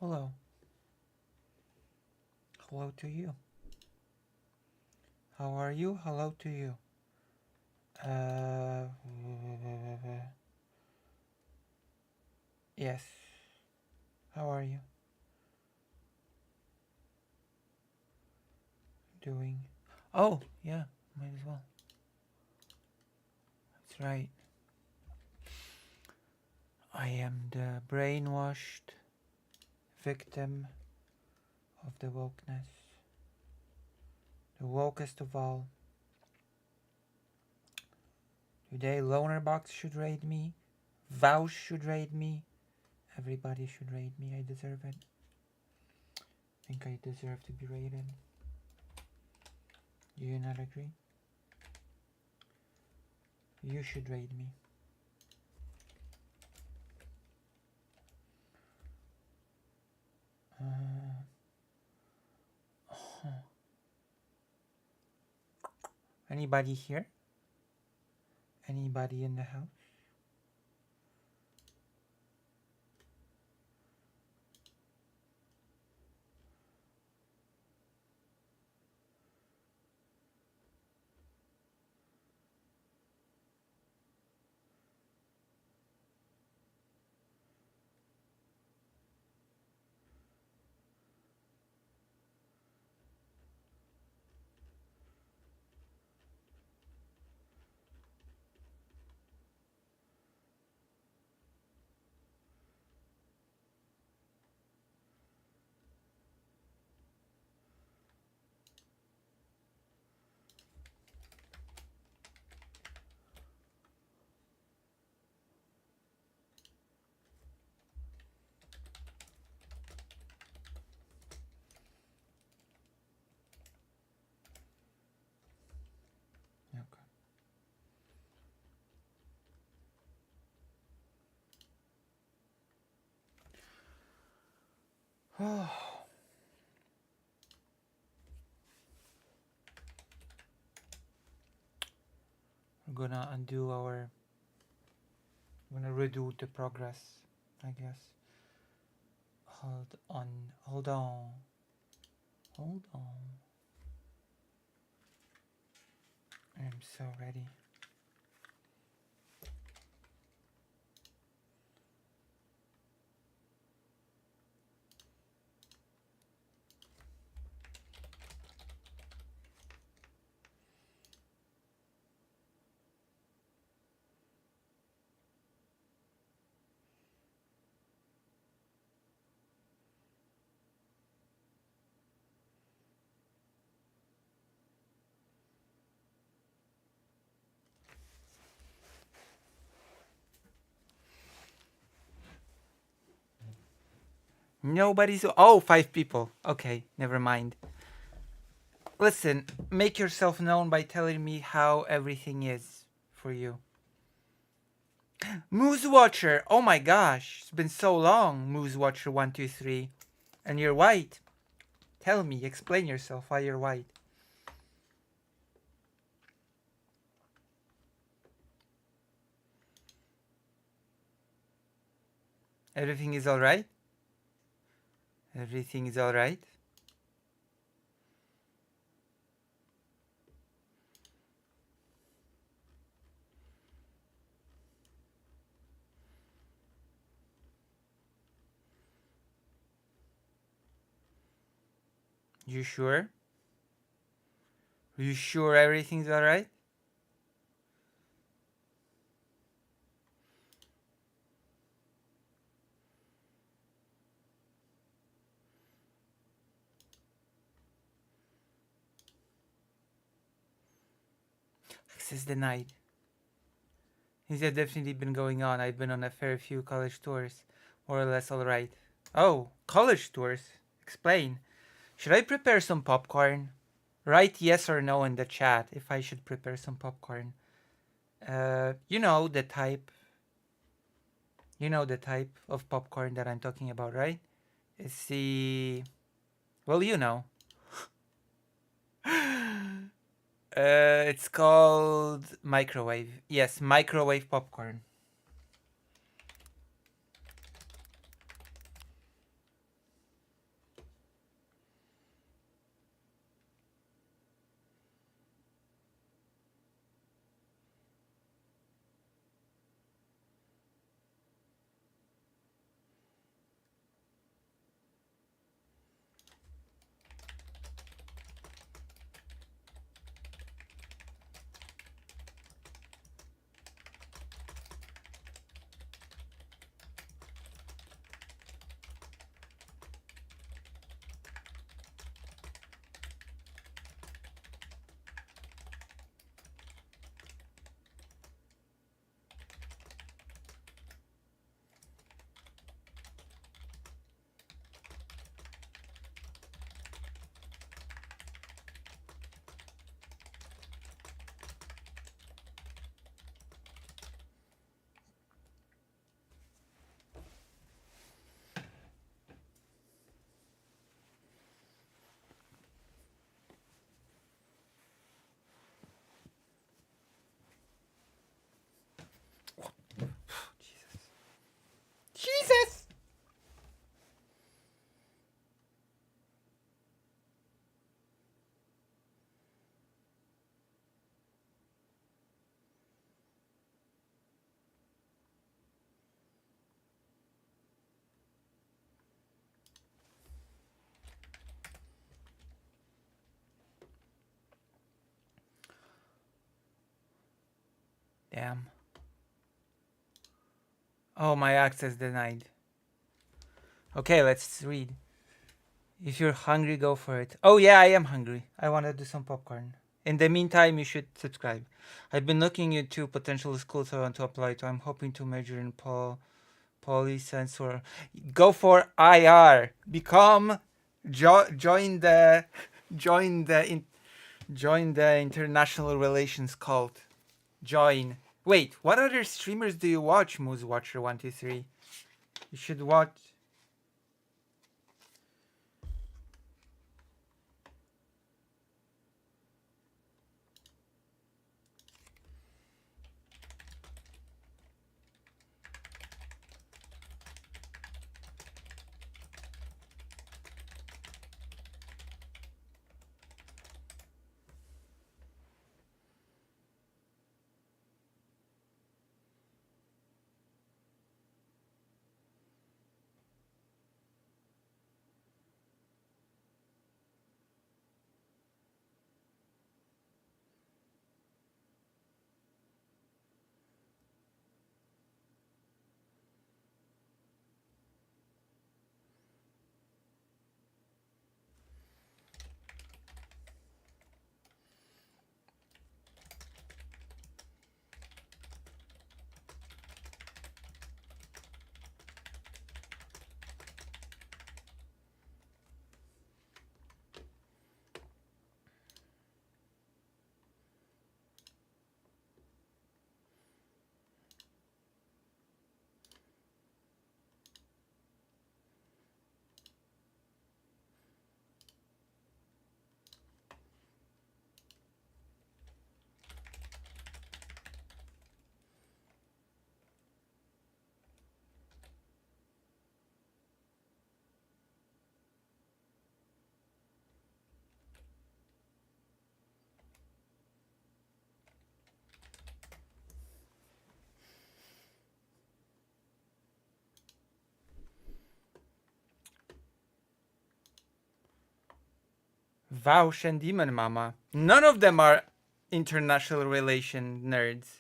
Hello. Hello to you. How are you? Hello to you. Uh, yes. How are you doing? Oh, yeah, might as well. That's right. I am the brainwashed victim of the wokeness. The wokest of all. Today, Lonerbox should raid me. Vouch should raid me. Everybody should raid me. I deserve it. I think I deserve to be raided. Do you not agree? You should raid me. Anybody here? Anybody in the house? Okay. We're gonna undo our. We're gonna redo the progress, I guess. Hold on. Hold on. Hold on. I'm so ready. Nobody's. Oh, 5 people. Okay, never mind. Listen, make yourself known by telling me how everything is for you. Moose Watcher. Oh my gosh, it's been so long. Moose Watcher 123, and you're white. Tell me, explain yourself why you're white. Everything is all right. Everything is all right. You sure? You sure everything's all right? Access denied. These have definitely been going on. I've been on a fair few college tours. More or less alright. Oh, college tours. Explain. Should I prepare some popcorn? Write yes or no in the chat if I should prepare some popcorn. You know the type. You know the type of popcorn that I'm talking about, right? It's the... Well, you know. It's called microwave. Yes, microwave popcorn. Damn. Oh, my access denied. Okay, let's read. If you're hungry, go for it. Oh yeah, I am hungry. I want to do some popcorn. In the meantime, you should subscribe. I've been looking into potential schools I want to apply to. I'm hoping to major in poly science or go for IR. Become join the join the join the international relations cult. Join. Wait, what other streamers do you watch, Moose Watcher 123? You should watch. Vaush and Demon Mama. None of them are international relation nerds.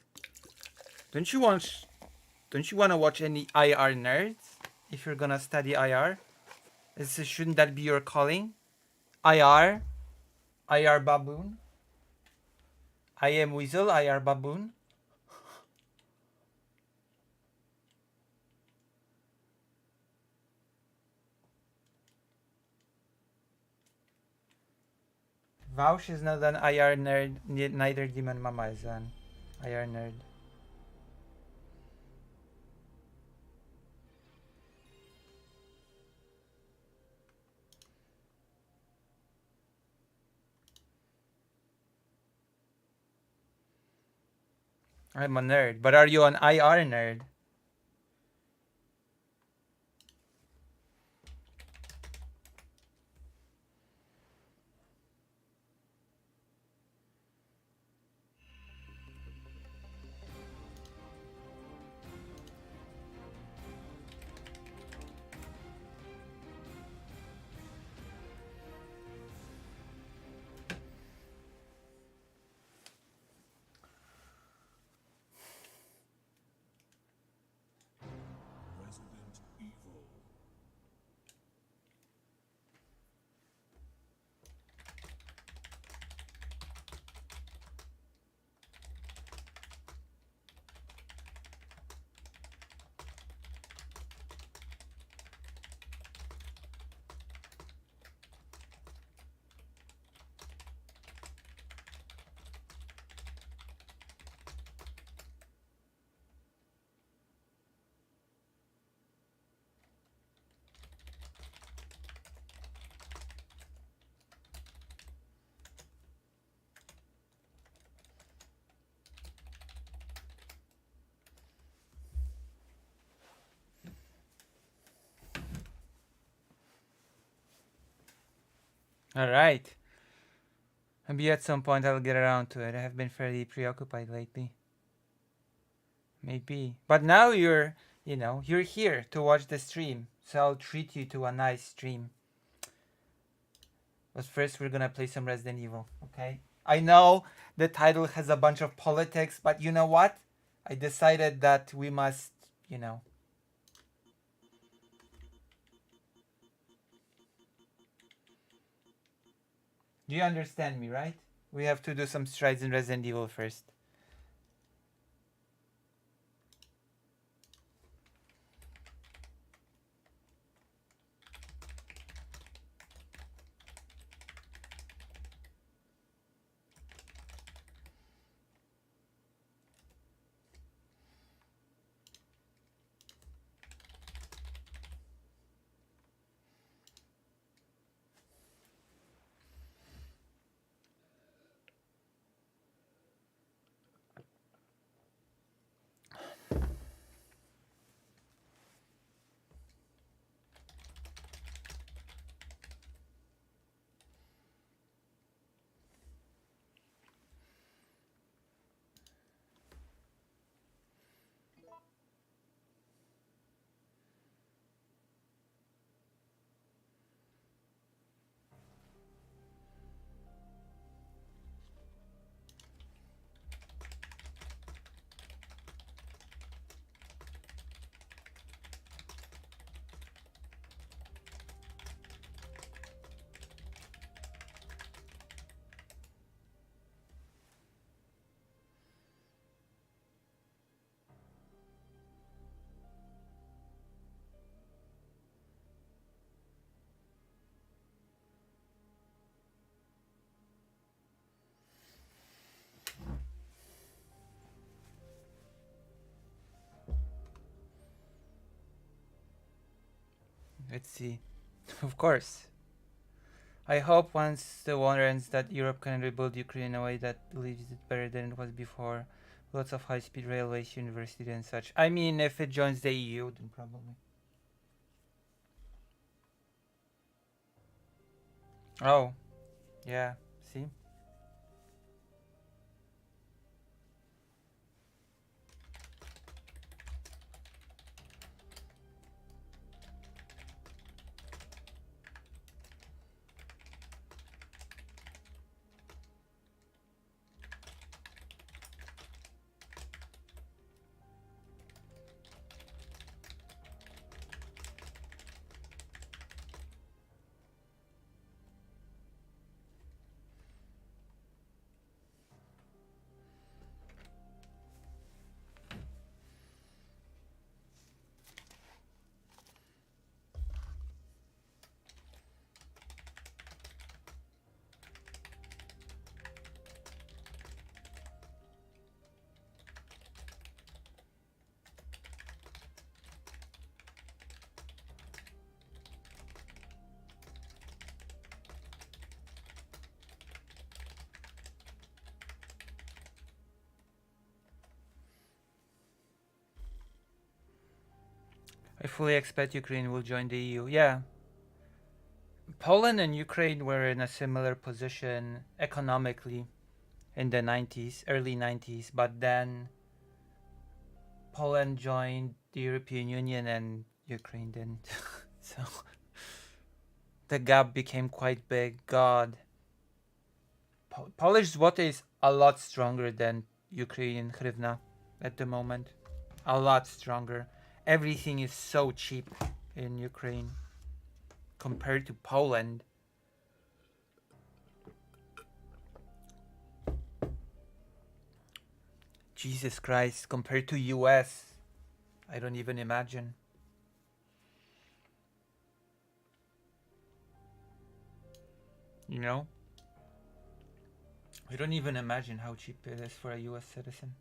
Don't you want to watch any IR nerds if you're gonna study IR? Shouldn't that be your calling? IR? IR baboon? I am Weasel, IR baboon. Vaush is not an IR nerd, neither Demon Mama is an IR nerd. I'm a nerd, but are you an IR nerd? Alright. Maybe at some point I'll get around to it. I have been fairly preoccupied lately. Maybe. But now you're here to watch the stream. So I'll treat you to a nice stream. But first we're gonna play some Resident Evil, okay? I know the title has a bunch of politics, but you know what? I decided that we must, you know. Do you understand me, right? We have to do some strides in Resident Evil first. Let's see. Of course. I hope once the war ends that Europe can rebuild Ukraine in a way that leaves it better than it was before. Lots of high-speed railways, university and such. I mean, if it joins the EU, then probably. Oh, yeah. See? I fully expect Ukraine will join the EU. Yeah. Poland and Ukraine were in a similar position economically in the 90s, early 90s, but then Poland joined the European Union and Ukraine didn't. So the gap became quite big. God. Polish zloty is a lot stronger than Ukrainian hryvnia at the moment. A lot stronger. Everything is so cheap in Ukraine compared to Poland. Jesus Christ, compared to US, I don't even imagine. You know? I don't even imagine how cheap it is for a US citizen.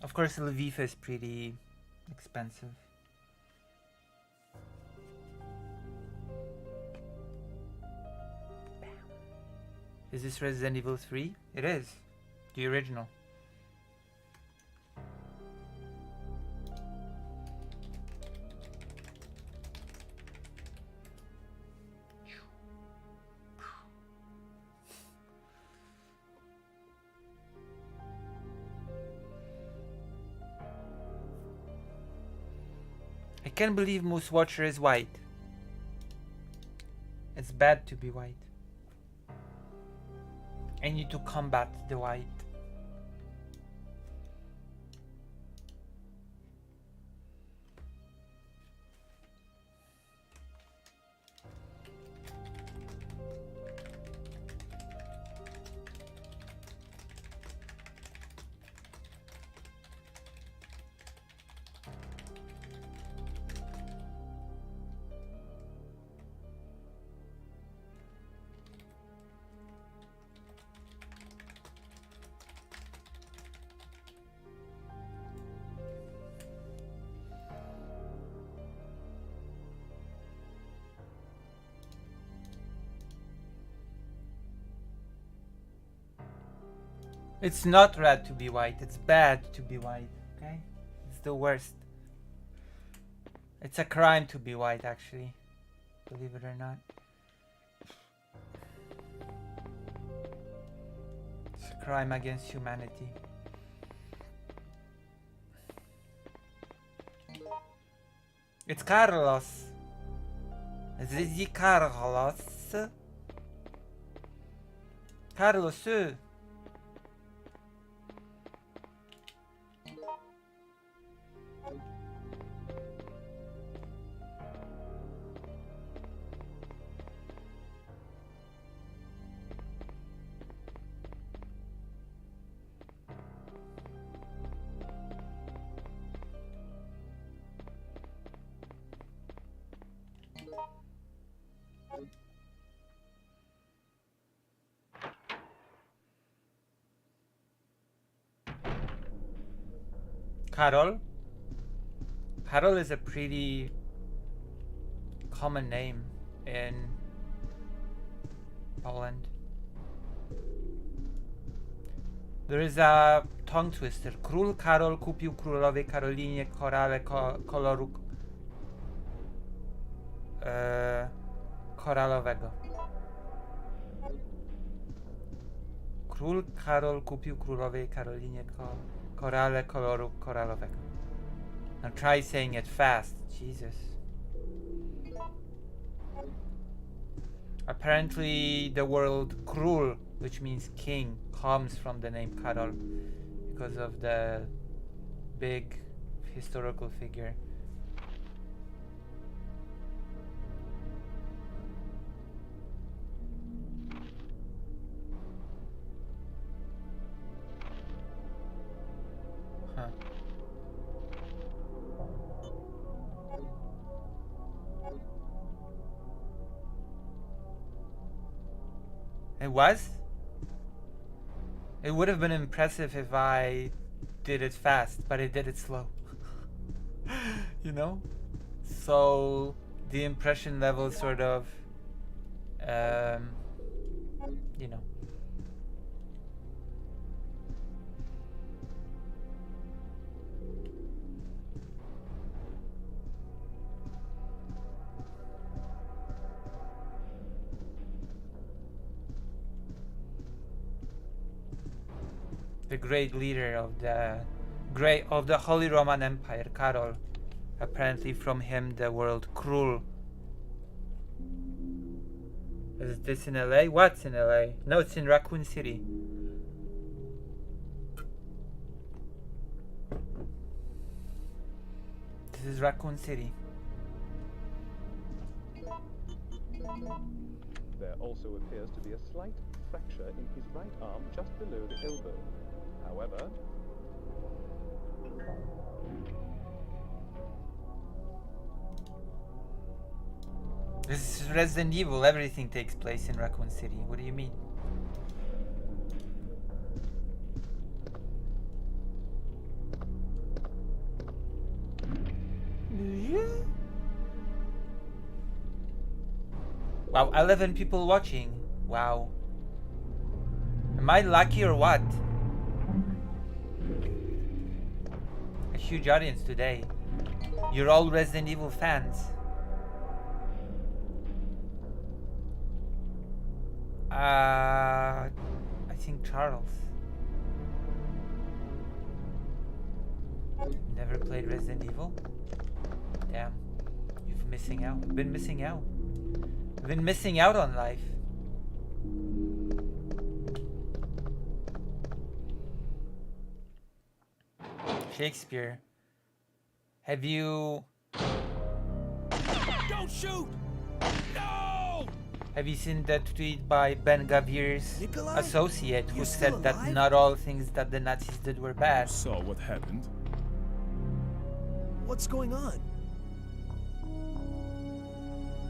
Of course, Lviv is pretty expensive. Is this Resident Evil 3? It is. The original. I can't believe Moose Watcher is white. It's bad to be white. I need to combat the white. It's not rad to be white, it's bad to be white, okay? It's the worst. It's a crime to be white, actually. Believe it or not. It's a crime against humanity. It's Carlos. This is Carlos. Carlos. Karol? Karol is a pretty common name in Poland. There is a tongue twister. Król Karol kupił królowej Karolinie korale koloru koralowego. Król Karol kupił królowej Karolinie korale koloru koralowego. Now try saying it fast. Jesus. Apparently the word król, which means king, comes from the name Karol because of the big historical figure. Huh. It was? It would have been impressive if I did it fast, but I did it slow. You know? So the impression level sort of, you know. The great leader of the Holy Roman Empire, Karol. Apparently from him the word król. Is this in LA? What's in LA? No, it's in Raccoon City. This is Raccoon City. There also appears to be a slight fracture in his right arm just below the elbow. However, this is Resident Evil. Everything takes place in Raccoon City. What do you mean? Wow, 11 people watching. Wow. Am I lucky or what? A huge audience today. You're all Resident Evil fans. I think Charles. Never played Resident Evil? Damn. You've missing out. Been missing out. Been missing out on life. Shakespeare. Have you... Don't shoot! No! Have you seen that tweet by Ben Gavir's Nikolai? associate who You're still said that alive? not all things that the Nazis did were bad? Saw what happened. What's going on?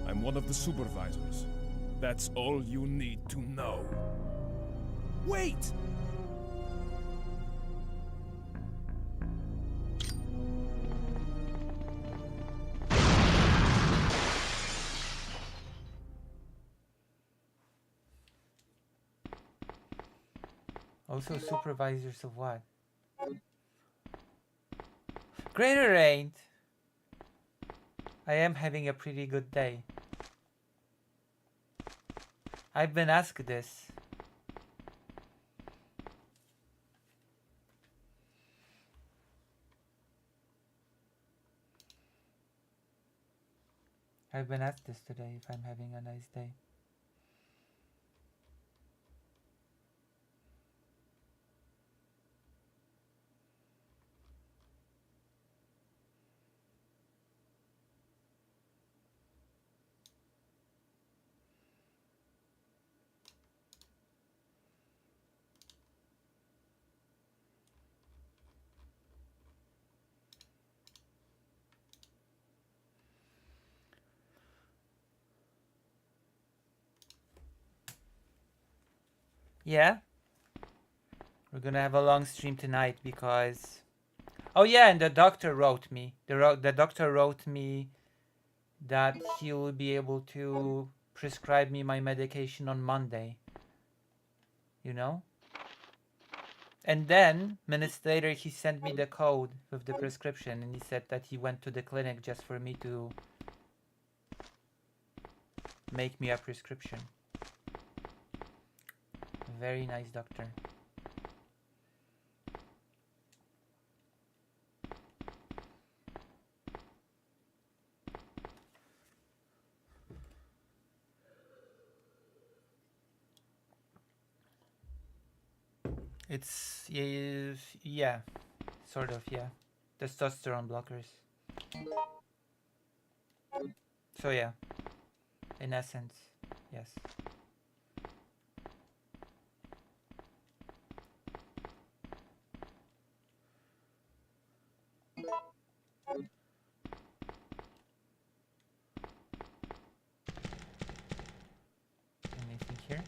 I'm one of the supervisors. That's all you need to know. Wait! Also supervisors of what? Greater ain't. I am having a pretty good day. I've been asked this. I've been asked this today if I'm having a nice day. Yeah? We're gonna have a long stream tonight because... Oh yeah, and the doctor wrote me. The doctor wrote me that he will be able to prescribe me my medication on Monday. You know? And then, minutes later, he sent me the code with the prescription and he said that he went to the clinic just for me to make me a prescription. Very nice doctor. It's, yeah, sort of, yeah. Testosterone blockers. So yeah, in essence, yes. Anything here?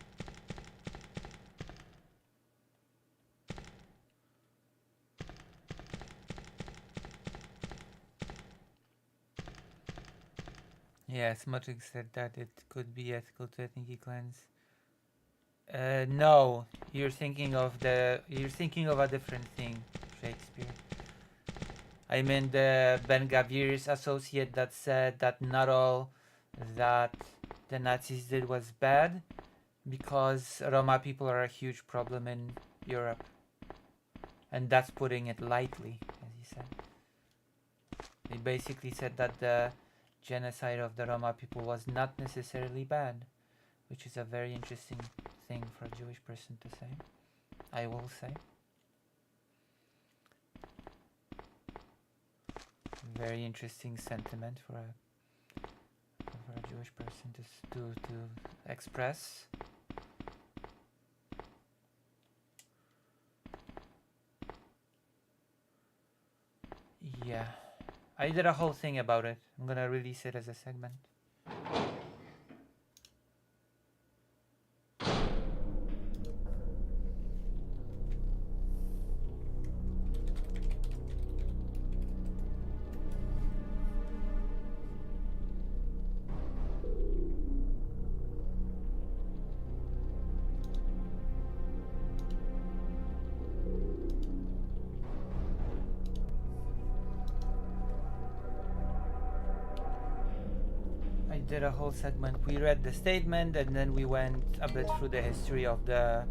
Yeah, Smotrix said that it could be ethical to ethnically cleanse. No, you're thinking of a different thing, Shakespeare. I mean the Ben Gavir's associate that said that not all that the Nazis did was bad because Roma people are a huge problem in Europe. And that's putting it lightly, as he said. He basically said that the genocide of the Roma people was not necessarily bad, which is a very interesting thing for a Jewish person to say, I will say. Very interesting sentiment for a Jewish person to express. Yeah, I did a whole thing about it. I'm gonna release it as a segment. Did a whole segment. We read the statement and then we went a bit through the history of the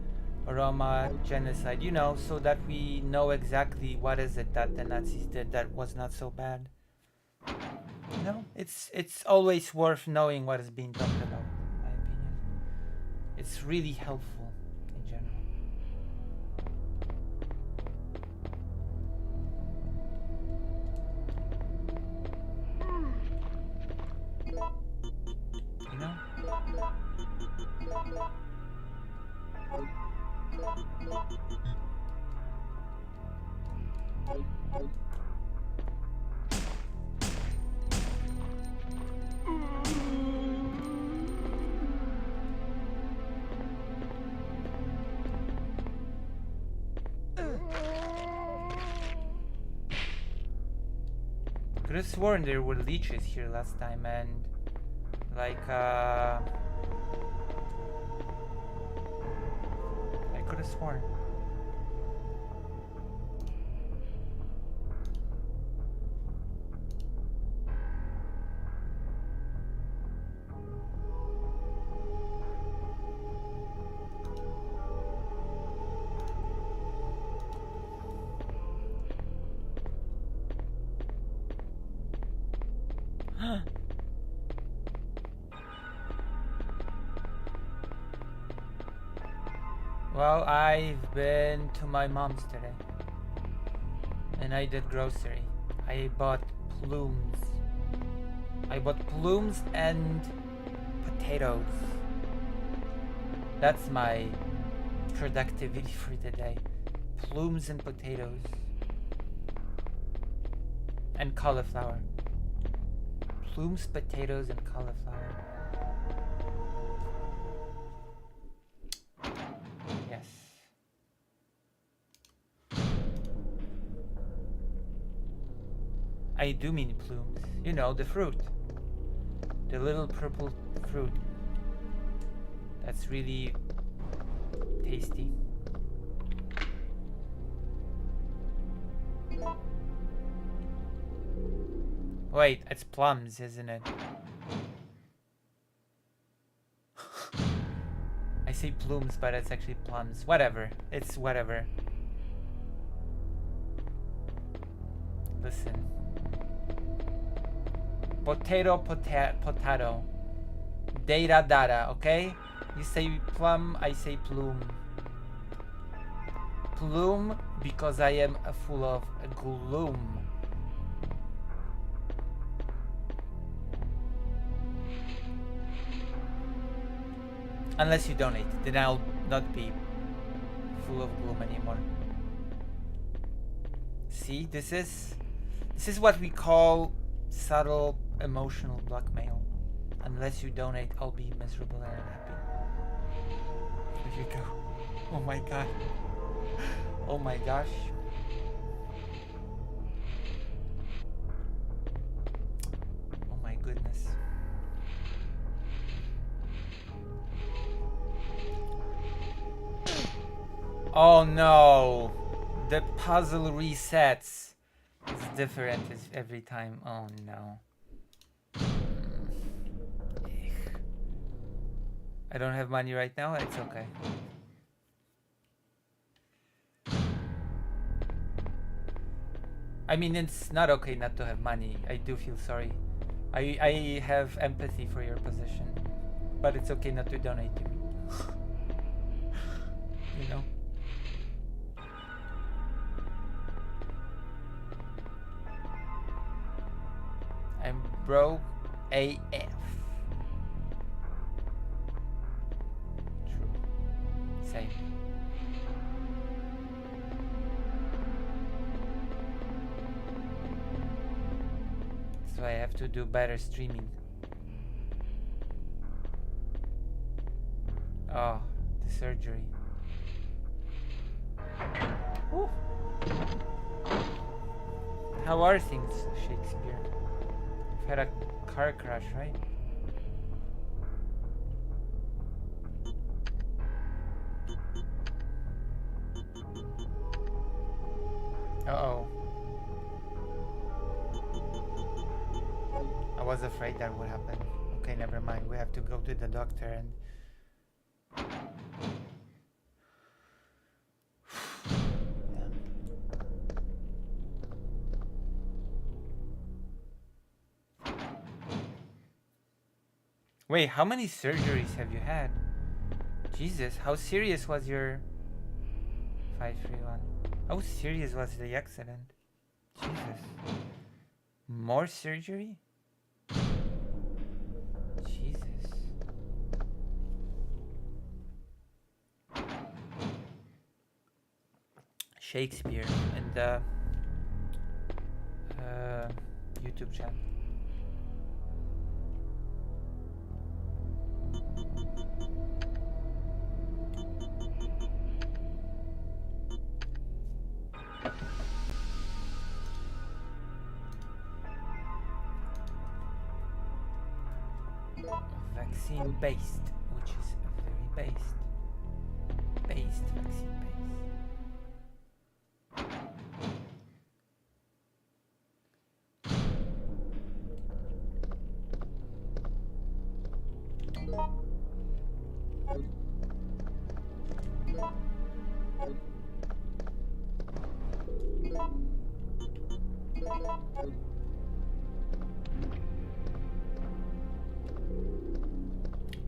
Roma genocide, you know, so that we know exactly what is it that the Nazis did that was not so bad. You know, it's always worth knowing what is being talked about, in my opinion. It's really helpful in general. You know? Could have sworn there were leeches here last time, and like I could have sworn. Well, I've been to my mom's today, and I did grocery. I bought plumes. I bought plumes and potatoes. That's my productivity for the day. Plumes and potatoes. And cauliflower. Plumes, potatoes, and cauliflower. Yes. I do mean plumes. You know, the fruit. The little purple fruit. That's really tasty. Wait, it's plums, isn't it? I say plumes, but it's actually plums. Whatever. It's whatever. Listen. Potato, potato. Data, data, okay? You say plum, I say plume. Plume because I am full of gloom. Unless you donate, then I'll not be full of gloom anymore. See, this is what we call subtle emotional blackmail. Unless you donate, I'll be miserable and unhappy. Here you go. Oh my god. Oh my gosh. Oh my goodness. Oh no. The puzzle resets. It's different every time. Oh no. I don't have money right now. It's okay. I mean, it's not okay not to have money. I do feel sorry. I have empathy for your position. But it's okay not to donate to me. You know? I'm broke AF. True. Same. So I have to do better streaming. Oh, the surgery. Woo. How are things, Shakespeare? You've had a car crash, right? Uh-oh. I was afraid that would happen. Okay, never mind. We have to go to the doctor and... Wait, how many surgeries have you had? Jesus, how serious was your 531? How serious was the accident? Jesus. More surgery? Jesus. Shakespeare in the YouTube channel. Vaccine based, which is very based vaccine based.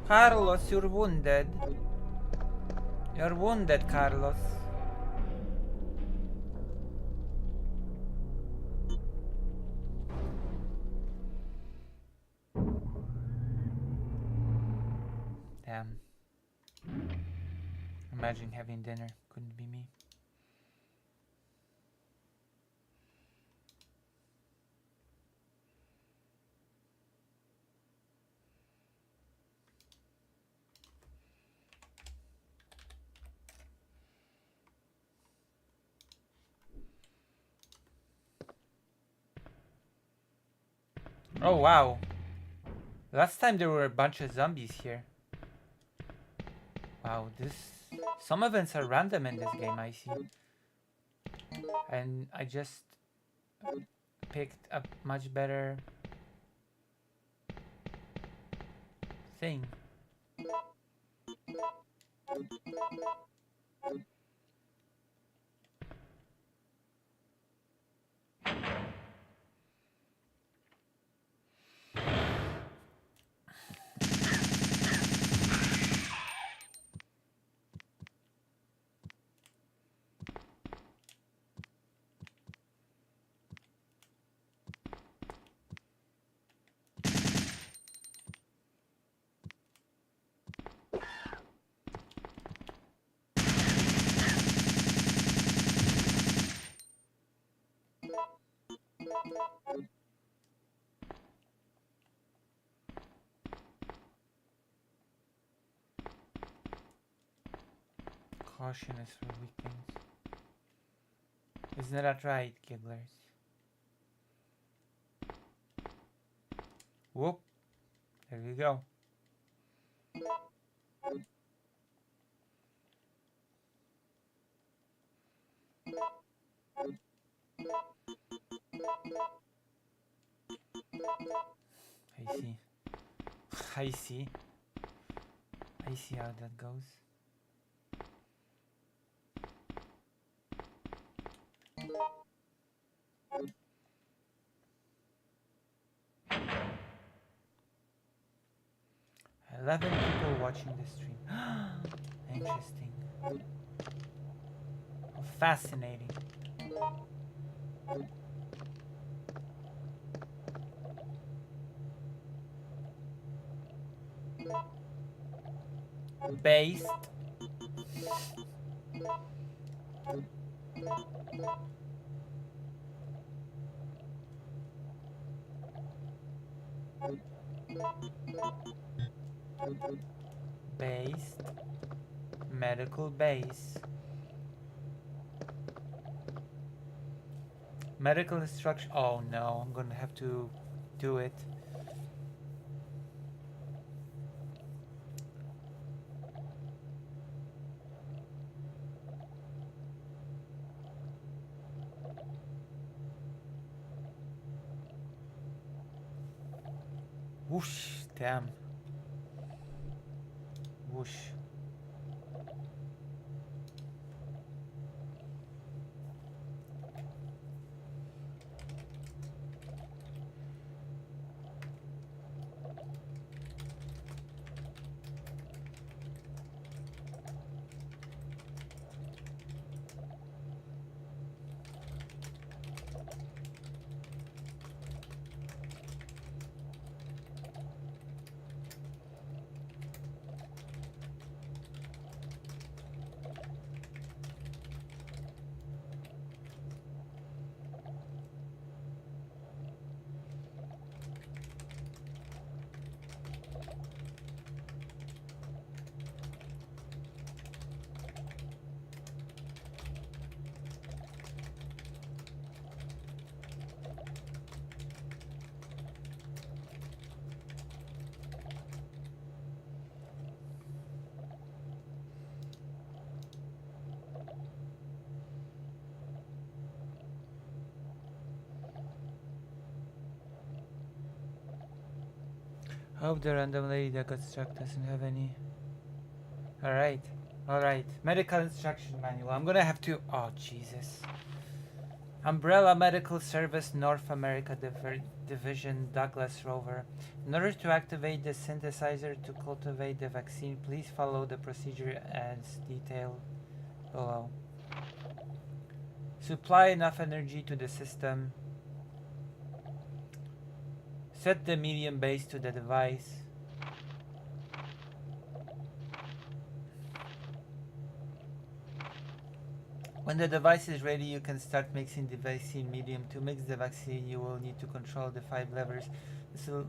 Carlos, you're wounded. You're wounded, Carlos. Damn. Imagine having dinner. Couldn't be me. Oh wow. Last time there were a bunch of zombies here. Wow, some events are random in this game, I see. And I just picked a much better thing. Caution is for weak things. Isn't that right, Gigglers? Whoop. There you go. I see. I see. I see how that goes. "11 people watching the stream." Interesting. Oh, fascinating. Based. Based. Medical base. Medical instruction. Oh no, I'm gonna have to do it. Whoosh, damn. Whoosh. Hope the random lady that got struck doesn't have any. Alright. Alright. Medical instruction manual. I'm gonna have to. Oh, Jesus. Umbrella Medical Service North America Division Douglas Rover. In order to activate the synthesizer to cultivate the vaccine, please follow the procedure as detailed below. Supply enough energy to the system. Set the medium base to the device. When the device is ready, you can start mixing the vaccine medium. To mix the vaccine, you will need to control the 5 levers. This will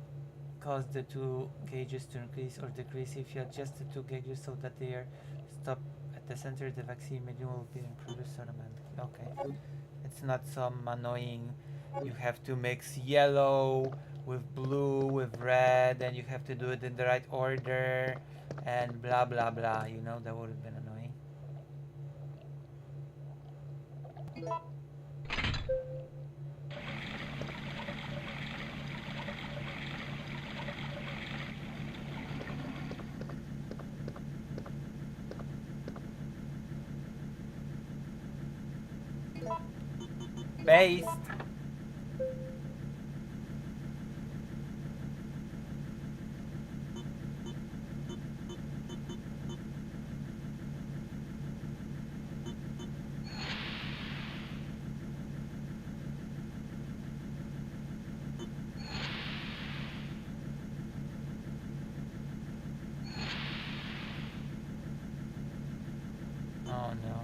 cause the 2 gauges to increase or decrease. If you adjust the 2 gauges so that they are stopped at the center, the vaccine medium will be increased automatically. Okay. It's not some annoying, you have to mix yellow with blue with red and you have to do it in the right order and blah blah blah, you know, that would have been annoying. Based. Oh no.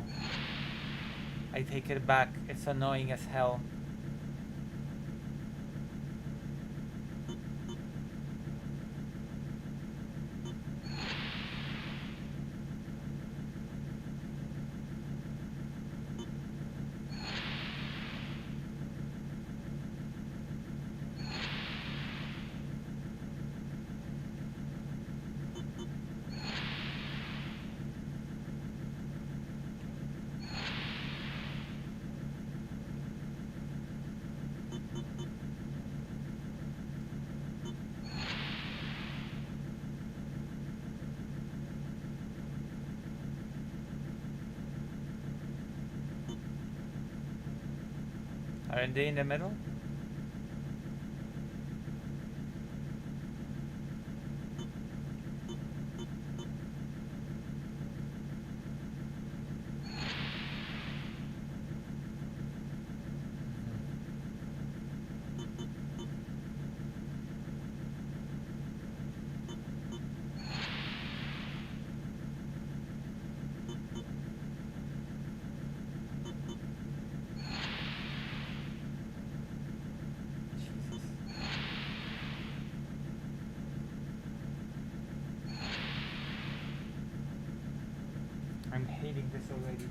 I take it back. It's annoying as hell. Aren't they in the middle? I'm hating this already.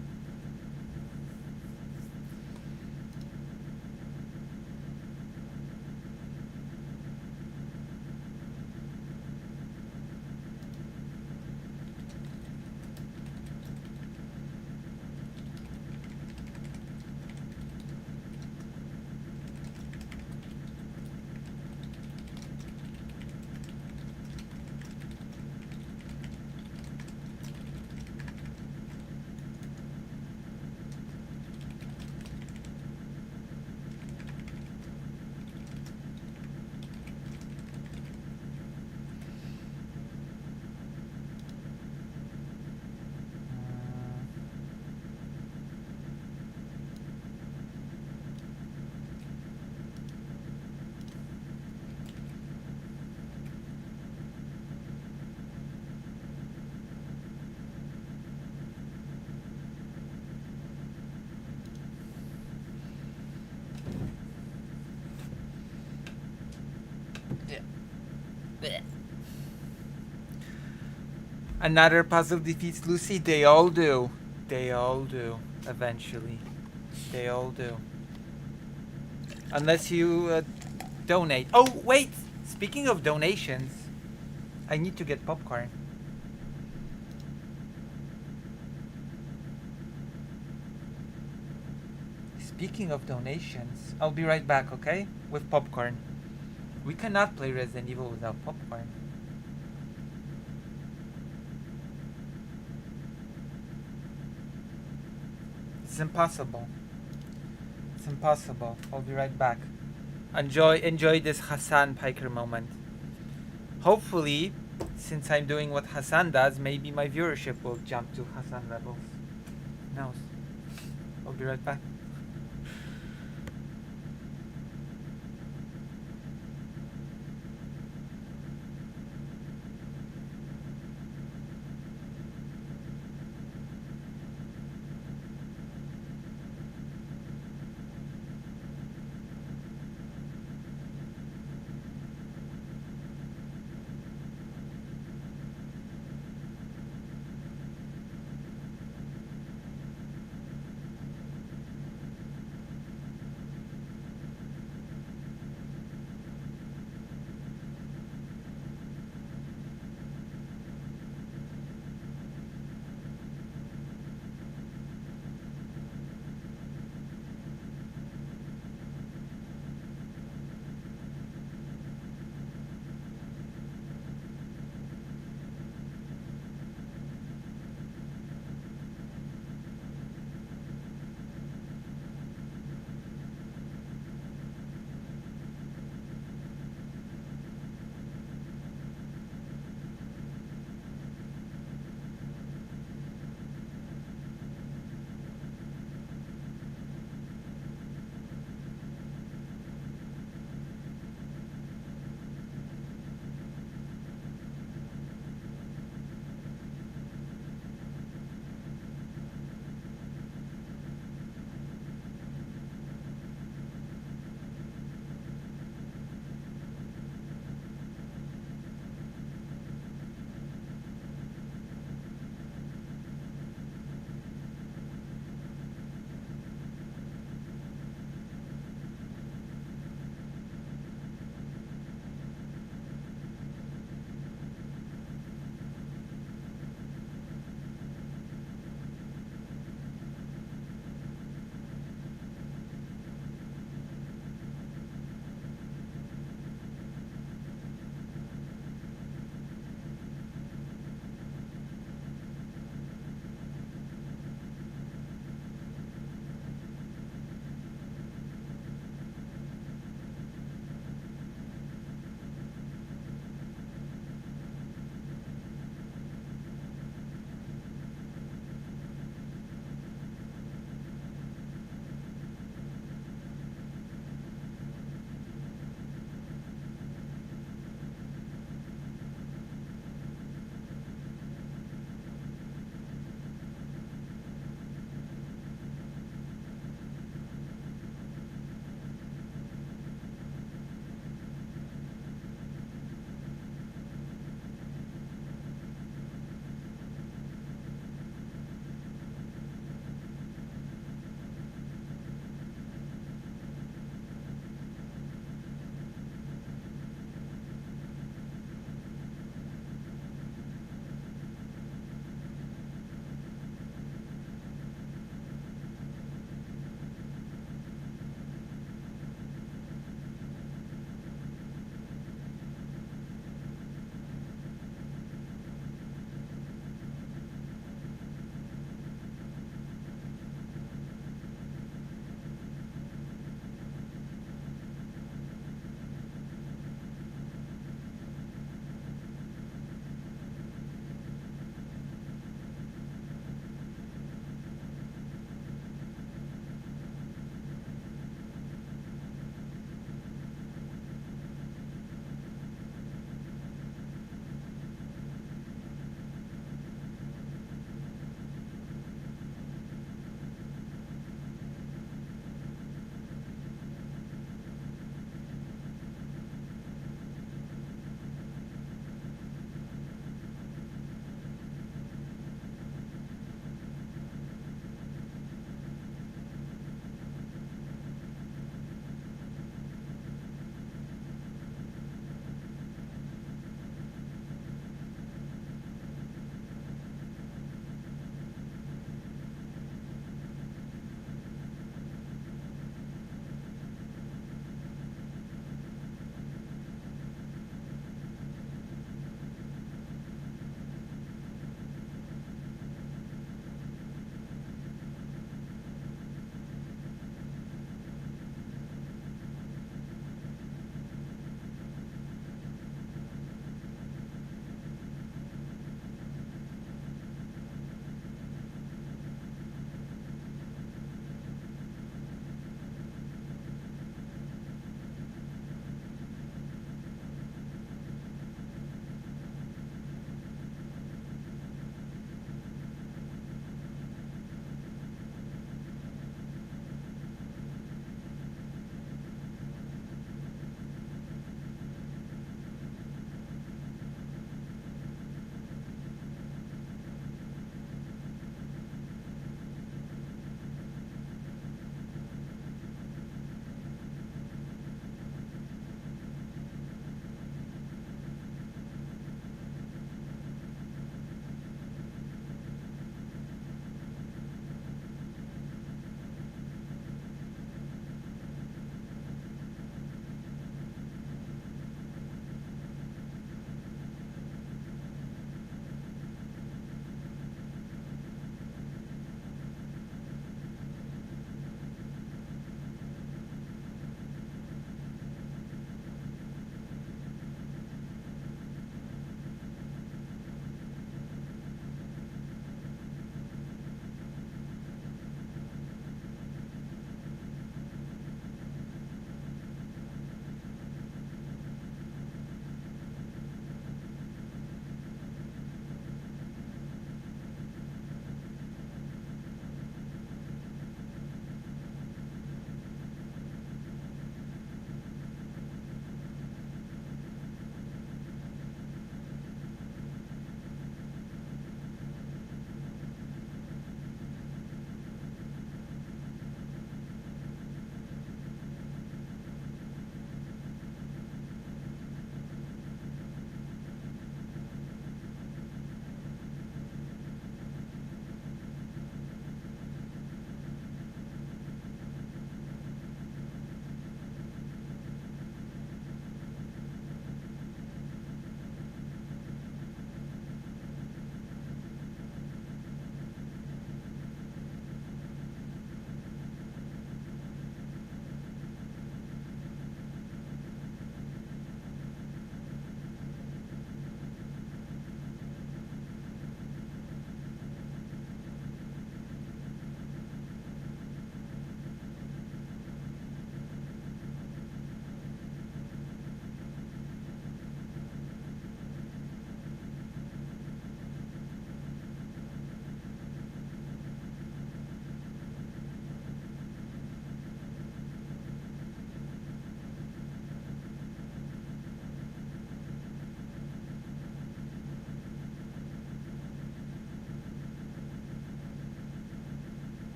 Another puzzle defeats Lucy. They all do. They all do. Eventually. They all do. Unless you donate. Oh, wait! Speaking of donations, I need to get popcorn. Speaking of donations, I'll be right back, okay? With popcorn. We cannot play Resident Evil without popcorn. It's impossible. It's impossible. I'll be right back. Enjoy this Hassan Piker moment. Hopefully, since I'm doing what Hassan does, maybe my viewership will jump to Hassan levels. Who knows? I'll be right back.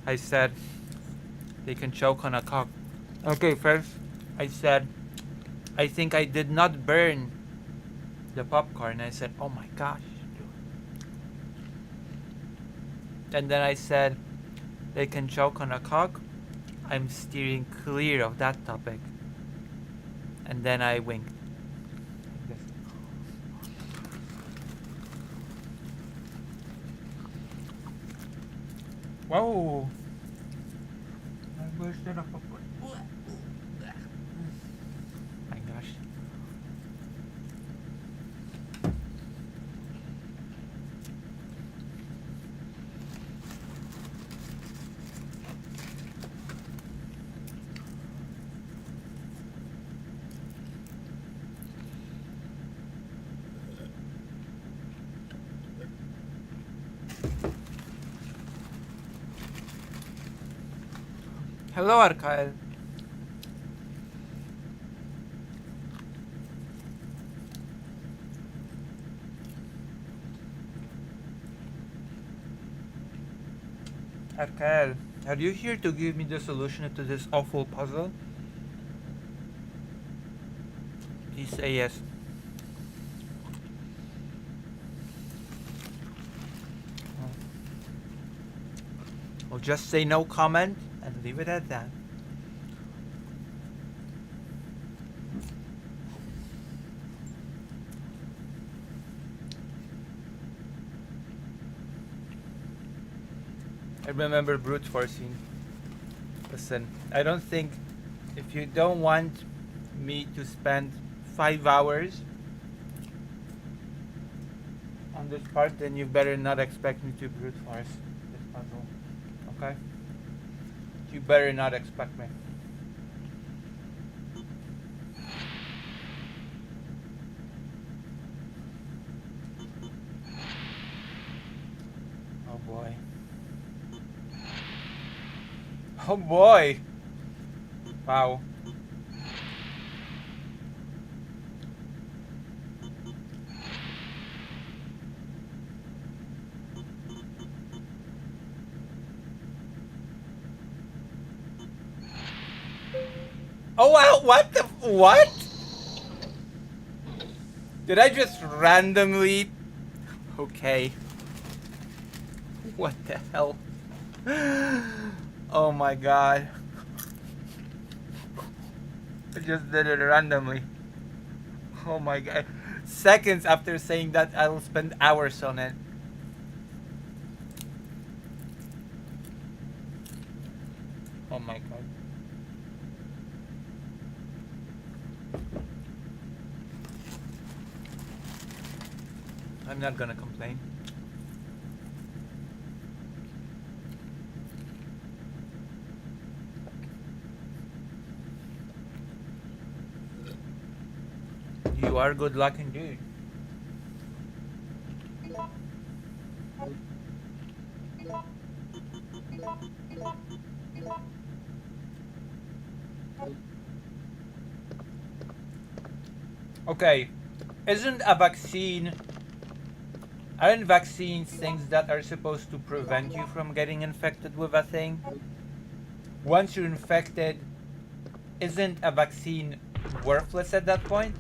I said they can choke on a cock. Okay, first I said I think I did not burn the popcorn. I said, oh my gosh. And then I said they can choke on a cock. I'm steering clear of that topic. And then I winked. Whoa! I bursted a popcorn. My gosh. Hello, Arkael. Arkael, are you here to give me the solution to this awful puzzle? Please say yes. Or just say no comment and leave it at that. I remember brute forcing. Listen, I don't think if you don't want me to spend 5 hours on this part, then you better not expect me to brute force this puzzle. Okay? You better not expect me. Oh boy. Oh boy! Wow. Oh wow, what the what? Did I just randomly... Okay. What the hell? Oh my god. I just did it randomly. Oh my god. Seconds after saying that, I'll spend hours on it. Oh my god. I'm not gonna complain. You are good luck indeed. Okay, isn't a vaccine... Aren't vaccines things that are supposed to prevent you from getting infected with a thing? Once you're infected, isn't a vaccine worthless at that point?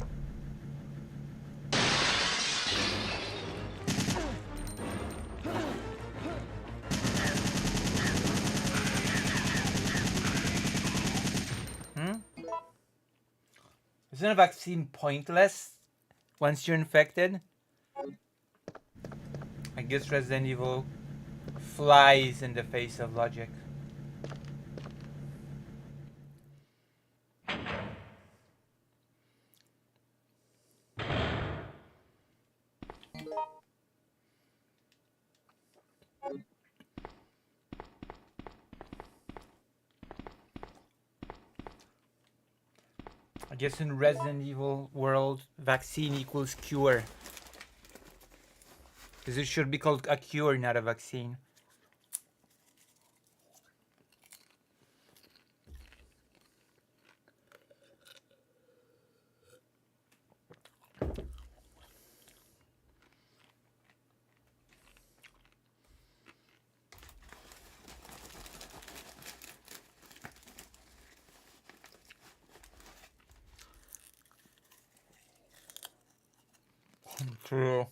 Isn't a vaccine pointless once you're infected? I guess Resident Evil flies in the face of logic. I guess in Resident Evil world, vaccine equals cure. Because it should be called a cure, not a vaccine. True.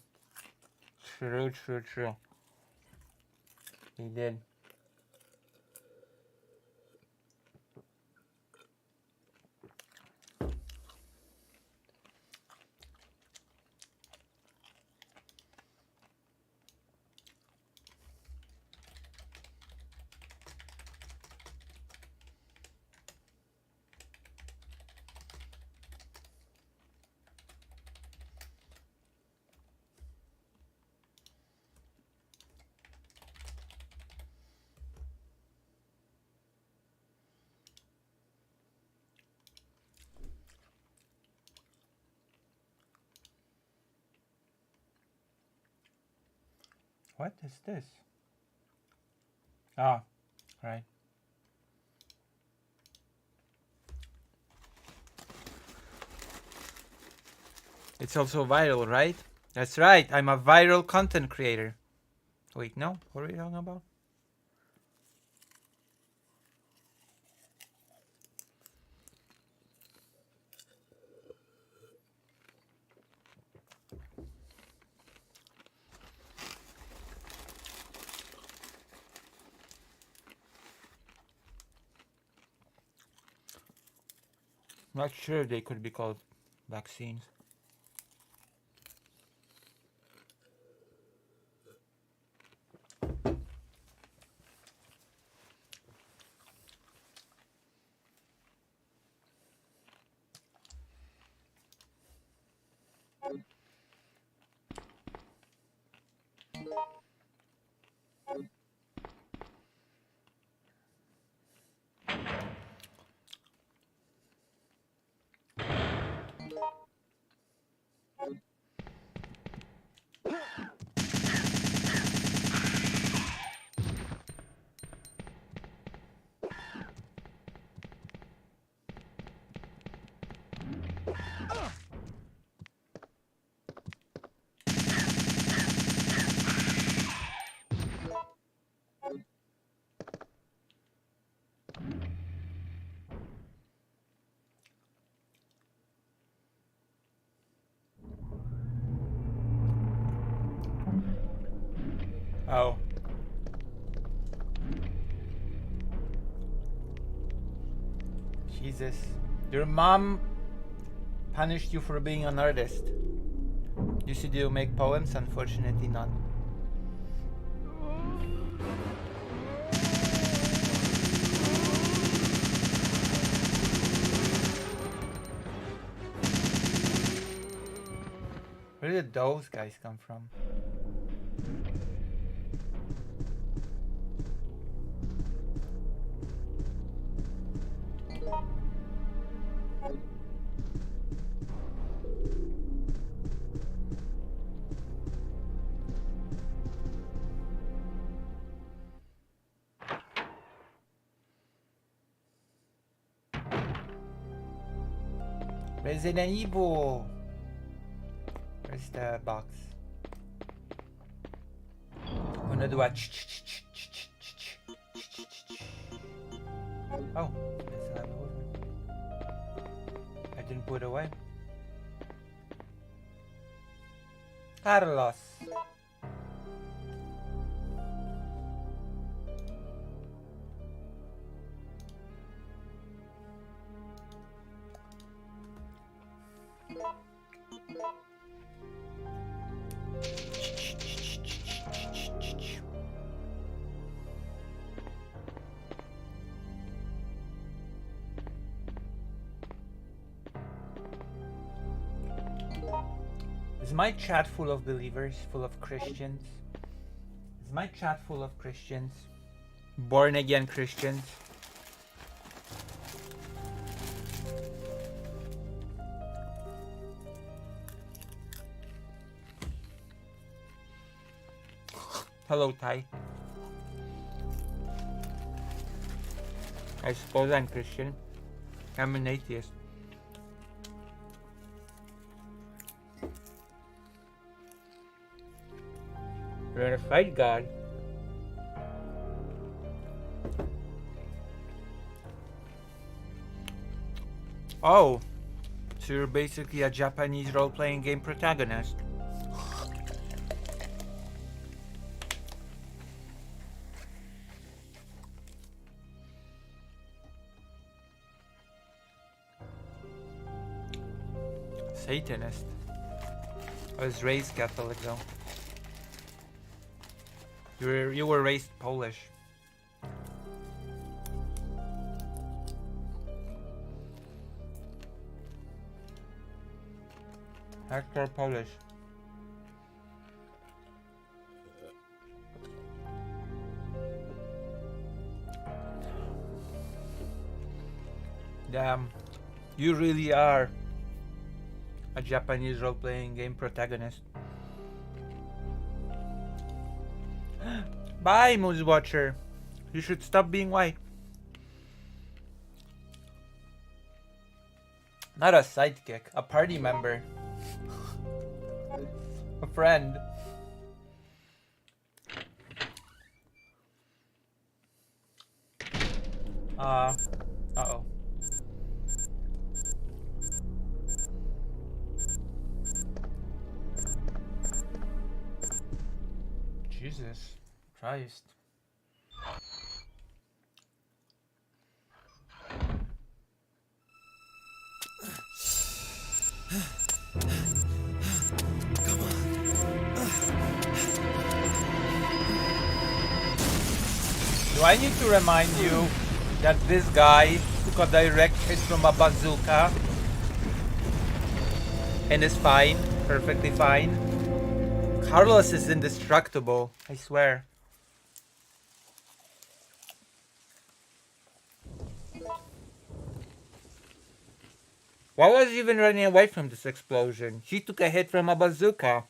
True. He did. What is this? Ah, right. It's also viral, right? That's right. I'm a viral content creator. Wait, no? What are we talking about? Not sure if they could be called vaccines. Oh. Jesus. Your mom punished you for being an artist. You said you make poems, unfortunately not. Where did those guys come from? Resident Evil! Where's the box? I'm gonna do a oh, that's not over. I didn't put it away. Carlos. Is my chat full of believers, full of Christians? Is my chat full of Christians? Born again Christians? Hello, Ty. I suppose I'm Christian. I'm an atheist. We're gonna fight God. Oh, so you're basically a Japanese role-playing game protagonist. Satanist. I was raised Catholic though. You were raised Polish. Hardcore Polish. Damn, you really are a Japanese role-playing game protagonist. Bye, Moose Watcher. You should stop being white. Not a sidekick, a party member. A friend. Uh-oh. Jesus Christ. Do I need to remind you that this guy took a direct hit from a bazooka and is fine, perfectly fine? Carlos is indestructible, I swear. Why was he even running away from this explosion? He took a hit from a bazooka.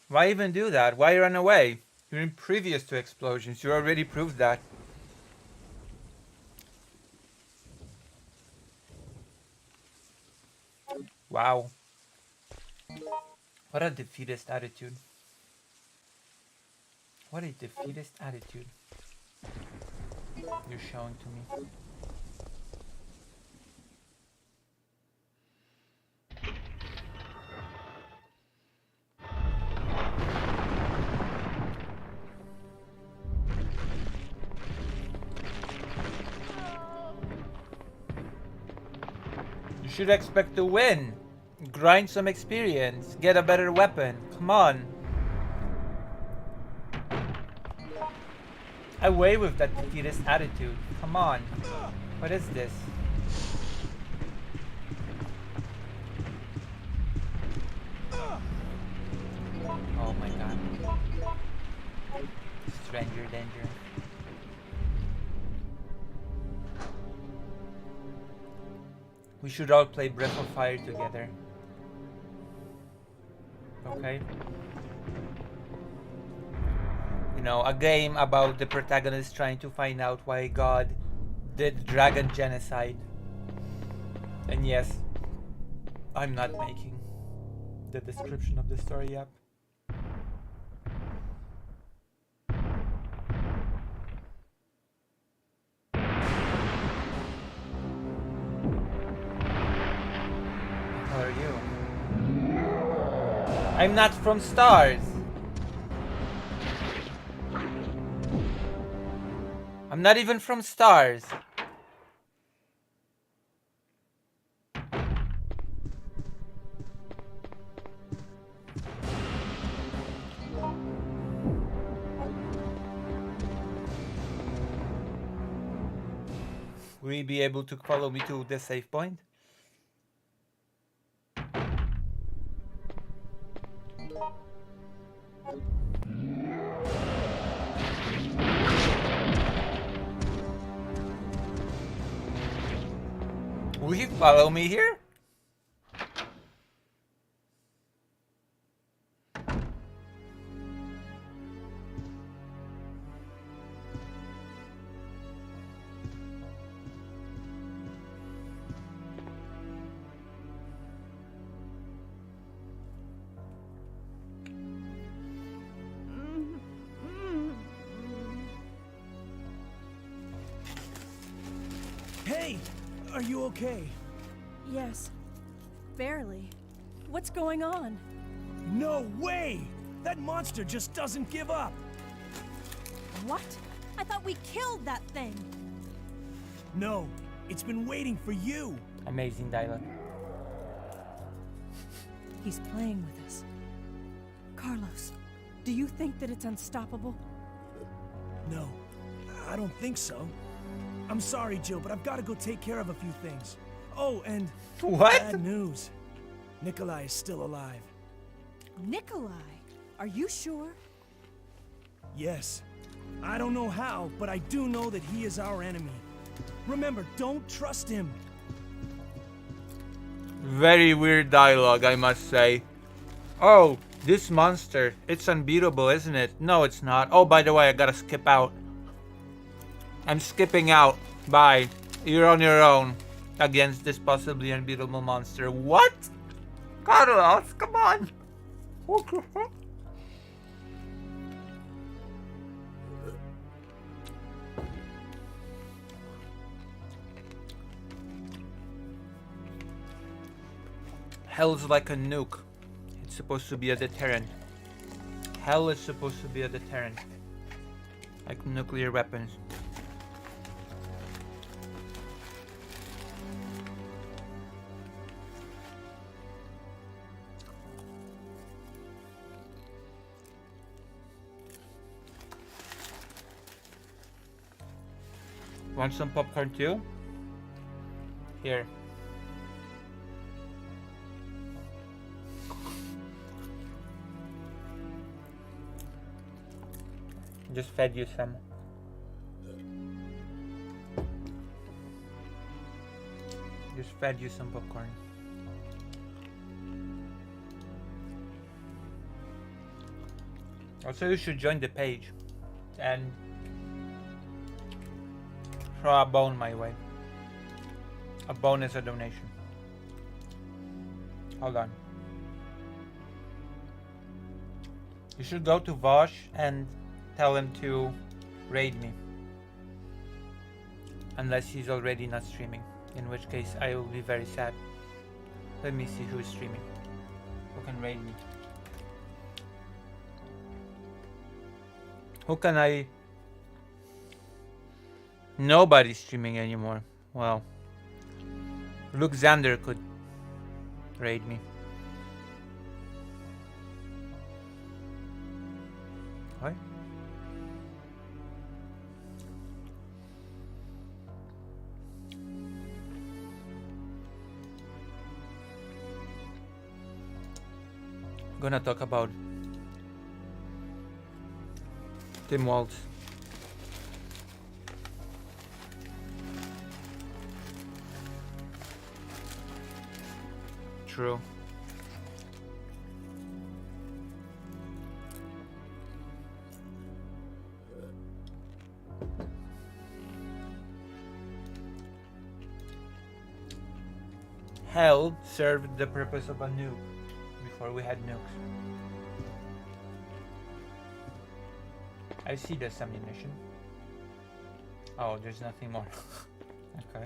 Why even do that? Why run away? You're in previous to explosions. You already proved that. Wow. What a defeatist attitude. What a defeatist attitude you're showing to me. You should expect to win. Grind some experience. Get a better weapon. Come on. Away with that defeatist attitude. Come on. What is this? Oh my god. Stranger danger. We should all play Breath of Fire together. Okay? You know, a game about the protagonist trying to find out why God did dragon genocide. And yes, I'm not making the description of the story up. How are you? I'm not from stars. I'm not even from stars. Will you be able to follow me to the safe point? Will you follow me here? Hey, are you okay? Yes. Barely. What's going on? No way! That monster just doesn't give up. What? I thought we killed that thing. No, it's been waiting for you. Amazing dialogue. He's playing with us. Carlos, do you think that it's unstoppable? No, I don't think so. I'm sorry, Jill, but I've got to go take care of a few things. Oh, and What? bad news. Nikolai is still alive. Nikolai? Are you sure? Yes. I don't know how, but I do know that he is our enemy. Remember, don't trust him. Very weird dialogue, I must say. Oh, this monster. It's unbeatable, isn't it? No, it's not. Oh, by the way, I gotta skip out. I'm skipping out. Bye. You're on your own against this possibly unbeatable monster. What? Carlos, come on. What the fuck? Hell's like a nuke. It's supposed to be a deterrent. Hell is supposed to be a deterrent. Like nuclear weapons. Want some popcorn too? Here. Just fed you some. Just fed you some popcorn. Also, you should join the page and throw a bone my way. A bone is a donation. Hold on. You should go to Vosh and tell him to raid me. Unless he's already not streaming. In which case I will be very sad. Let me see who is streaming. Who can raid me? Who can I... Nobody's streaming anymore. Well, Luke Xander could raid me. What? Gonna talk about Tim Walz. True. Hell served the purpose of a nuke before we had nukes. I see there's some ammunition. Oh, there's nothing more. Okay.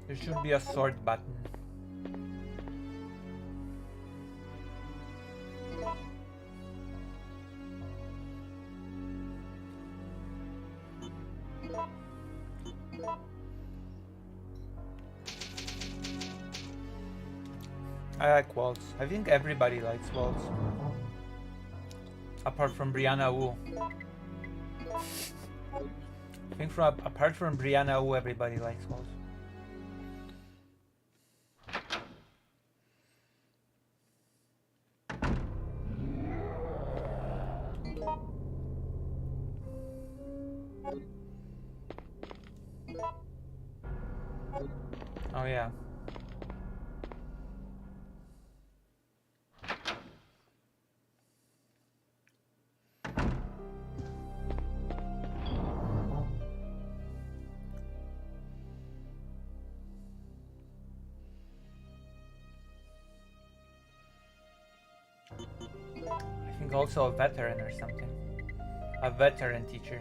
There should be a sort button. I like Waltz. I think everybody likes Waltz. Apart from Brianna Wu. I think apart from Brianna Wu, everybody likes Waltz. Oh yeah. I think also a veteran or something. A veteran teacher.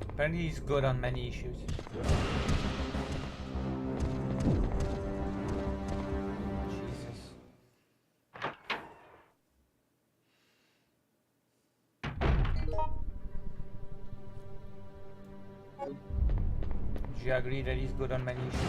Apparently he's good on many issues. Jesus. Do you agree that he's good on many issues?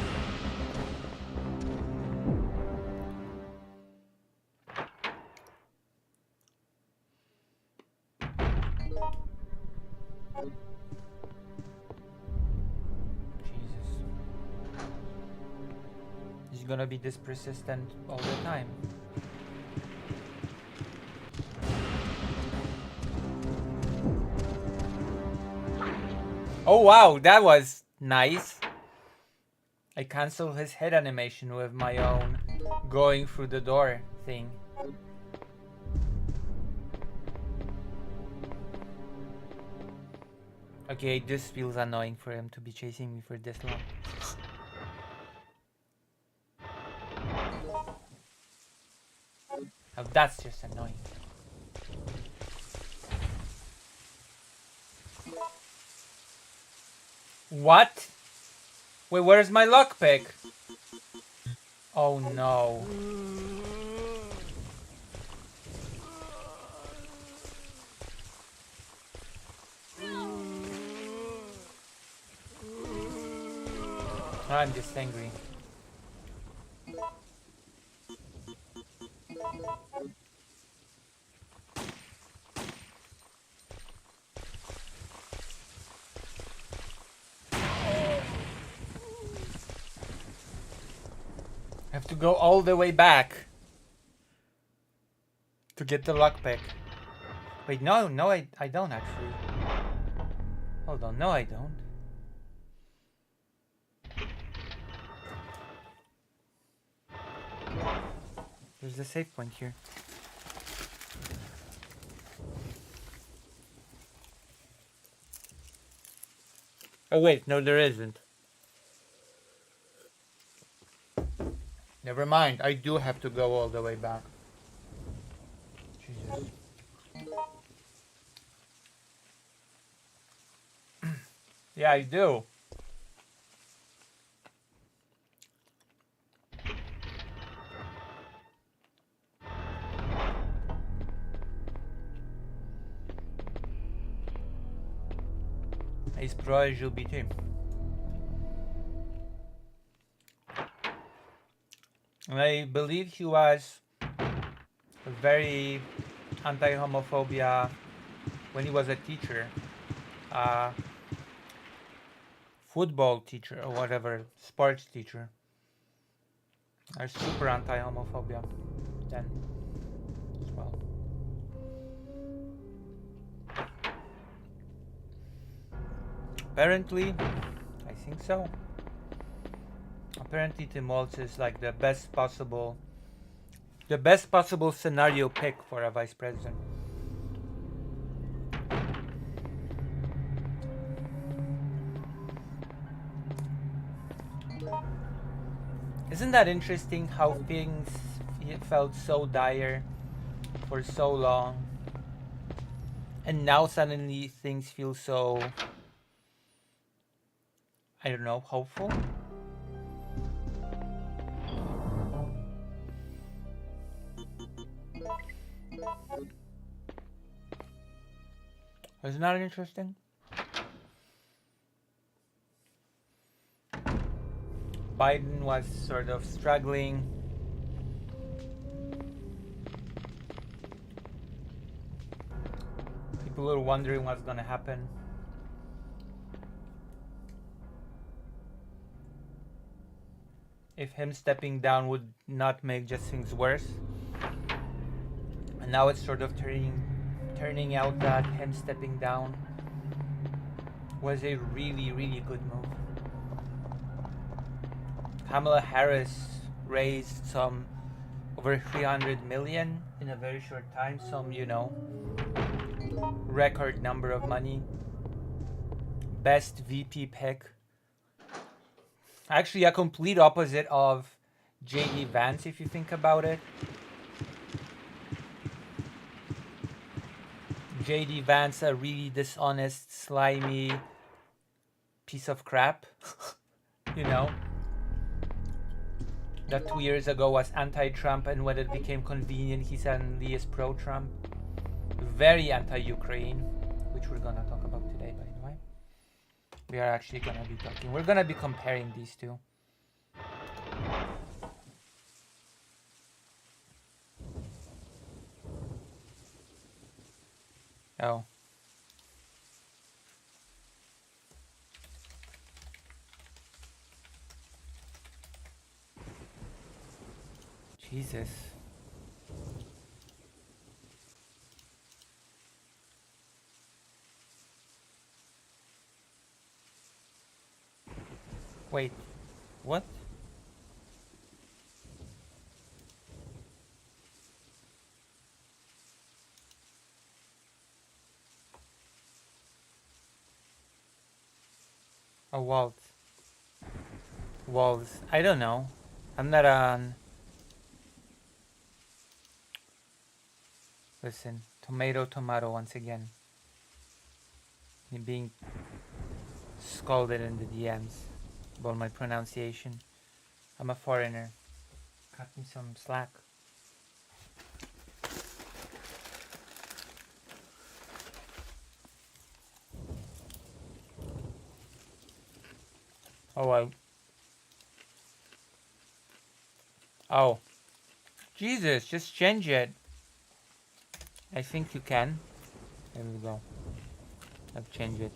He's gonna be this persistent all the time. Oh wow, that was nice. I canceled his head animation with my own going through the door thing. Okay, this feels annoying for him to be chasing me for this long. Now that's just annoying. What? Wait, where's my lockpick? Oh no. I'm just angry. I have to go all the way back to get the lockpick. Wait, no, I don't actually. Hold on, no I don't. There's the save point here. Oh wait, no there isn't. Never mind, I do have to go all the way back. Jesus. Yeah, I do. Ace Pro LGBT. And I believe he was very anti-homophobia when he was a teacher, football teacher or whatever, sports teacher. I was super anti-homophobia then as well. Apparently, I think so. Apparently Tim Walz is like the best possible scenario pick for a vice president. Isn't that interesting how things felt so dire for so long and now suddenly things feel so, I don't know, hopeful? Isn't that interesting? Biden was sort of struggling. People were wondering what's gonna happen. If him stepping down would not make just things worse. And now it's sort of turning out that him stepping down was a really, really good move. Kamala Harris raised some over 300 million in a very short time. Some, you know, record number of money. Best VP pick. Actually, a complete opposite of JD Vance, if you think about it. JD Vance, a really dishonest, slimy piece of crap. You know, that 2 years ago was anti-Trump, and when it became convenient, he suddenly is pro-Trump. Very anti-Ukraine, which we're gonna talk about today, by the way. We are actually gonna be talking. We're gonna be comparing these two. Oh. Jesus. Wait. What? A Waltz. Walls. I don't know. I'm not on. Listen, tomato once again. You're being scolded in the DMs about my pronunciation. I'm a foreigner. Cut me some slack. Oh, well. Oh. Jesus, just change it. I think you can. There we go. I've changed it.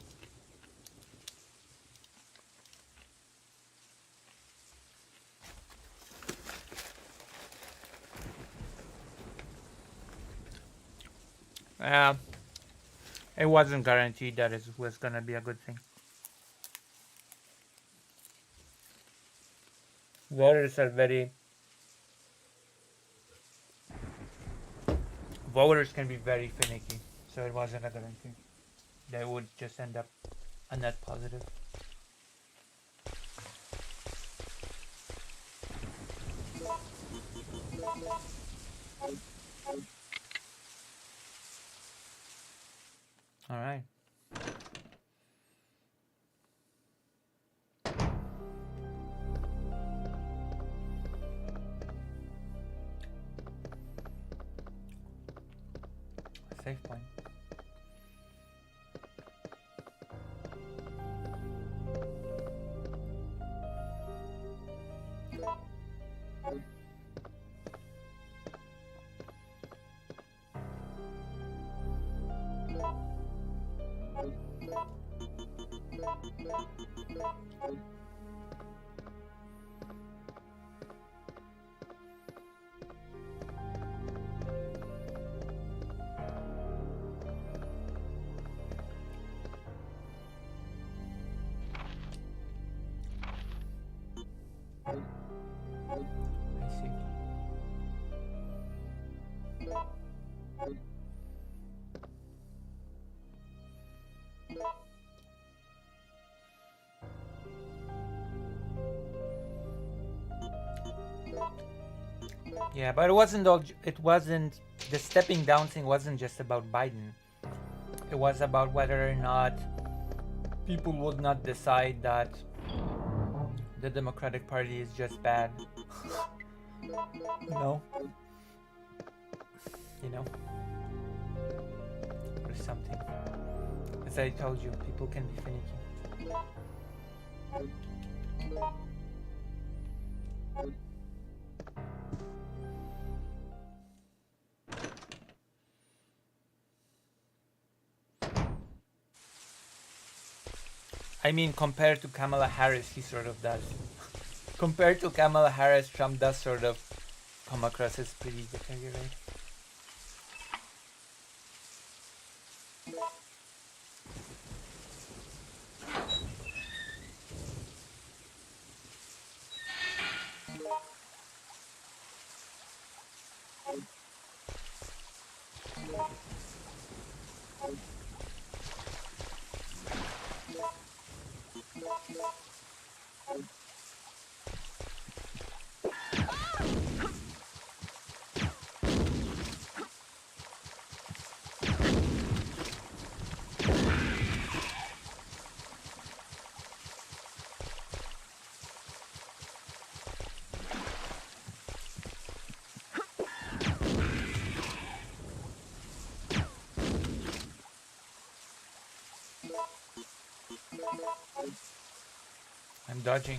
It wasn't guaranteed that it was gonna be a good thing. Voters are very... Voters can be very finicky, so it wasn't a guarantee. They would just end up a net positive. All right. Safe point. I see. Yeah, but it wasn't all. It wasn't the stepping down thing. Wasn't just about Biden. It was about whether or not people would not decide that the Democratic Party is just bad. No. You know, or something. As I told you, people can be finicky. I mean, compared to Kamala Harris, he sort of does. Compared to Kamala Harris, Trump does sort of come across as pretty deteriorated. I'm dodging.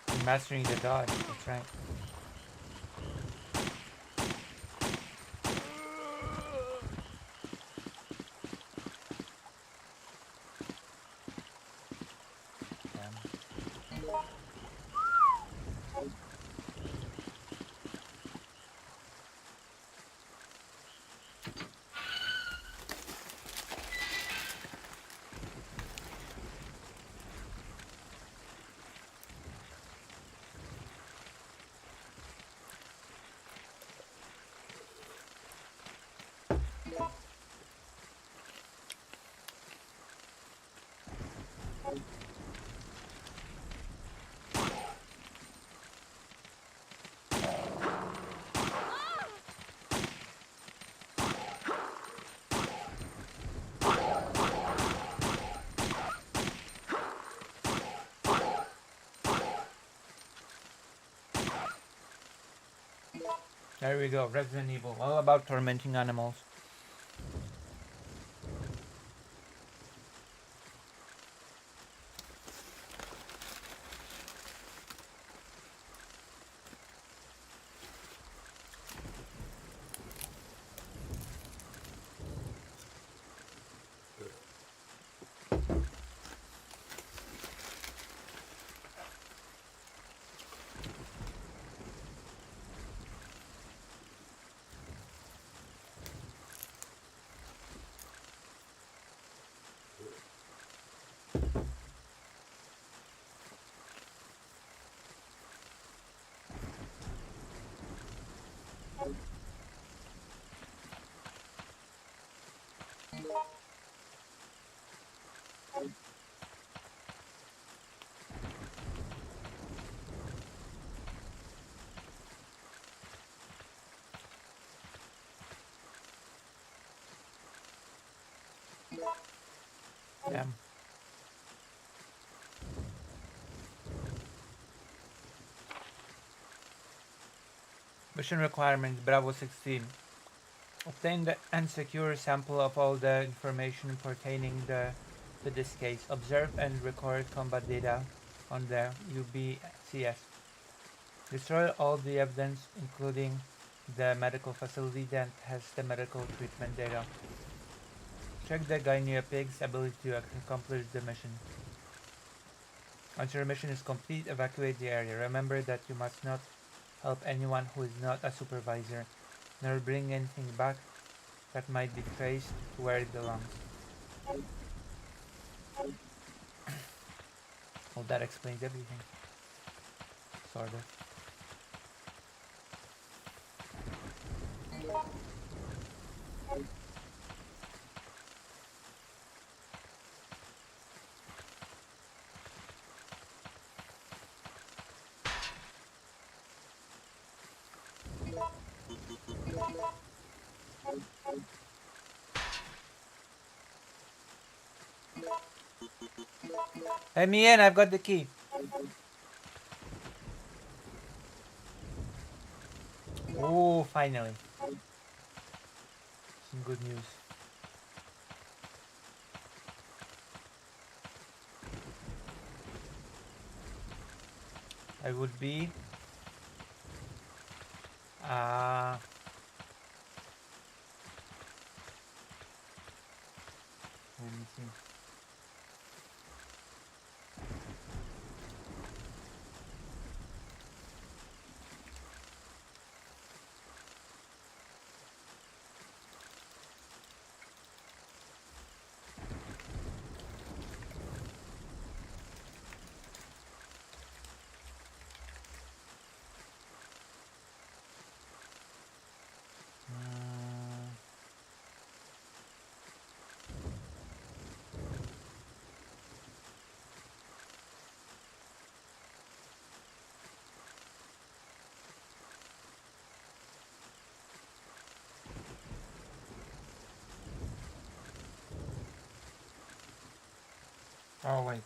I'm mastering the dodge, that's right. Damn. There we go, Resident Evil, all about tormenting animals. Damn. Mission requirements, Bravo 16. Obtain and secure a sample of all the information pertaining to this case. Observe and record combat data on the UBCS. Destroy all the evidence, including the medical facility that has the medical treatment data. Check the Guinea pig's ability to accomplish the mission. Once your mission is complete, evacuate the area. Remember that you must not help anyone who is not a supervisor, nor bring anything back that might be traced to where it belongs. Well, that explains everything. Sort of. Let me in, I've got the key. Oh, finally. Some good news. I would be Oh wait.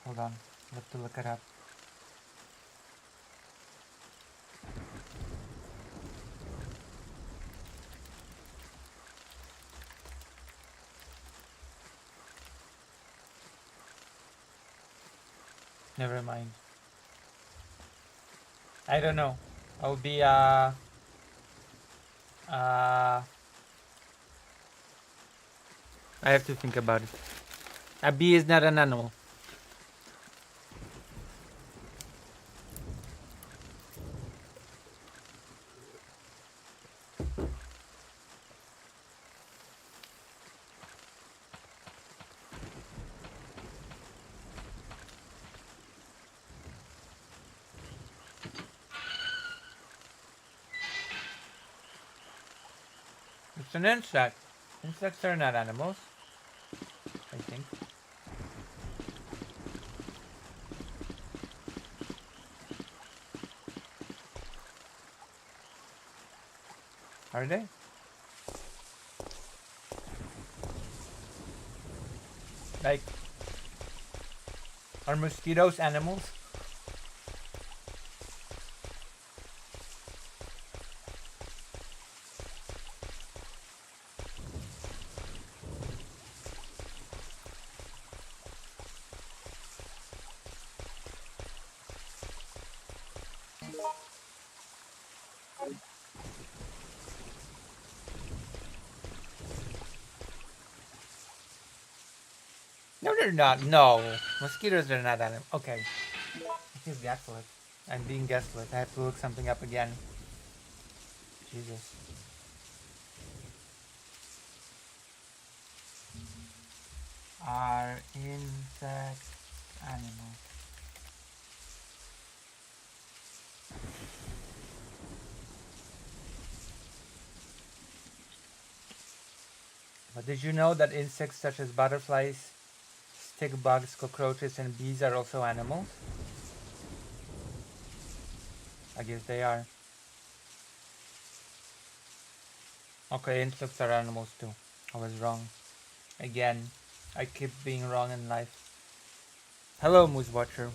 Hold on. I have to look it up. Never mind. I don't know. I'll be I have to think about it. A bee is not an animal. It's an insect. Insects are not animals, I think. Are they? Like, are mosquitoes animals? No, they're not. No. Mosquitoes are not animals. Okay. I feel gaslit. I'm being gaslit. I have to look something up again. Jesus. Are insects animals? But did you know that insects such as butterflies, stick bugs, cockroaches, and bees are also animals? I guess they are. Okay, insects are animals too. I was wrong. Again, I keep being wrong in life. Hello, Moose Watcher.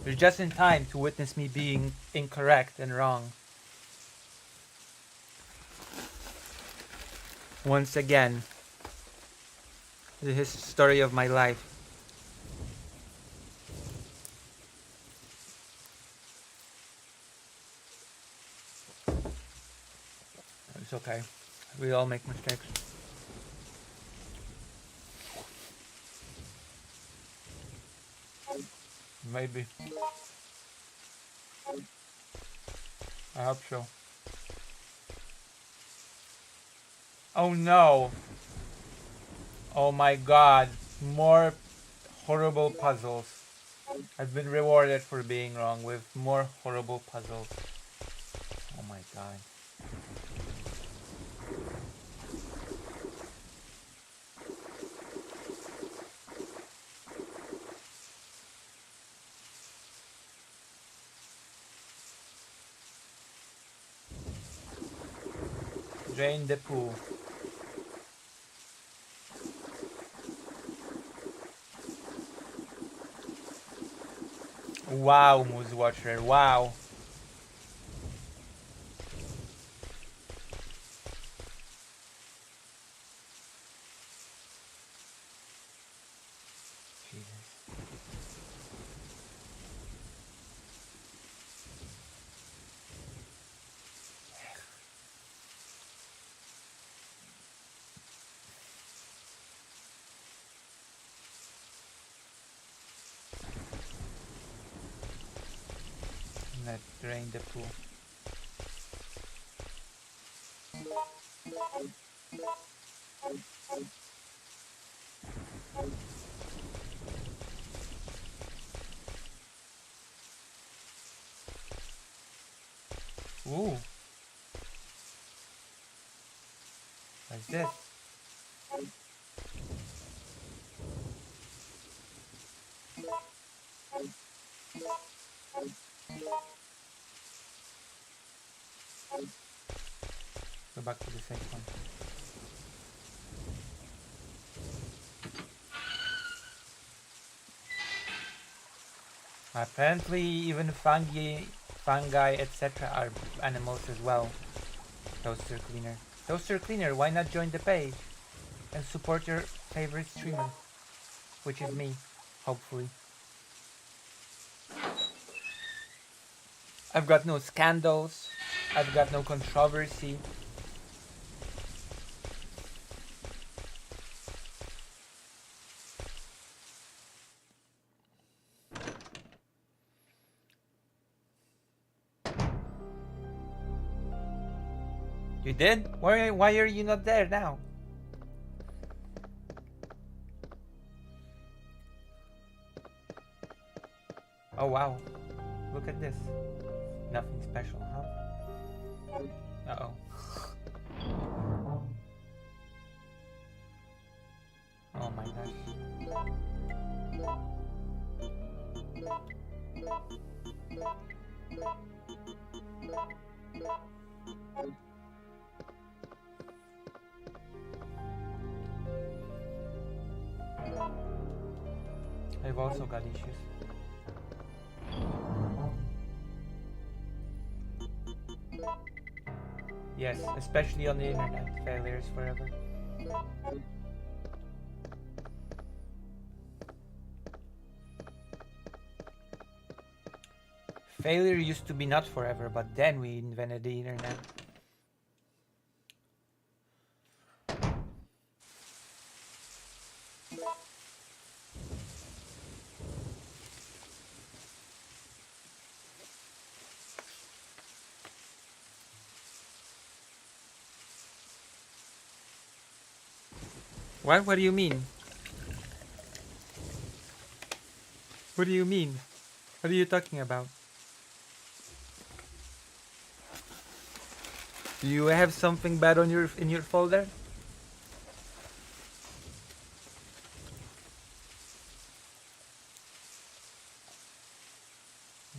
You're just in time to witness me being incorrect and wrong. Once again, the story of my life. It's okay. We all make mistakes. Maybe. I hope so. Oh no! Oh my god. More horrible puzzles. I've been rewarded for being wrong with more horrible puzzles. Oh my god. Drain the pool. Wow, Moose Watcher, wow. Jesus. Let's drain the pool. Ooh. What's this? Go back to the safe one. Apparently even fungi, etc. are animals as well. Toaster Cleaner. Toaster Cleaner, why not join the page and support your favorite streamer? Which is me, hopefully. I've got no scandals. I've got no controversy. You did? Why are you not there now? Oh wow. Look at this. Nothing special, huh? Uh-oh. Oh my gosh. I've also got issues. Yes, especially on the internet. Failures forever. Failure used to be not forever, but then we invented the internet. What? What do you mean? What do you mean? What are you talking about? Do you have something bad on in your folder?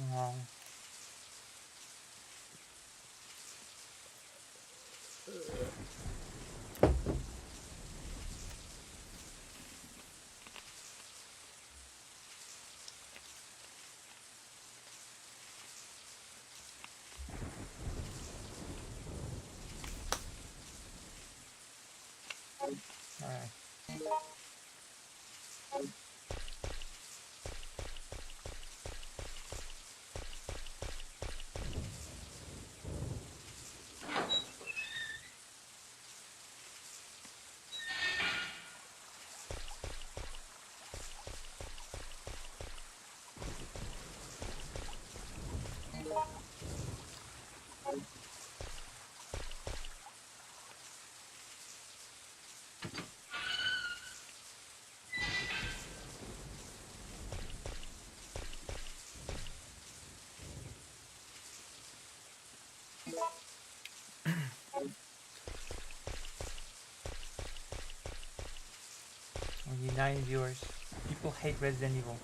No. Alright. Only 9 viewers. People hate Resident Evil.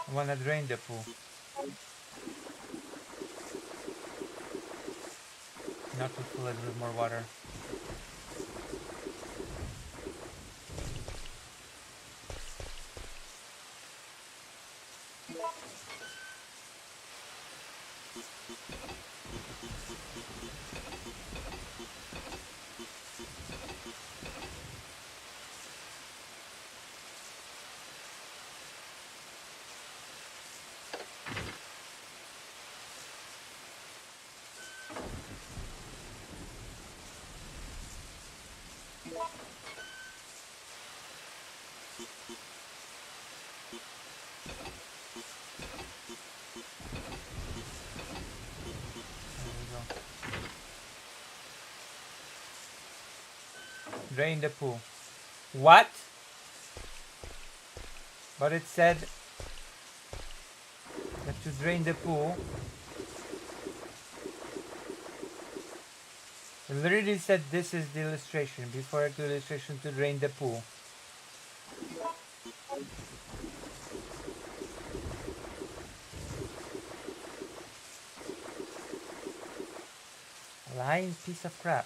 I wanna drain the pool. Not to fill it with more water. Drain the pool. What? But it said that to drain the pool, it literally said this is the illustration, before the illustration to drain the pool. Lying piece of crap.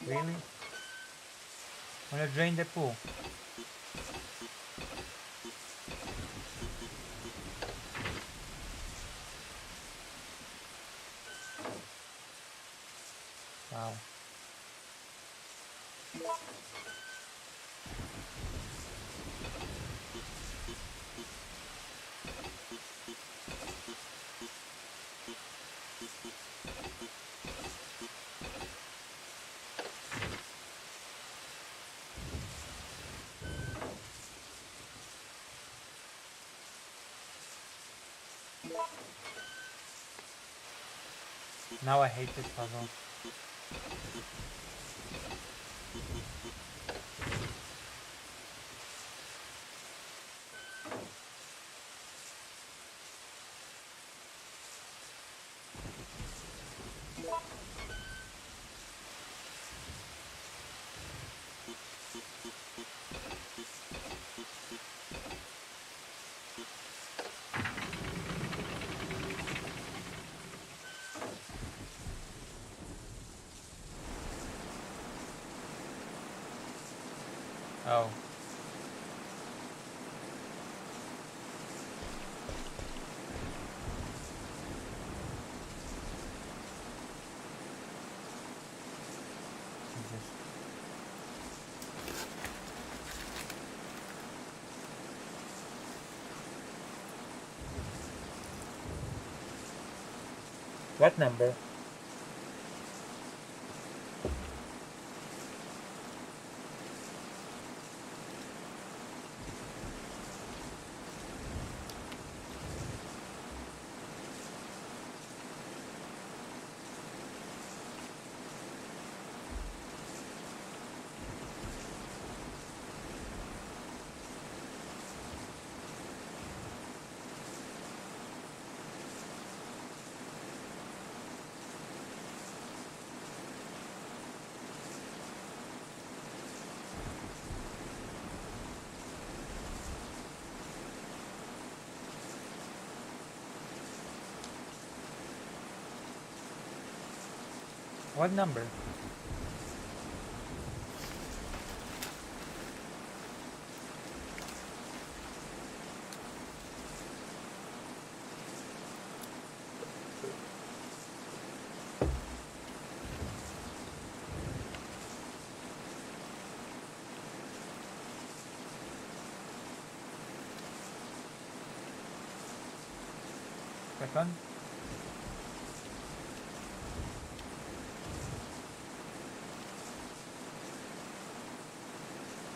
Really? Wanna drain the pool? Wow. Now I hate this puzzle. Oh. Jesus. What number? What number? Second?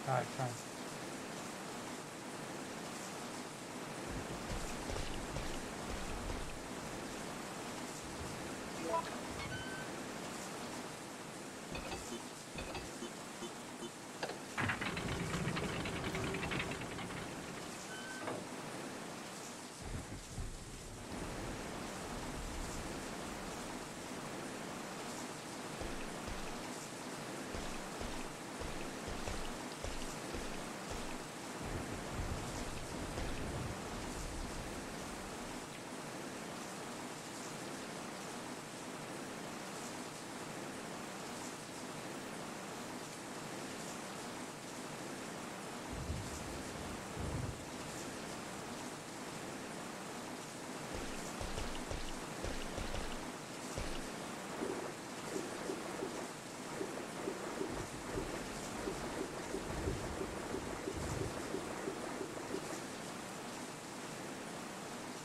Alright, fine.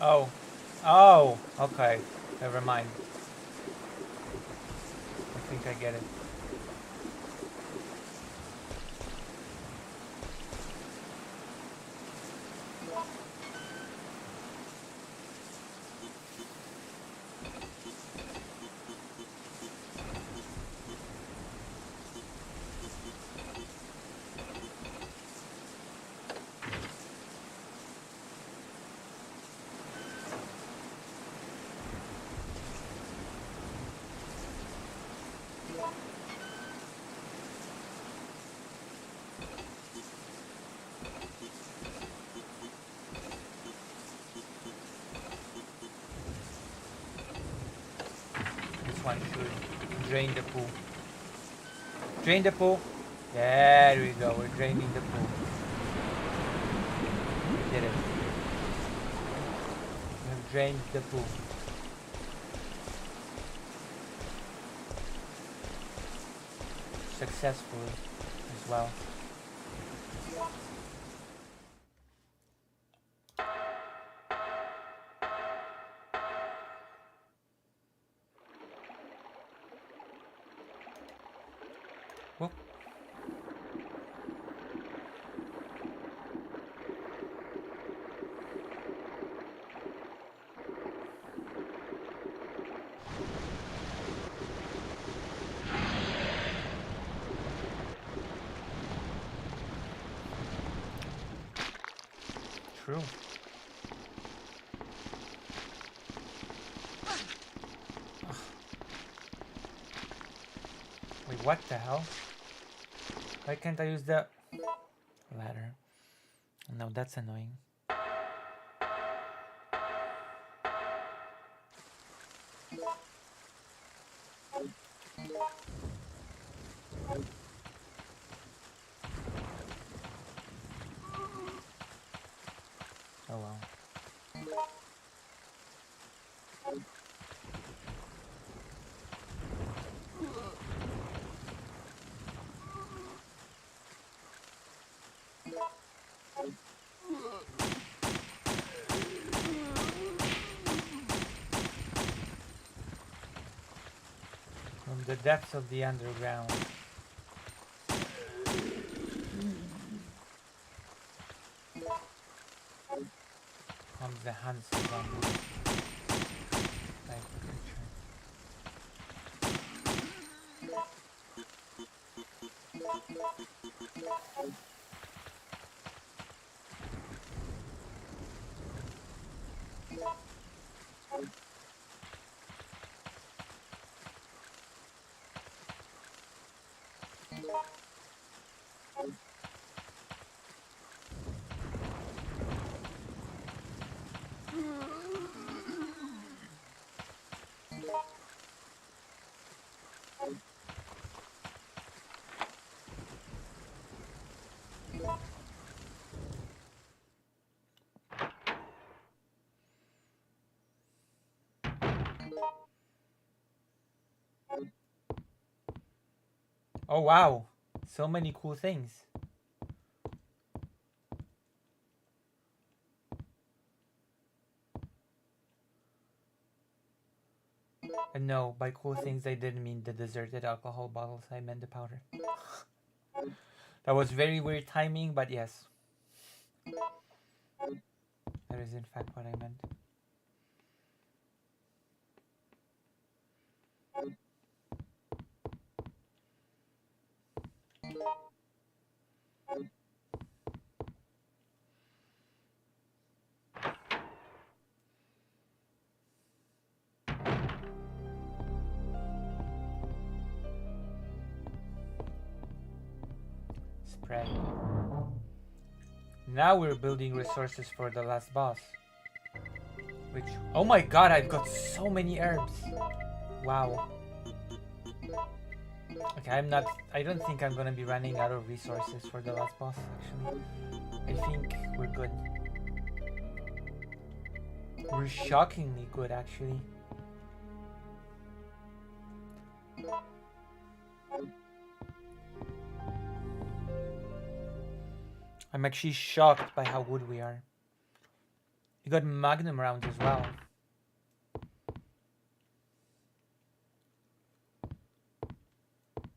Oh. Oh, okay. Never mind. I think I get it. This one should drain the pool. Drain the pool. There we go. We're draining the pool. We did it. We have drained the pool. Successfully as well. Whoop. True. Ugh. Wait, what the hell? Why can't I use the ladder? No, that's annoying. Oh well. From the depths of the underground. Comes the handsome zombie. Like creature. Oh wow, so many cool things. And no, by cool things I didn't mean the deserted alcohol bottles, I meant the powder. That was very weird timing, but yes. That is in fact what I meant. Spread. Now we're building resources for the last boss. Which, oh my god, I've got so many herbs. Wow. Okay, I don't think I'm gonna be running out of resources for the last boss, actually. I think we're good. We're shockingly good, actually. I'm actually shocked by how good we are. You got magnum rounds as well.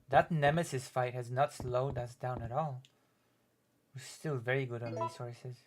That Nemesis fight has not slowed us down at all. We're still very good on resources.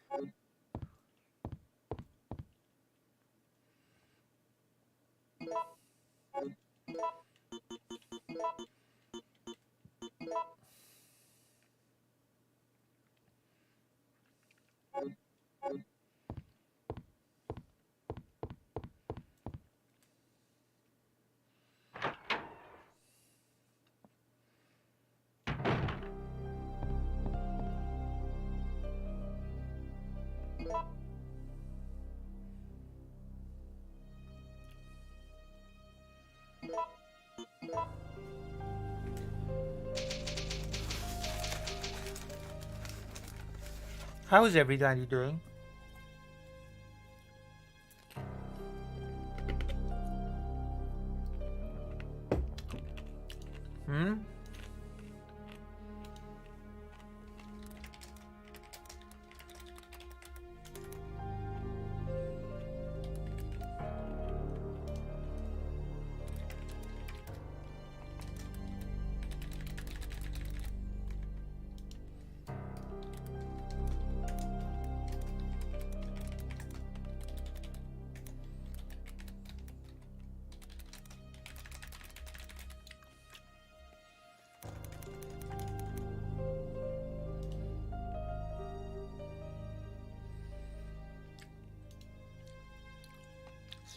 How is everybody doing? Hmm?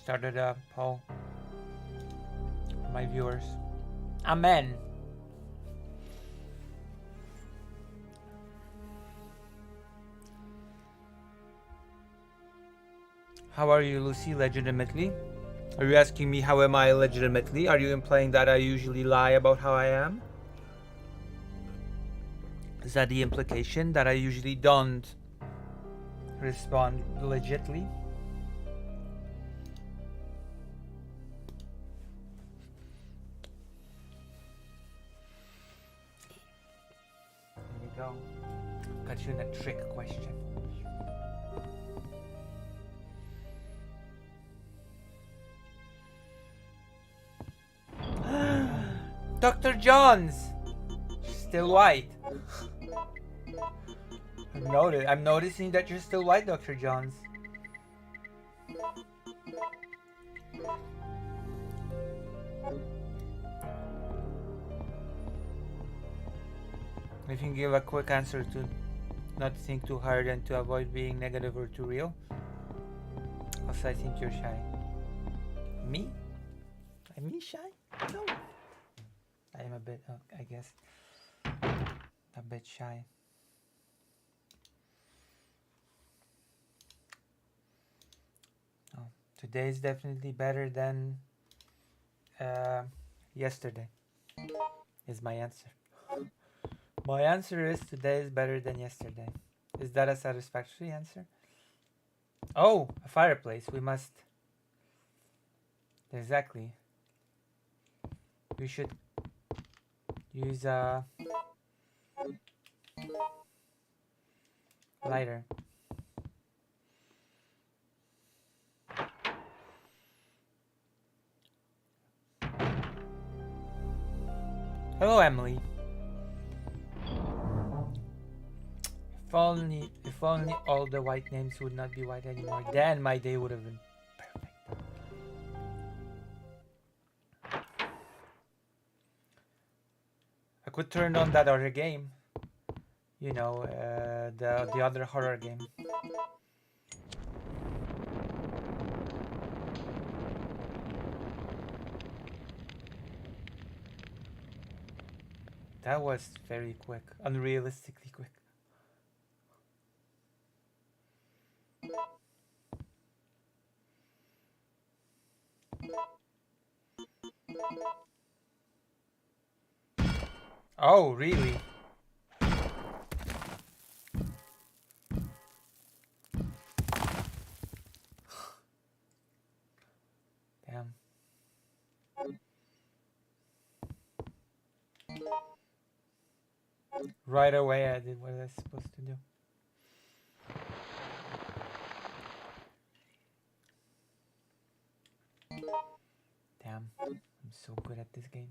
Started a poll for my viewers. Amen. How are you, Lucy? Legitimately? Are you asking me how am I legitimately? Are you implying that I usually lie about how I am? Is that the implication, that I usually don't respond legitly? There you go. Got you in a trick question. Dr. Johns! Still white. I'm noticing that you're still white, Dr. Johns. If you can give a quick answer to not think too hard and to avoid being negative or too real. Also, I think you're shy. Me? I'm me shy? No. I am a bit, I guess, a bit shy. Oh, today is definitely better than yesterday, is my answer. My answer is today is better than yesterday. Is that a satisfactory answer? Oh, a fireplace. We must... Exactly. We should use a lighter. Hello, Emily. If only all the white names would not be white anymore, then my day would have been perfect. I could turn on that other game. You know, the other horror game. That was very quick, unrealistically quick. Oh, really? Damn. Right away I did what I was supposed to do. Damn, I'm so good at this game.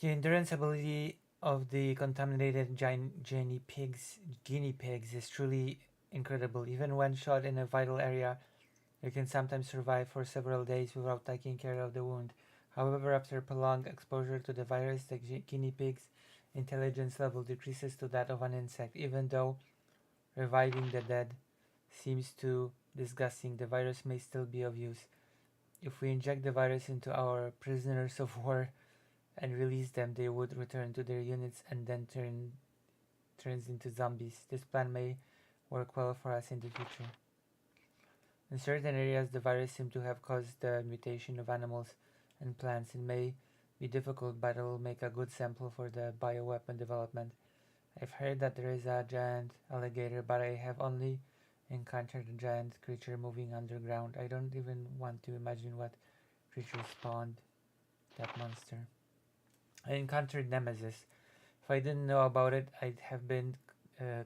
The endurance ability of the contaminated guinea pigs is truly incredible. Even when shot in a vital area, they can sometimes survive for several days without taking care of the wound. However, after prolonged exposure to the virus, the guinea pig's intelligence level decreases to that of an insect. Even though reviving the dead seems too disgusting, the virus may still be of use. If we inject the virus into our prisoners of war and release them, they would return to their units and then turns into zombies. This plan may work well for us in the future. In certain areas, the virus seems to have caused the mutation of animals and plants. It may be difficult, but it will make a good sample for the bioweapon development. I've heard that there is a giant alligator, but I have only encountered a giant creature moving underground. I don't even want to imagine what creature spawned that monster. I encountered Nemesis. If I didn't know about it, I'd have been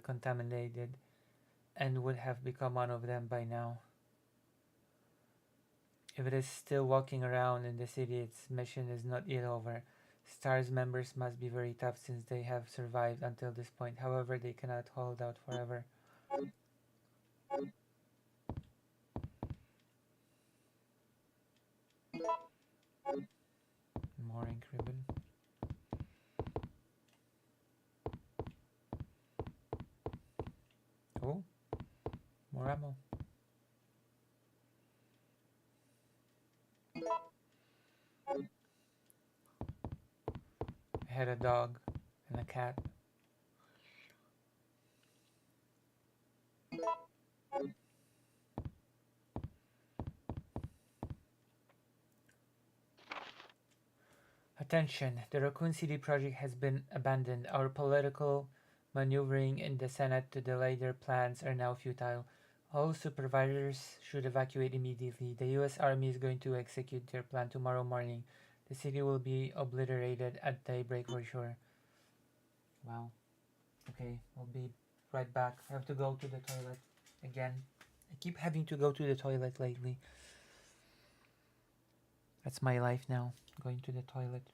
contaminated and would have become one of them by now. If it is still walking around in the city, its mission is not yet over. STARS members must be very tough since they have survived until this point. However, they cannot hold out forever. More ink ribbon. Oh, more ammo. I had a dog and a cat. Attention, the Raccoon City project has been abandoned. Our political maneuvering in the Senate to delay their plans are now futile. All supervisors should evacuate immediately. The US Army is going to execute their plan tomorrow morning. The city will be obliterated at daybreak for sure. Wow. Okay, I'll be right back. I have to go to the toilet again. I keep having to go to the toilet lately. That's my life now, going to the toilet.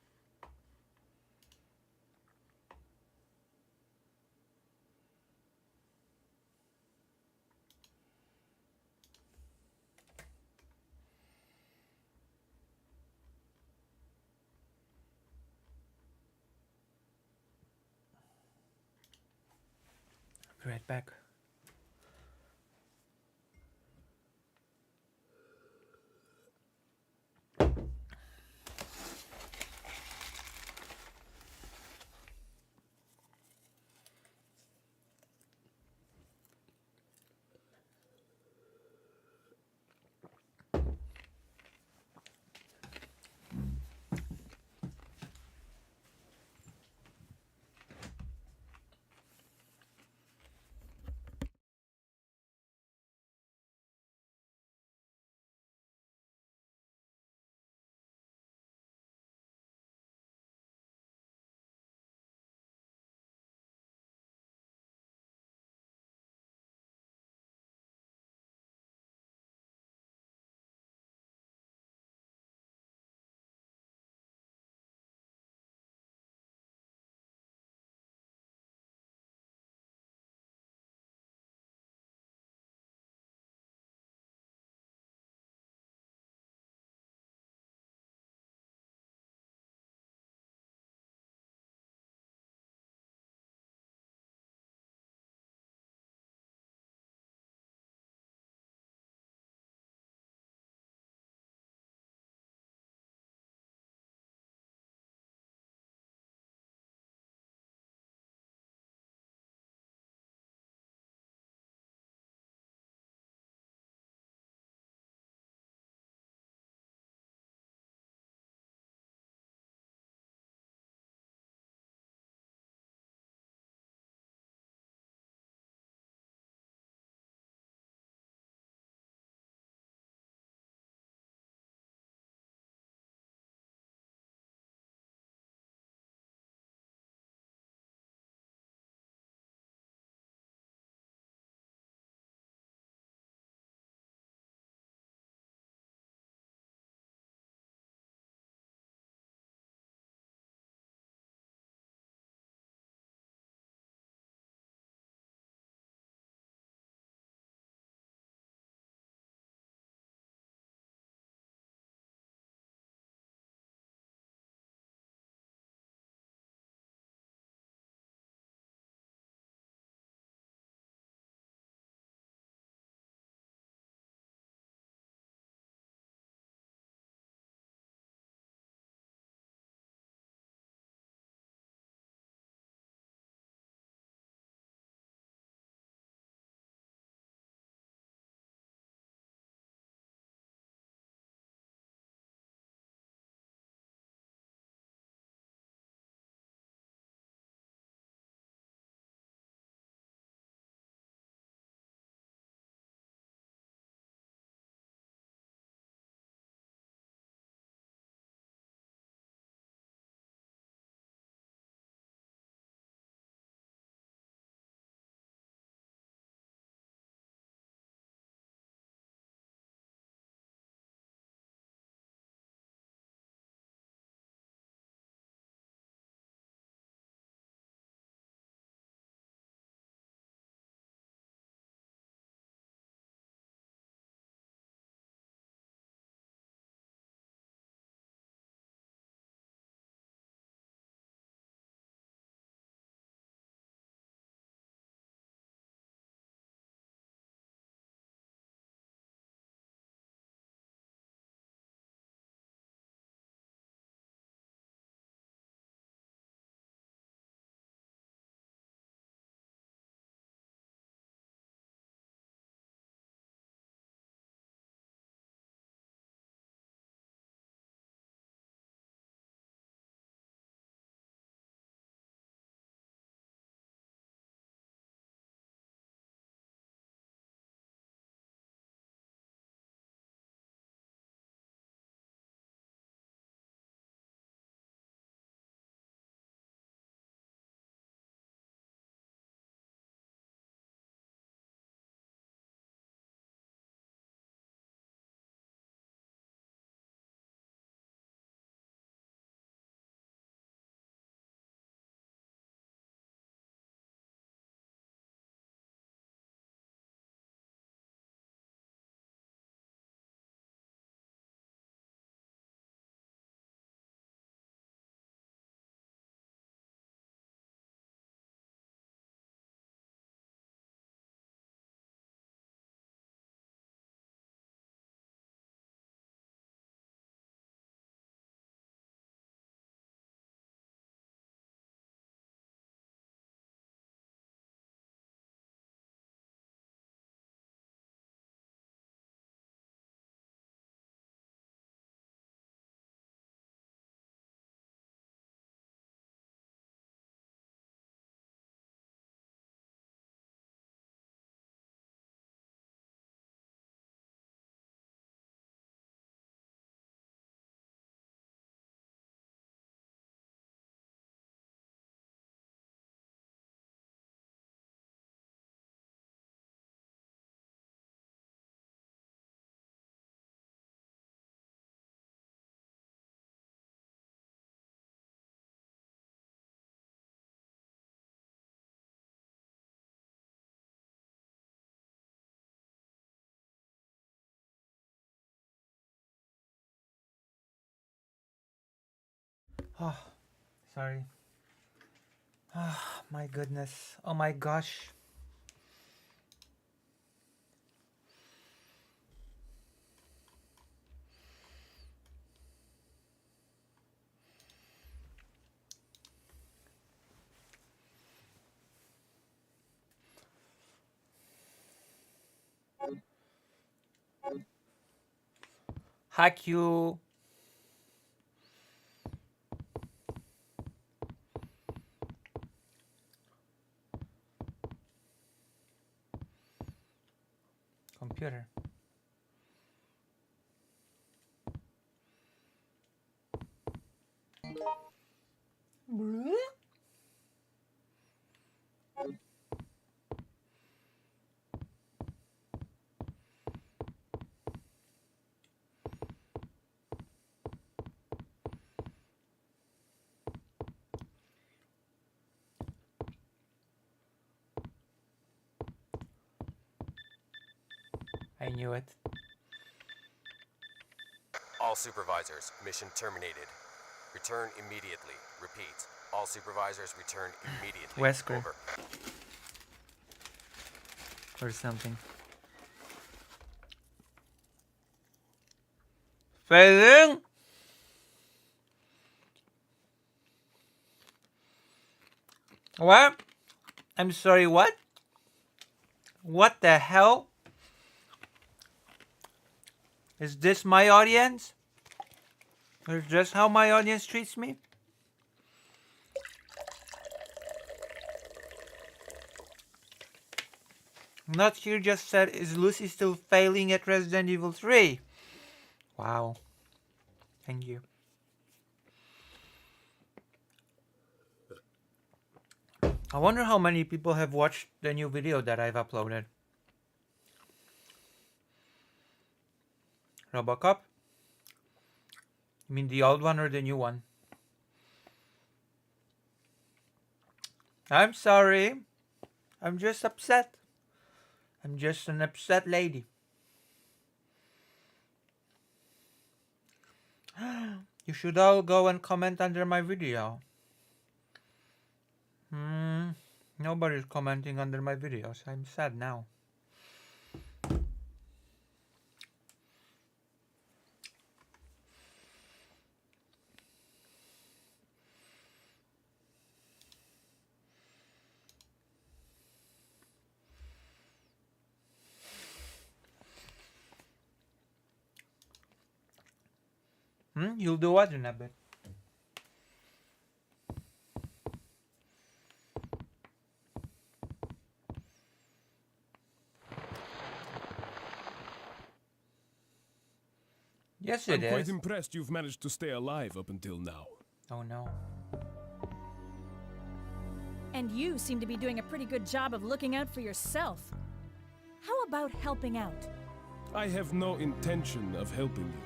Be right back. Oh, sorry. Oh, my goodness. Oh my gosh. Hack you. Computer. I knew it. All supervisors, mission terminated. Return immediately. Repeat. All supervisors return immediately. Wesker. Over. Or something. Failing. What? I'm sorry, what? What the hell? Is this my audience? Is this how my audience treats me? Not here just said, is Lucy still failing at Resident Evil 3? Wow. Thank you. I wonder how many people have watched the new video that I've uploaded. Robocop? You mean the old one or the new one? I'm sorry. I'm just upset. I'm just an upset lady. You should all go and comment under my video. Nobody's commenting under my videos. I'm sad now. You'll do what in a bit? Yes, I'm it quite is. impressed you've managed to stay alive up until now. Oh no. And you seem to be doing a pretty good job of looking out for yourself. How about helping out? I have no intention of helping you.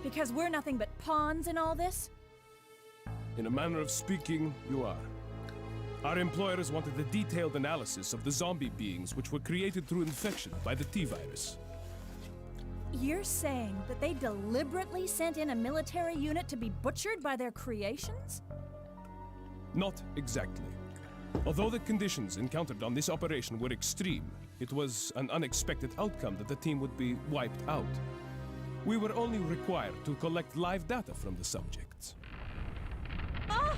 Because we're nothing but pawns in all this? In a manner of speaking, you are. Our employers wanted a detailed analysis of the zombie beings which were created through infection by the T-virus. You're saying that they deliberately sent in a military unit to be butchered by their creations? Not exactly. Although the conditions encountered on this operation were extreme, it was an unexpected outcome that the team would be wiped out. We were only required to collect live data from the subjects. Ah!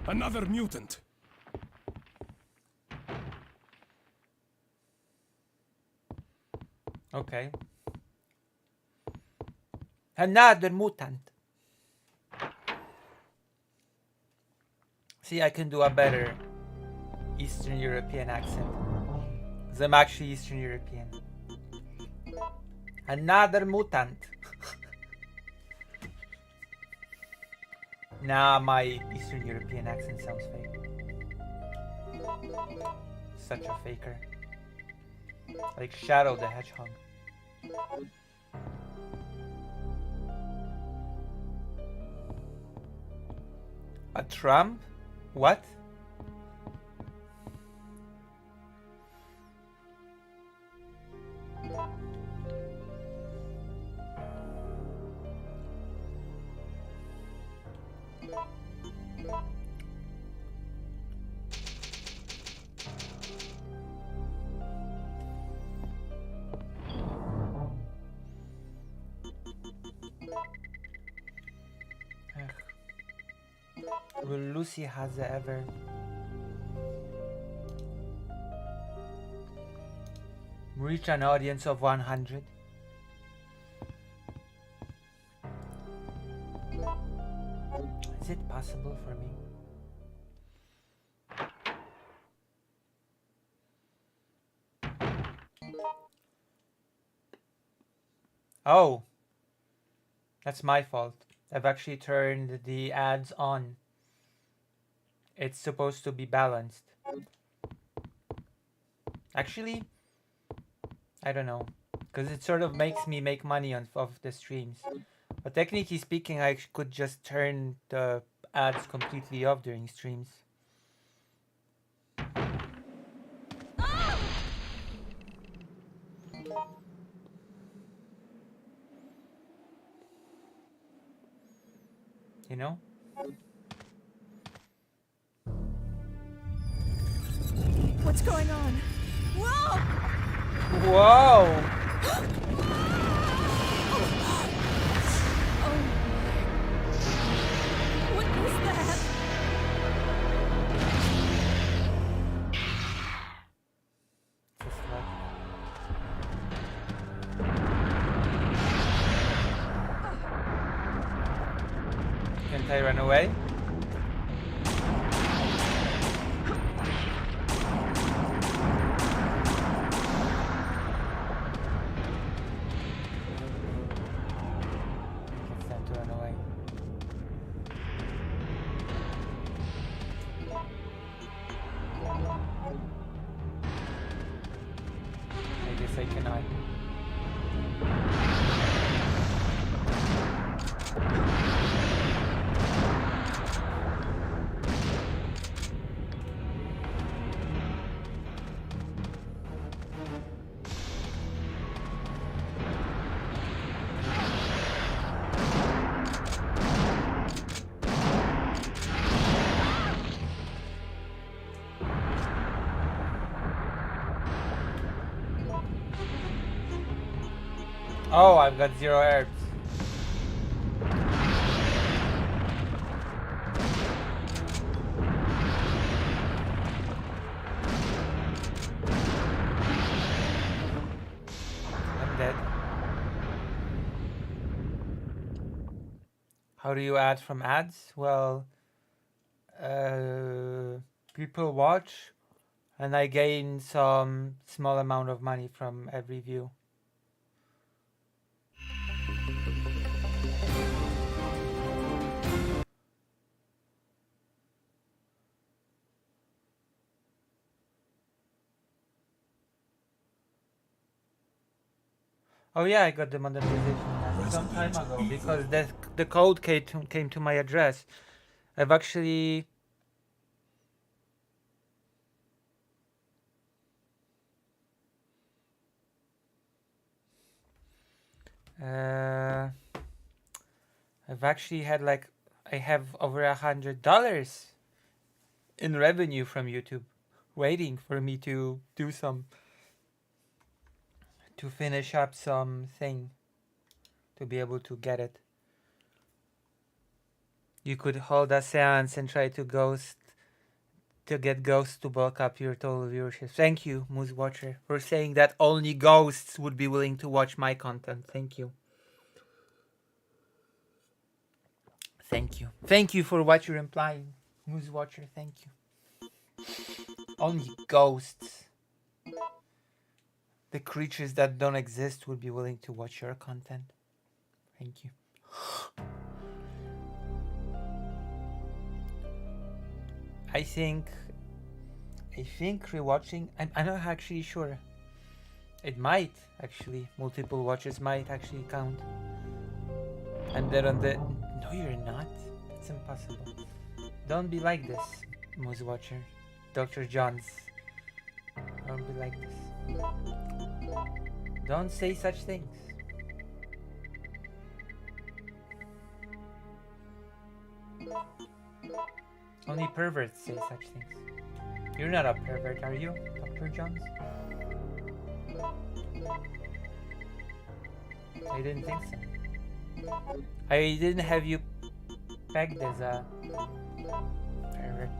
Another mutant! Okay. Another mutant. See, I can do a better Eastern European accent. Because I'm actually Eastern European. Another mutant. Nah, my Eastern European accent sounds fake. Such a faker. Like Shadow the Hedgehog. A Trump? What? Will Lucy has ever? Reach an audience of 100? Is it possible for me? Oh, that's my fault. I've actually turned the ads on. It's supposed to be balanced. Actually, I don't know, because it sort of makes me make money on of the streams. But technically speaking, I could just turn the ads completely off during streams. You know? What's going on? Whoa! Whoa! Oh. What is that? Just like... Can't I run away? It's time to run away. I guess I cannot. Oh, I've got 0 herbs. I'm dead. How do you add from ads? Well, people watch and I gain some small amount of money from every view. Oh yeah, I got the monetization some time ago because the code came to my address. I've actually had like I have over $100 in revenue from YouTube, waiting for me to do some to finish up something to be able to get it. You could hold a seance and try to get ghosts to bulk up your total viewership. Thank you, Moose Watcher, for saying that only ghosts would be willing to watch my content. Thank you. Thank you. Thank you for what you're implying, Moose Watcher. Thank you. Only ghosts. The creatures that don't exist would be willing to watch your content. Thank you. I think rewatching, I'm not actually sure. It might actually, multiple watches might actually count. I'm dead on the, no you're not, it's impossible. Don't be like this, Moose Watcher. Dr. Johns. Don't be like this. Don't say such things. Only perverts say such things. You're not a pervert, are you, Dr. Johns? I didn't think so. I didn't have you pegged as a Perfect.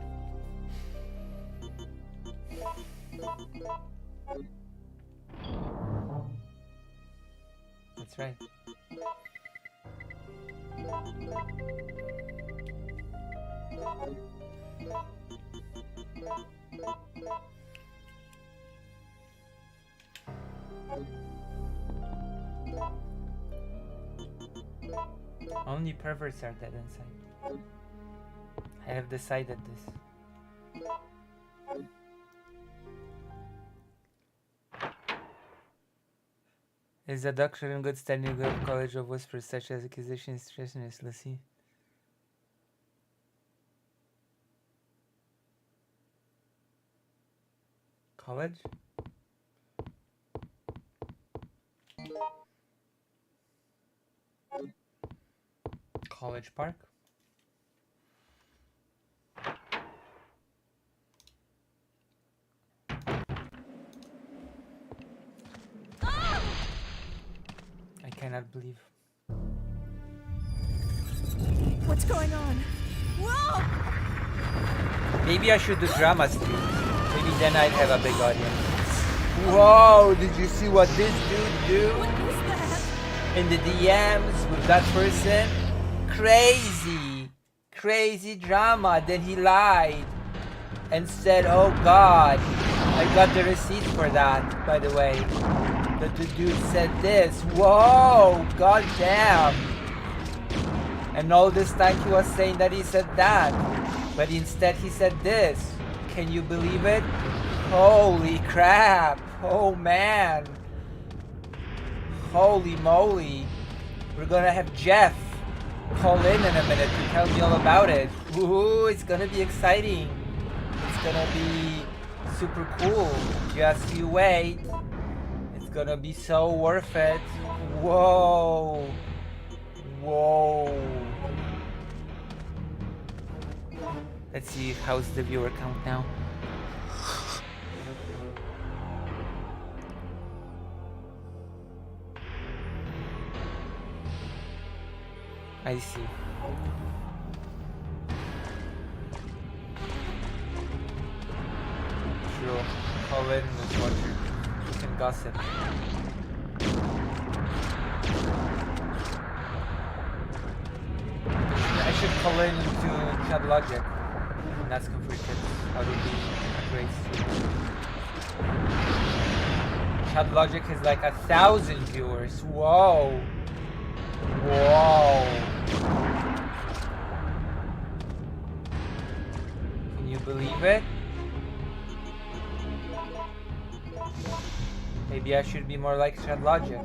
That's right. Only perverts are dead inside. I have decided this. Is the doctor in good standing with College of Whispers, such as acquisitions, stressness? Let's see. College? College Park? I cannot believe. What's going on? Whoa! Maybe I should do drama stream. Maybe then I'd have a big audience. Whoa, did you see what this dude do? What is that? In the DMs with that person? Crazy. Crazy drama. Then he lied and said, oh God, I got the receipt for that, by the way. That the dude said this. Whoa, god damn. And all this time he was saying that he said that. But instead he said this. Can you believe it? Holy crap. Oh man. Holy moly. We're gonna have Jeff call in a minute to tell me all about it. Woohoo, it's gonna be exciting. It's gonna be super cool. Just you wait. It's gonna be so worth it. Whoa. Whoa. Let's see how's the viewer count now. I see. Sure. Call in and watch it. You can gossip. I should call in to Chat Logic and ask him for tips. That would be a great stream. Chat Logic has like 1,000 viewers. Whoa. Whoa. Can you believe it? Maybe I should be more like Chat Logic.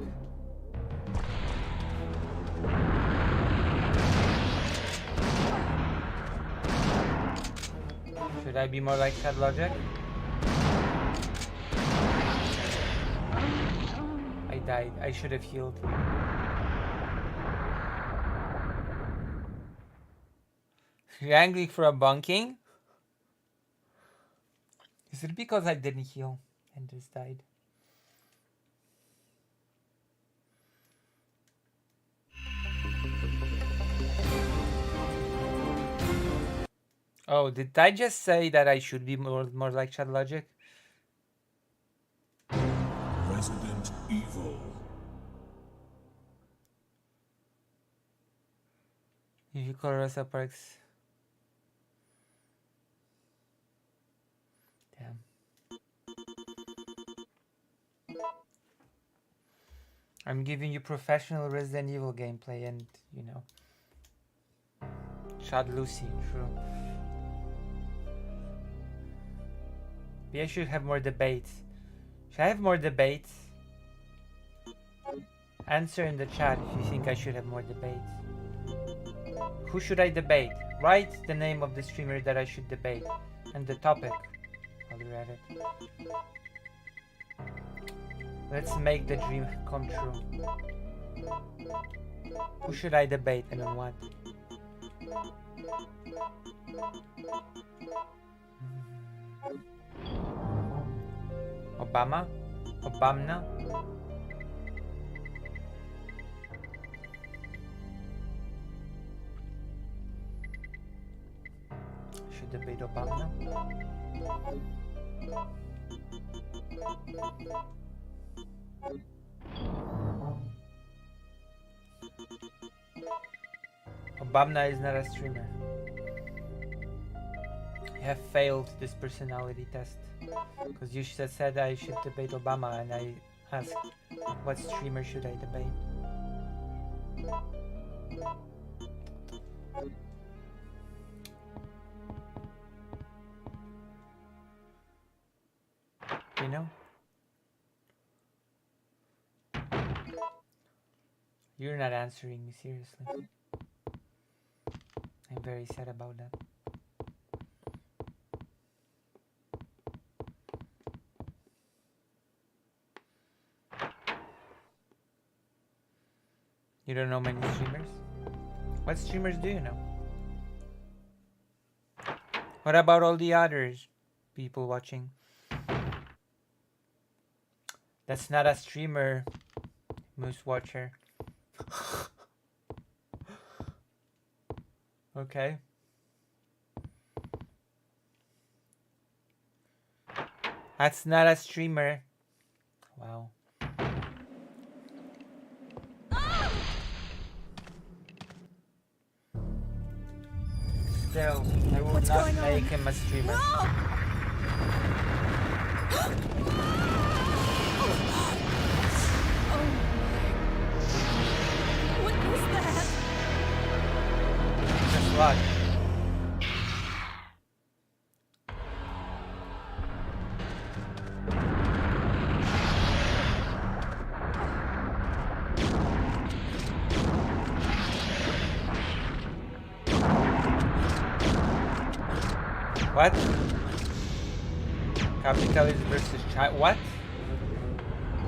Should I be more like Chat Logic? I died. I should have healed. You're angry for a bunking? Is it because I didn't heal and just died? Oh, did I just say that I should be more like Chat Logic? Resident Evil. If you call Rosa Parks. Damn. I'm giving you professional Resident Evil gameplay and, you know. Chad Lucy, true. Maybe I should have more debates. Should I have more debates? Answer in the chat if you think I should have more debates. Who should I debate? Write the name of the streamer that I should debate and the topic while you're at it. Let's make the dream come true. Who should I debate and on what? Obama? Obama? should debate Obama. Obama is not a streamer. You have failed this personality test. Because you said I should debate Obama, and I asked, what streamer should I debate? You know? You're not answering me seriously. I'm very sad about that. You don't know many streamers? What streamers do you know? What about all the others people watching? That's not a streamer, Moose Watcher. Okay. That's not a streamer. Wow. Still, I will not make him a streamer. No! What is that? Just what? What? Capitalist versus China. What?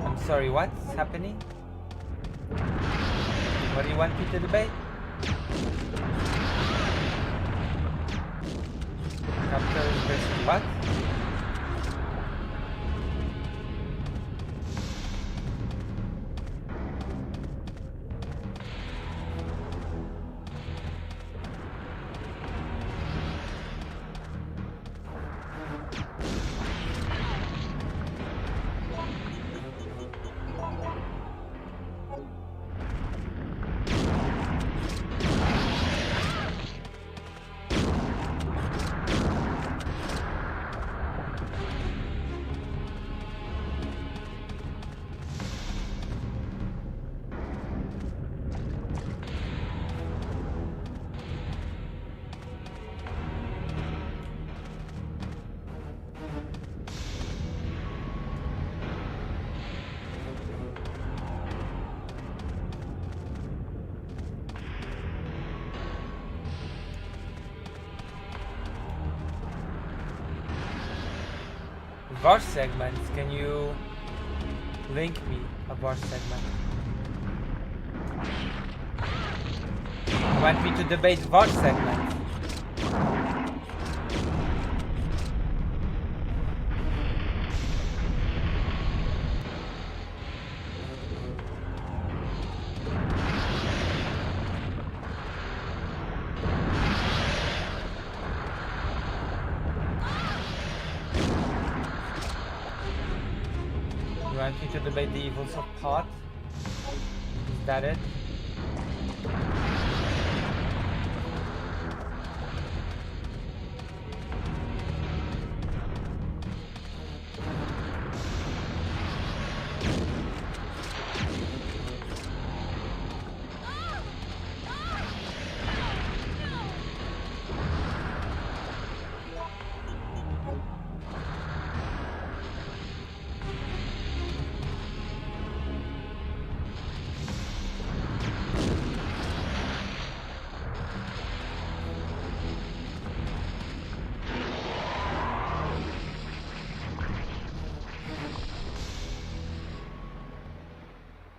I'm sorry, what's happening? What do you want me to debate? Capitalist versus what? Vars segments, can you link me a Vars segment? You want me to debate Vars segment? You want me to debate the evils of pot? Is that it?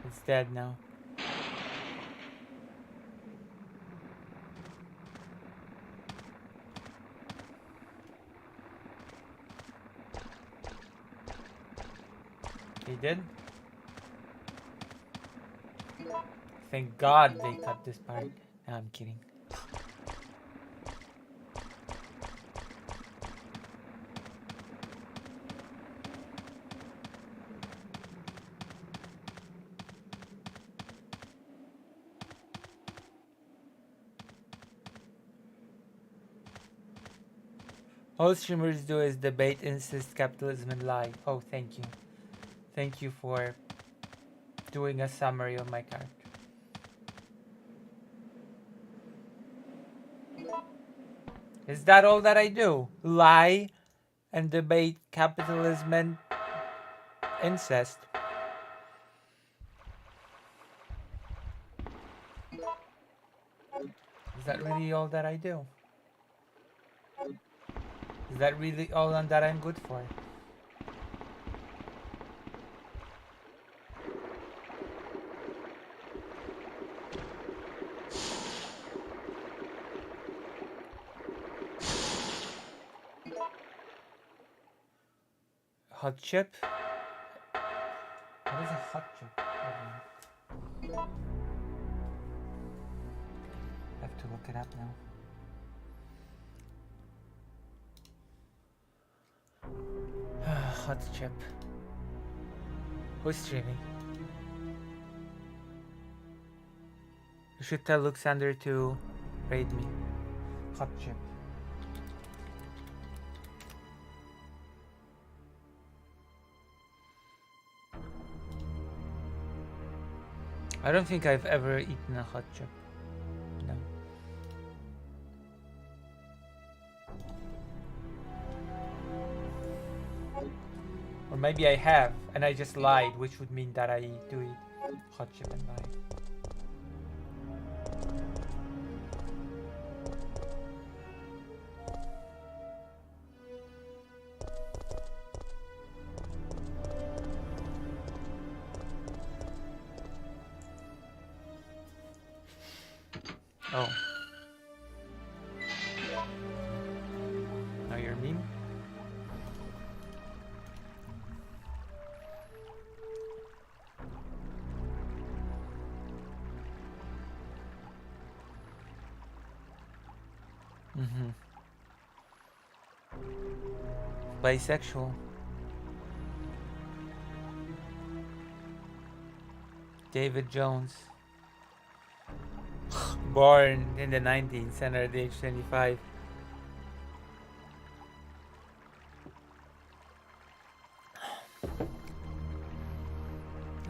It's dead now. He did? Thank God they cut this part. No, I'm kidding. All streamers do is debate, insist, capitalism, and lie. Oh, thank you. Thank you for doing a summary of my character. Is that all that I do? Lie and debate capitalism and incest. Is that really all that I do? Is that really all that I'm good for? Hot chip? What is a hot chip? I have to look it up now. Hot chip. Who's streaming? You should tell Luxander to raid me. Hot chip. I don't think I've ever eaten a hot chip. No. Or maybe I have, and I just lied, which would mean that I do eat hot chip and lie. Oh. Now your meme? Bisexual. David Jones. Born in the 19th, center at age 25.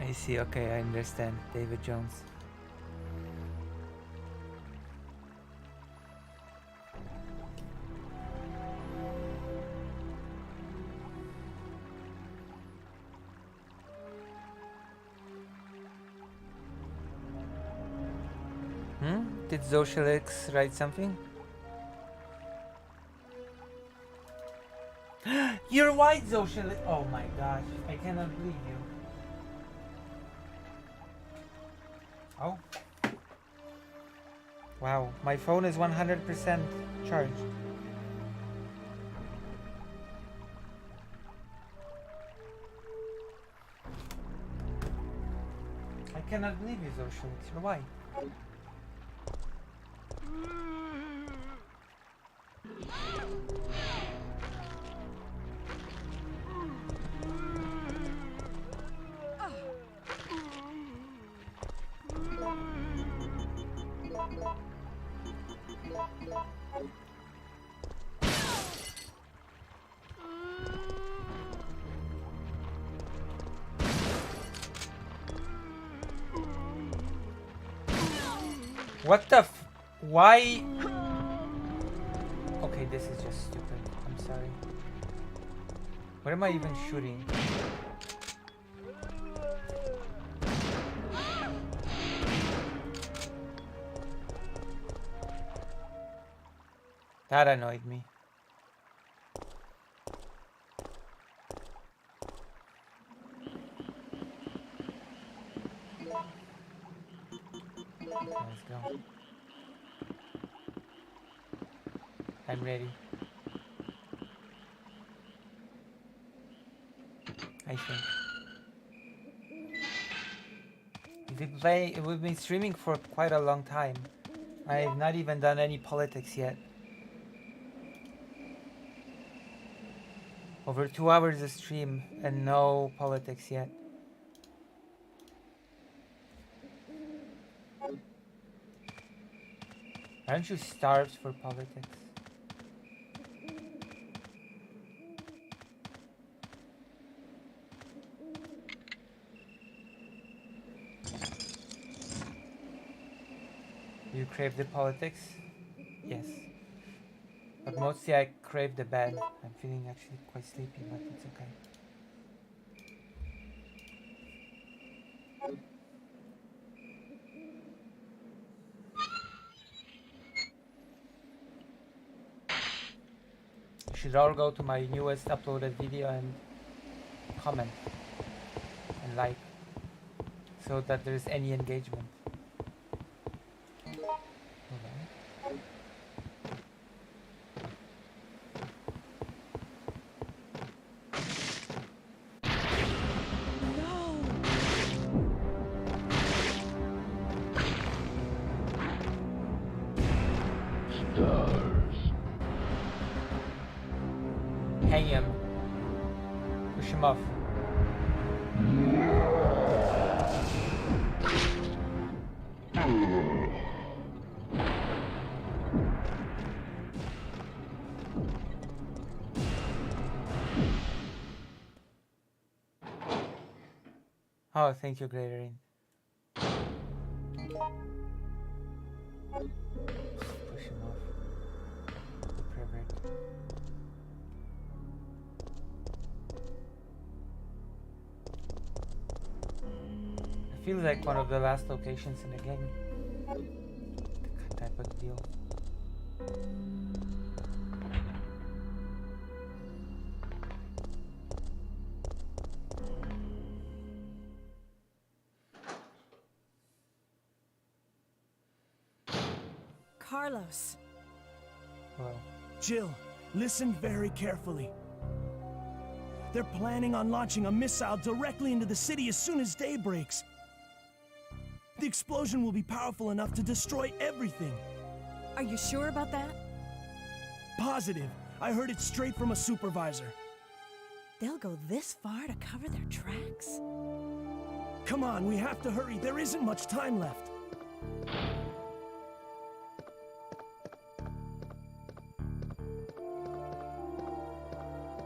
I see, okay, I understand. David Jones. Did Zoshalix write something? You're white, Zoshalix! Oh my gosh, I cannot believe you. Oh. Wow, my phone is 100% charged. I cannot believe you, Zoshalix. You're white. What the f- Why? Okay, this is just stupid. I'm sorry. What am I even shooting? That annoyed me. Let's go. I'm ready. I think. We've been streaming for quite a long time. I've not even done any politics yet. Over 2 hours of stream and no politics yet. Aren't you starved for politics? you crave the politics? Yes. But mostly I crave the bed. I'm feeling actually quite sleepy, but it's okay. You should all go to my newest uploaded video and comment and like so that there's any engagement. Hang him. Push him off. Oh, thank you, Greater Rain. Push him off. Pervert. It feels like one of the last locations in the game. Type of deal. Carlos. Well, Jill, listen very carefully. They're planning on launching a missile directly into the city as soon as day breaks. The explosion will be powerful enough to destroy everything. Are you sure about that? Positive. I heard it straight from a supervisor. They'll go this far to cover their tracks? Come on, we have to hurry. There isn't much time left.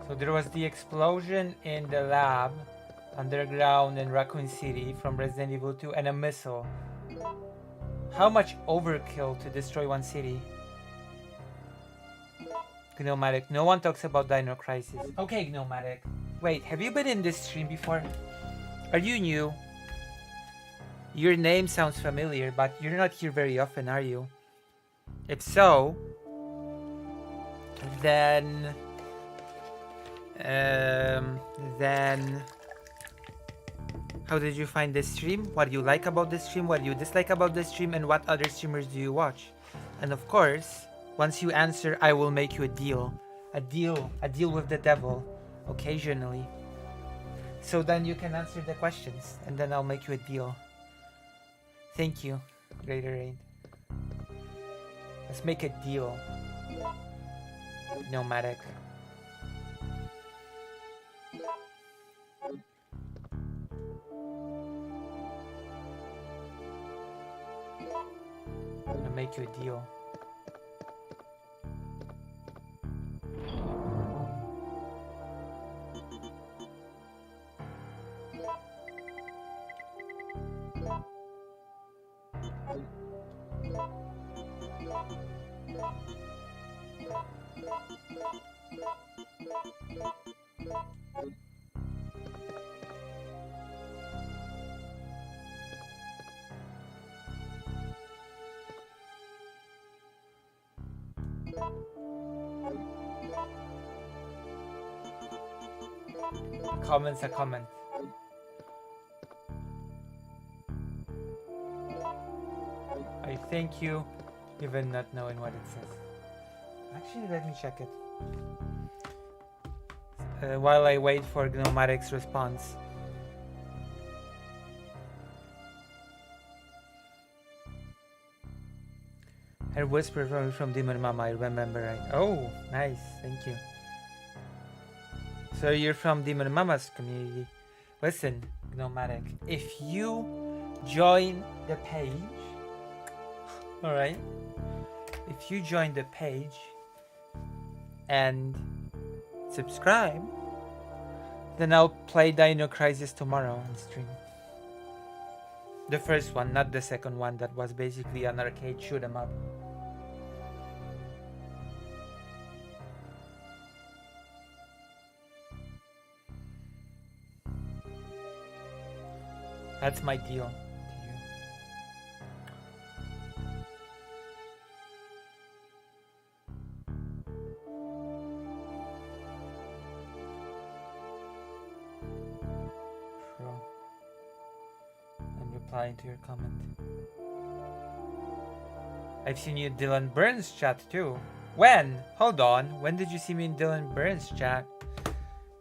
so there was the explosion in the lab underground in Raccoon City from Resident Evil 2 and a missile. How much overkill to destroy one city? Gnomatic, no one talks about Dino Crisis. Okay, Gnomatic. Wait, have you been in this stream before? Are you new? Your name sounds familiar, but you're not here very often, are you? If so, then how did you find this stream? What do you like about this stream? What do you dislike about this stream? And what other streamers do you watch? And of course, once you answer, I will make you a deal. A deal with the devil, occasionally. So then you can answer the questions, and then I'll make you a deal. Thank you, Greater Rain. Let's make a deal. Nomadic. I'm gonna make you a deal. Comment's a comment. I thank you, even not knowing what it says. Actually, let me check it. While I wait for Gnomatic's response. Her whisper from Demon Mama, I remember right. Oh, nice, thank you. So you're from Demon Mama's community. Listen, Gnomatic, if you join the page, alright? If you join the page and subscribe, then I'll play Dino Crisis tomorrow on stream. The first one, not the second one that was basically an arcade shoot 'em up. That's my deal to you. Pro. I'm replying to your comment. I've seen you in Dylan Burns chat too. When? Hold on. When did you see me in Dylan Burns chat?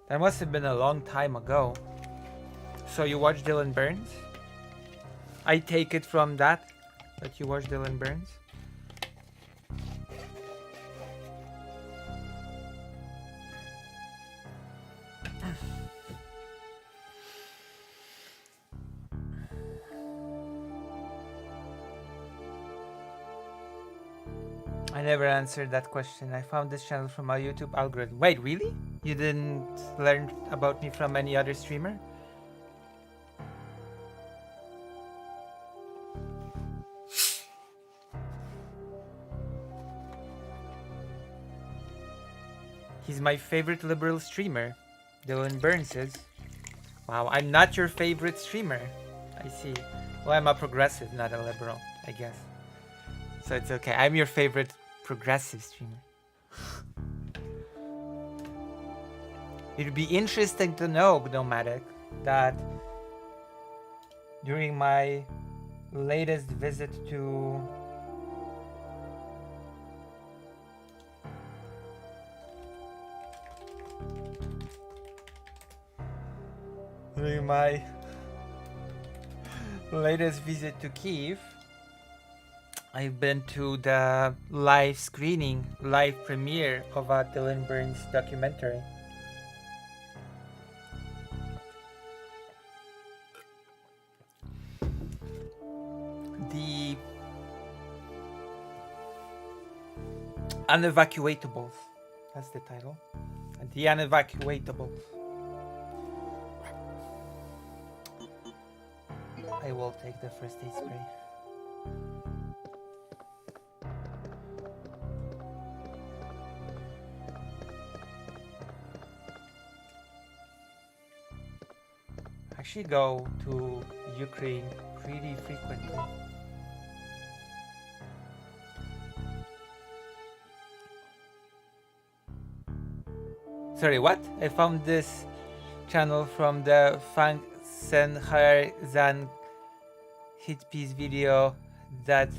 That must have been a long time ago. So you watch Dylan Burns? I take it from that you watch Dylan Burns? I never answered that question. I found this channel from my YouTube algorithm. Wait, really? You didn't learn about me from any other streamer? He's my favorite liberal streamer. Dylan Burns is. Wow, I'm not your favorite streamer. I see. Well, I'm a progressive, not a liberal, I guess. So it's okay. I'm your favorite progressive streamer. It'd be interesting to know, Gnomadic, that during my latest visit to Kiev, I've been to the live screening, live premiere of a Dylan Burns documentary. The Unevacuatables. That's the title. The Unevacuatables. I will take the first aid spray. I actually go to Ukraine pretty frequently. Sorry, what? I found this channel from the Fang Senharzan hit piece video that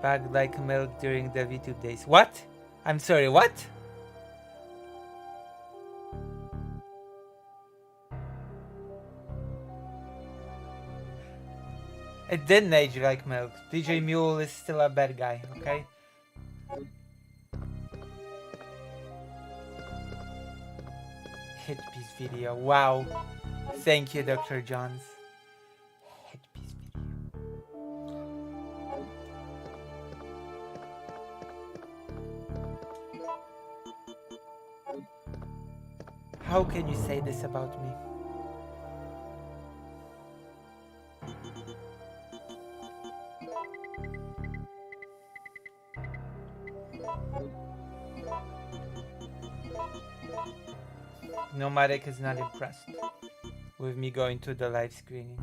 bagged like milk during the VTube days. What? I'm sorry, what? It didn't age like milk. DJ Mule is still a bad guy, okay? Hit piece video. Wow. Thank you, Dr. Johns. Hit piece video. How can you say this about me? Nomadic is not impressed with me going to the live screening.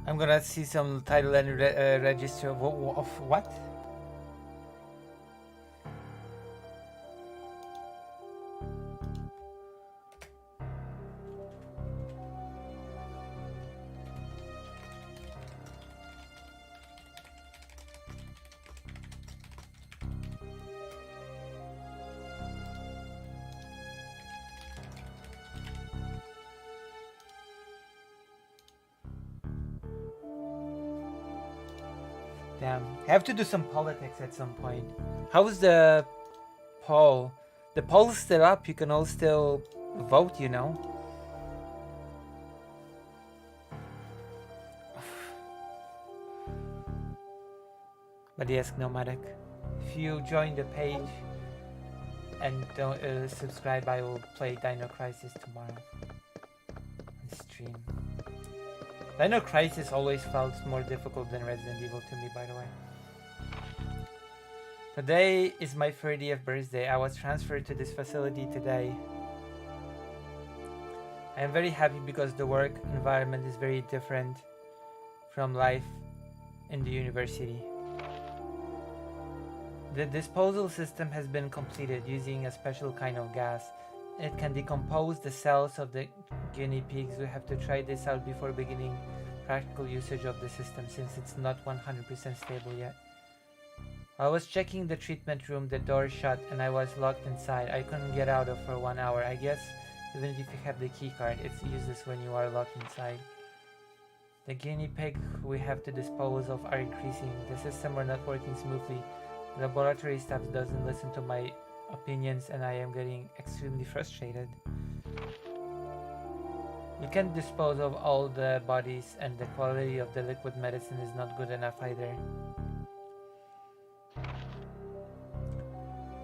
I'm gonna see some title and register of what? Damn, I have to do some politics at some point. How's the poll? The poll's still up, you can all still vote, you know. But yes, Nomadic, if you join the page and don't subscribe, I will play Dino Crisis tomorrow on stream. Dino Crisis always felt more difficult than Resident Evil to me, by the way. Today is my 30th birthday. I was transferred to this facility today. I am very happy because the work environment is very different from life in the university. The disposal system has been completed using a special kind of gas. It can decompose the cells of the guinea pigs. We have to try this out before beginning practical usage of the system since it's not 100% stable yet. I was checking the treatment room, the door shut and I was locked inside. I couldn't get out of for 1 hour. I guess even if you have the key card, it's useless when you are locked inside. The guinea pig we have to dispose of are increasing. The system are not working smoothly. The laboratory staff doesn't listen to my opinions and I am getting extremely frustrated. You can't dispose of all the bodies and the quality of the liquid medicine is not good enough either.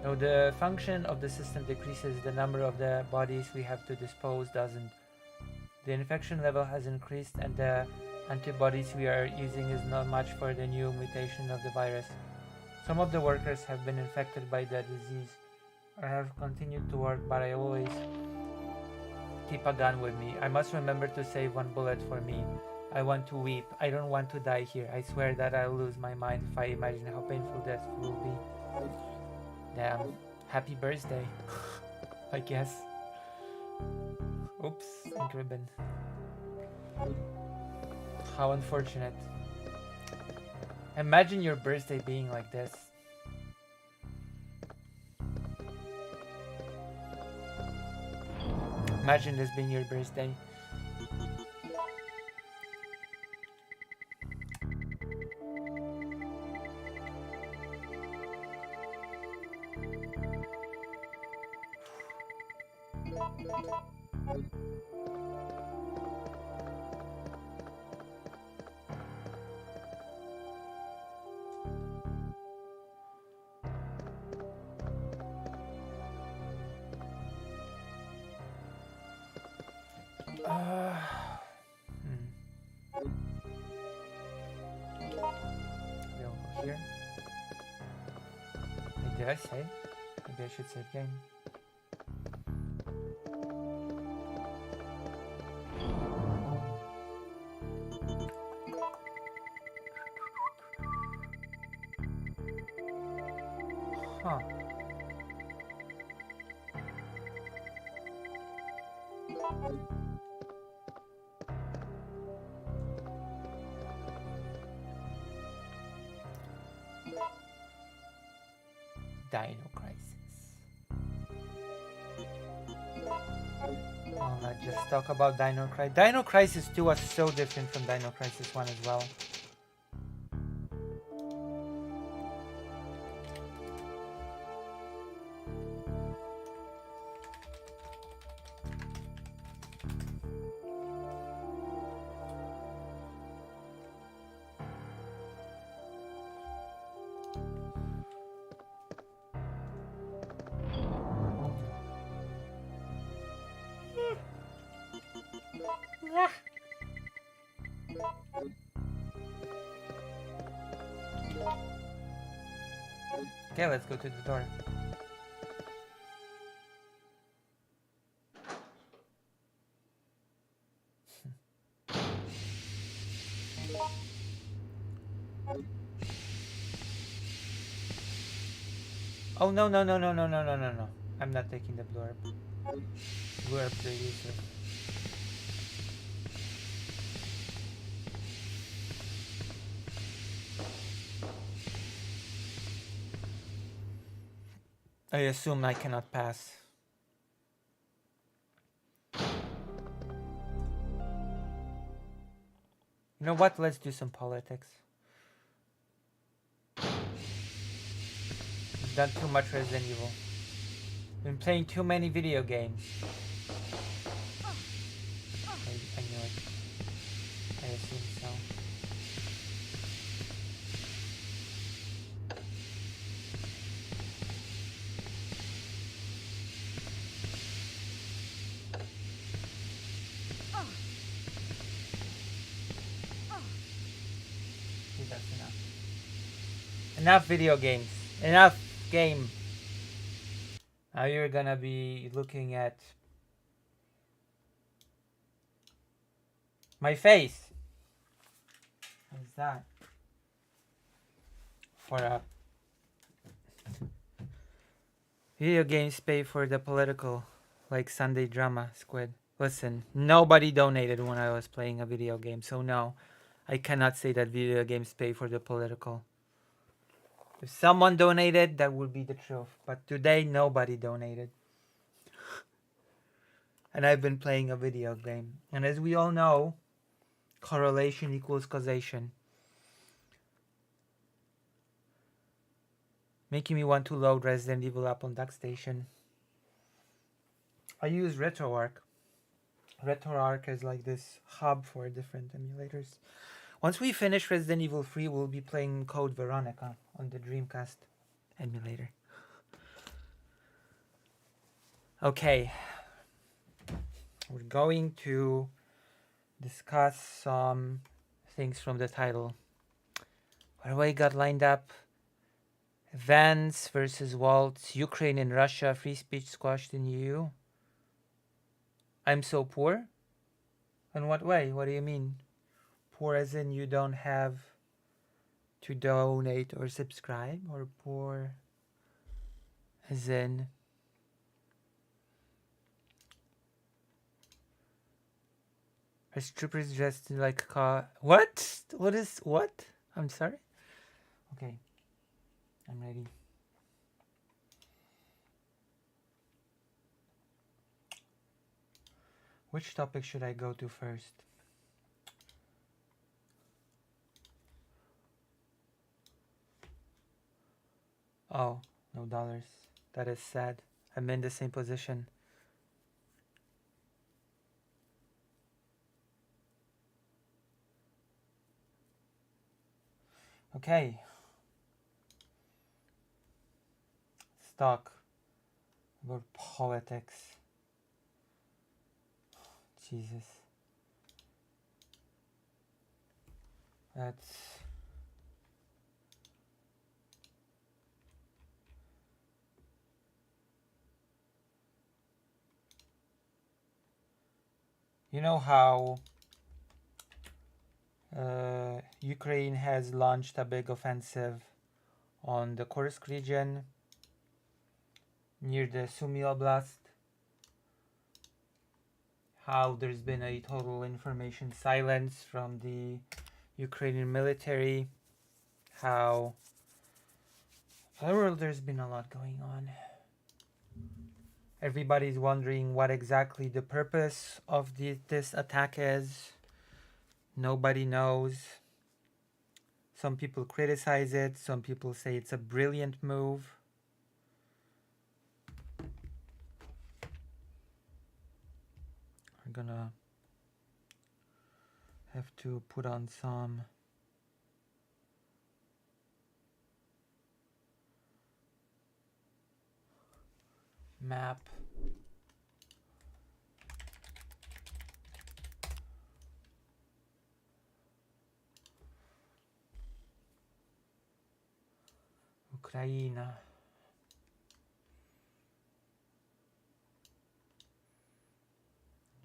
Though the function of the system decreases, the number of the bodies we have to dispose doesn't. The infection level has increased and the antibodies we are using is not much for the new mutation of the virus. Some of the workers have been infected by the disease. I have continued to work, but I always keep a gun with me. I must remember to save 1 bullet for me. I want to weep. I don't want to die here. I swear that I'll lose my mind if I imagine how painful death will be. Damn. Happy birthday. I guess. Oops. Ink ribbon. How unfortunate. Imagine your birthday being like this. Imagine this being your birthday. We'll go here. Wait, did I save? Maybe I should save game. Huh. Dino Crisis. Oh, let's just talk about Dino Crisis. Dino Crisis 2 was so different from Dino Crisis 1 as well. Okay, let's go to the door. Oh no no no no no no no no no! I'm not taking the blurb. Blurb the user. I assume I cannot pass. You know what? Let's do some politics. We've done too much Resident Evil. Been playing too many video games. I knew it. I assume so. Enough video games. Enough game. Now you're gonna be looking at my face. How's that? For a video games pay for the political, like Sunday drama, Squid. Listen, nobody donated when I was playing a video game, so no, I cannot say that video games pay for the political. If someone donated, that would be the truth. But today, nobody donated. And I've been playing a video game. And as we all know, correlation equals causation. Making me want to load Resident Evil up on DuckStation. I use RetroArch. RetroArch is like this hub for different emulators. Once we finish Resident Evil 3, we'll be playing Code Veronica on the Dreamcast emulator. Okay. We're going to discuss some things from the title. What do I got lined up? Vance Vs Walz, Ukraine and Russia, free speech squashed in EU. I'm so poor? In what way? What do you mean? Poor as in you don't have to donate or subscribe? Or poor as in are strippers dressed like what? What is what? I'm sorry? Okay. I'm ready. Which topic should I go to first? Oh, no dollars. That is sad. I'm in the same position. Okay. Let's talk about politics. Jesus. That's you know how Ukraine has launched a big offensive on the Kursk region near the Sumy Oblast. How there's been a total information silence from the Ukrainian military. How there's been a lot going on. Everybody's wondering what exactly the purpose of this attack is. Nobody knows. Some people criticize it. Some people say it's a brilliant move. I'm gonna have to put on some map. Ukraine.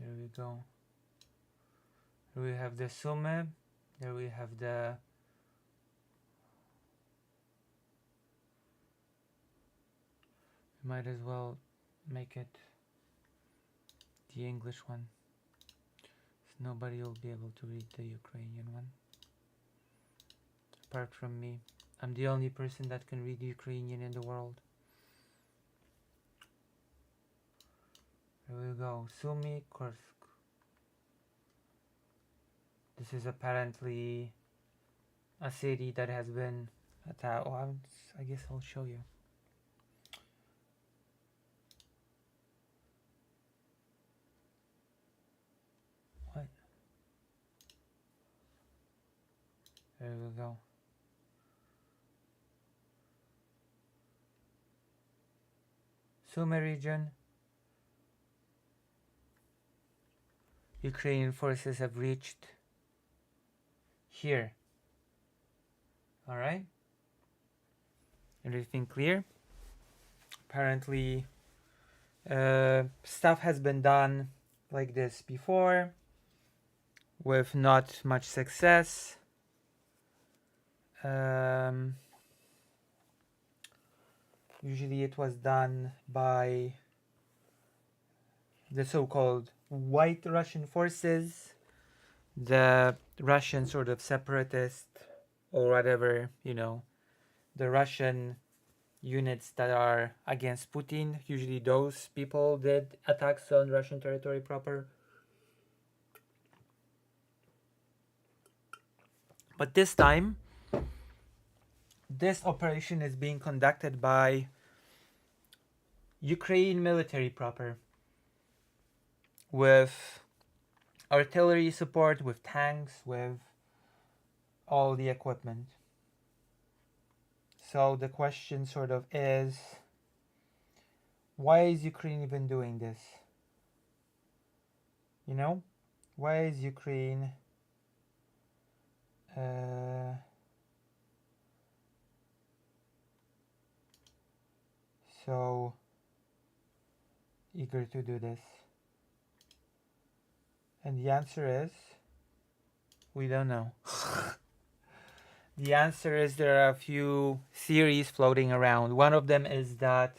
There we go. Here we have the Sumy. There we have the might as well make it the English one, so nobody will be able to read the Ukrainian one apart from me. I'm the only person that can read Ukrainian in the world. There we go. Sumy, Kursk. This is apparently a city that has been attacked. Oh, I guess I'll show you. What? There we go. Sumy region. Ukrainian forces have reached here. Alright? Everything clear? Apparently, stuff has been done like this before with not much success. Usually it was done by the so-called white Russian forces, the Russian sort of separatist or whatever, you know, the Russian units that are against Putin. Usually those people did attacks on Russian territory proper. But this time, this operation is being conducted by Ukraine military proper, with artillery support, with tanks, with all the equipment. So the question sort of is, why is Ukraine even doing this? You know? Why is Ukraine so eager to do this? And the answer is, we don't know. The answer is there are a few theories floating around. One of them is that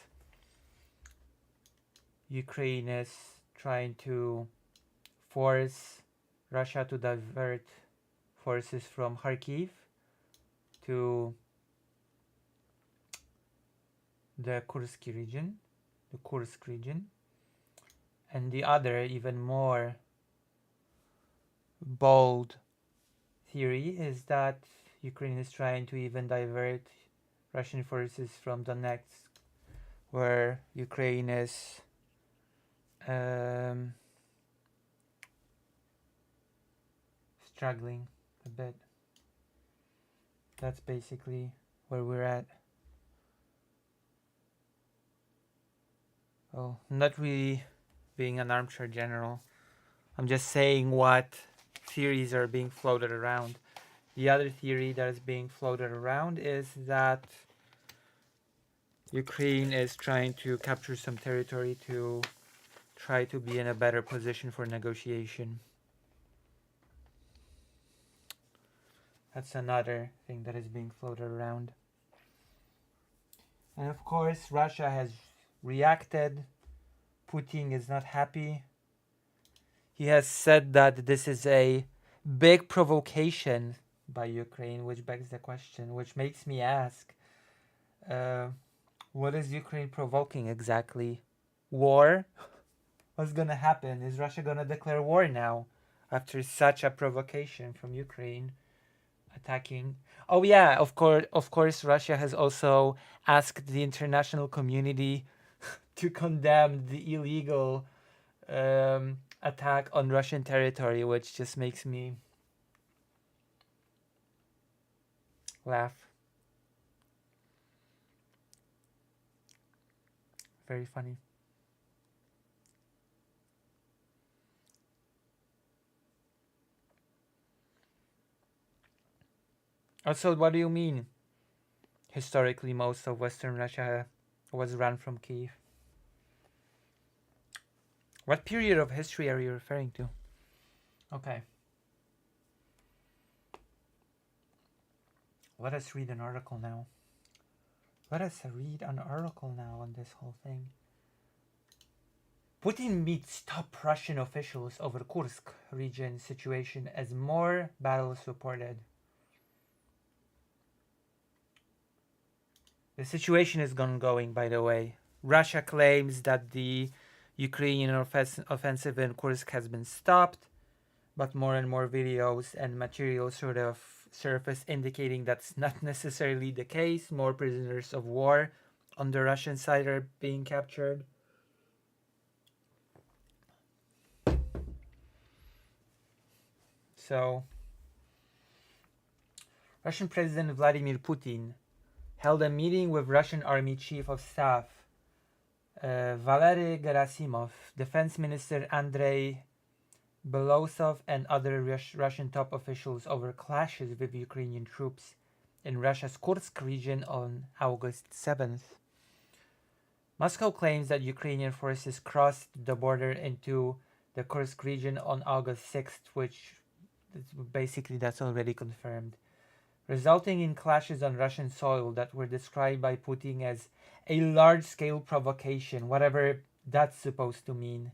Ukraine is trying to force Russia to divert forces from Kharkiv to the Kursk region. And the other, even more bold theory, is that Ukraine is trying to even divert Russian forces from Donetsk, where Ukraine is struggling a bit. That's basically where we're at. Well, not really being an armchair general. I'm just saying what theories are being floated around. The other theory that is being floated around is that Ukraine is trying to capture some territory to try to be in a better position for negotiation. That's another thing that is being floated around. And of course, Russia has reacted. Putin is not happy. He has said that this is a big provocation by Ukraine, which begs the question, which makes me ask, what is Ukraine provoking exactly? War? What's gonna happen? Is Russia gonna declare war now after such a provocation from Ukraine attacking? Oh yeah, of course, Russia has also asked the international community to condemn the illegal attack on Russian territory, which just makes me laugh. Very funny. Also, what do you mean? Historically, most of Western Russia was run from Kiev. What period of history are you referring to? Okay. Let us read an article now. Let us read an article now on this whole thing. Putin meets top Russian officials over Kursk region situation as more battles reported. The situation is ongoing, by the way. Russia claims that the Ukrainian offensive in Kursk has been stopped, but more and more videos and material sort of surface indicating that's not necessarily the case. More prisoners of war on the Russian side are being captured. So, Russian President Vladimir Putin held a meeting with Russian Army Chief of Staff Valery Gerasimov, Defense Minister Andrei Belosov, and other Russian top officials over clashes with Ukrainian troops in Russia's Kursk region on August 7th. Moscow claims that Ukrainian forces crossed the border into the Kursk region on August 6th, which basically that's already confirmed, resulting in clashes on Russian soil that were described by Putin as a large-scale provocation, whatever that's supposed to mean.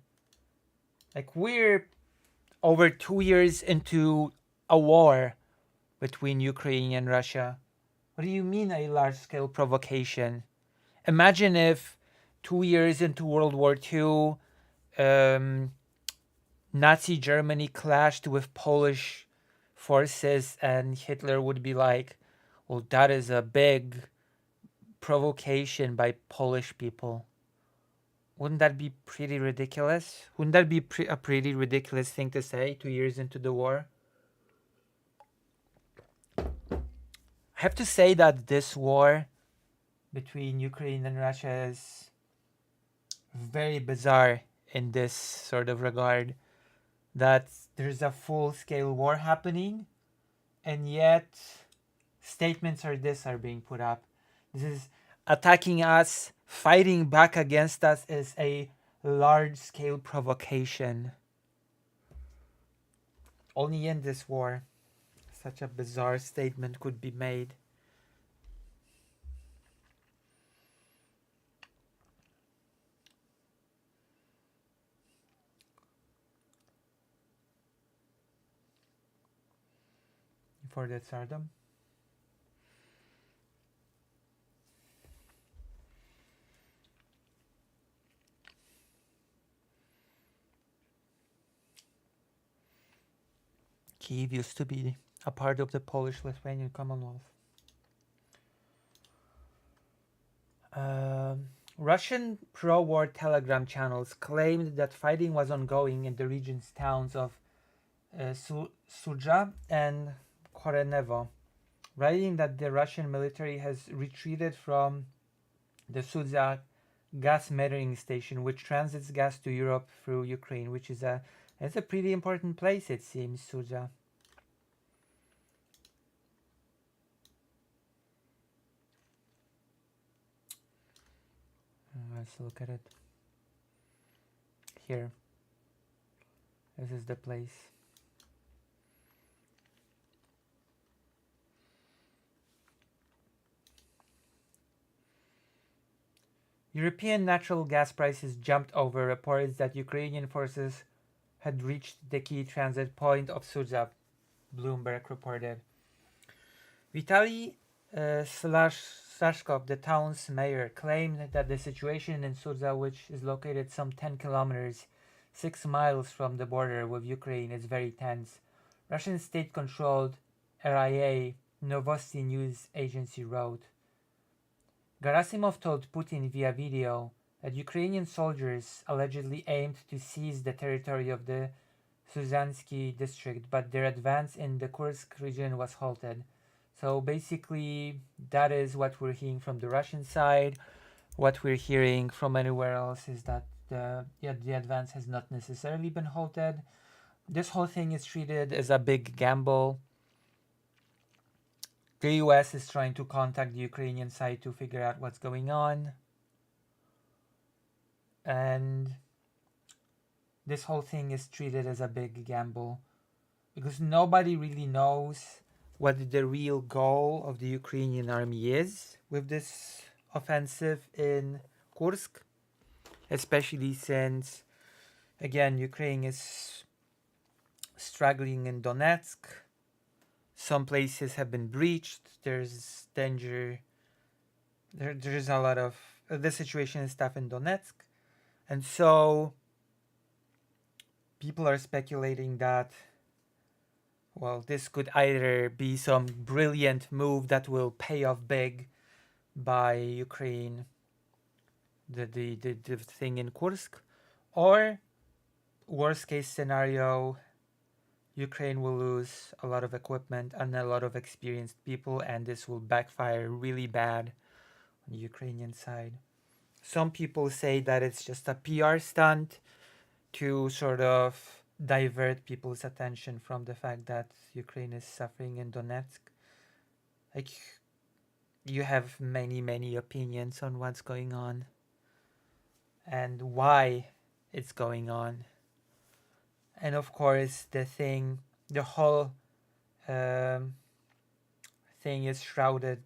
Like, we're over 2 years into a war between Ukraine and Russia. What do you mean a large-scale provocation? Imagine if 2 years into World War II, Nazi Germany clashed with Polish forces and Hitler would be like, well, that is a big provocation by Polish people. Wouldn't that be pretty ridiculous? Wouldn't that be a pretty ridiculous thing to say 2 years into the war? I have to say that this war between Ukraine and Russia is very bizarre in this sort of regard, that there's a full-scale war happening, and yet statements are being put up. This is attacking us, fighting back against us is a large-scale provocation. Only in this war such a bizarre statement could be made. For the Tsardom. Kyiv used to be a part of the Polish-Lithuanian Commonwealth. Russian pro-war telegram channels claimed that fighting was ongoing in the region's towns of Sudzha and Korenevo, writing that the Russian military has retreated from the Sudzha gas metering station, which transits gas to Europe through Ukraine, which is it's a pretty important place, it seems, Sudzha. Let's look at it. Here. This is the place. European natural gas prices jumped over reports that Ukrainian forces had reached the key transit point of Sudzha, Bloomberg reported. Vitaly Slashkov, the town's mayor, claimed that the situation in Sudzha, which is located some 10 kilometers, 6 miles from the border with Ukraine, is very tense. Russian state-controlled RIA Novosti news agency wrote, Gerasimov told Putin via video that Ukrainian soldiers allegedly aimed to seize the territory of the Suzansky district, but their advance in the Kursk region was halted. So basically, that is what we're hearing from the Russian side. What we're hearing from anywhere else is that the advance has not necessarily been halted. This whole thing is treated as a big gamble. The US is trying to contact the Ukrainian side to figure out what's going on. And this whole thing is treated as a big gamble because nobody really knows what the real goal of the Ukrainian army is with this offensive in Kursk, especially since, again, Ukraine is struggling in Donetsk. Some places have been breached. There's danger. There's a lot of the situation is tough in Donetsk, and so people are speculating that, well, this could either be some brilliant move that will pay off big by Ukraine, the thing in Kursk, or worst case scenario, Ukraine will lose a lot of equipment and a lot of experienced people, and this will backfire really bad on the Ukrainian side. Some people say that it's just a PR stunt to sort of divert people's attention from the fact that Ukraine is suffering in Donetsk. Like, you have many opinions on what's going on and why it's going on. And of course, the whole um, thing is shrouded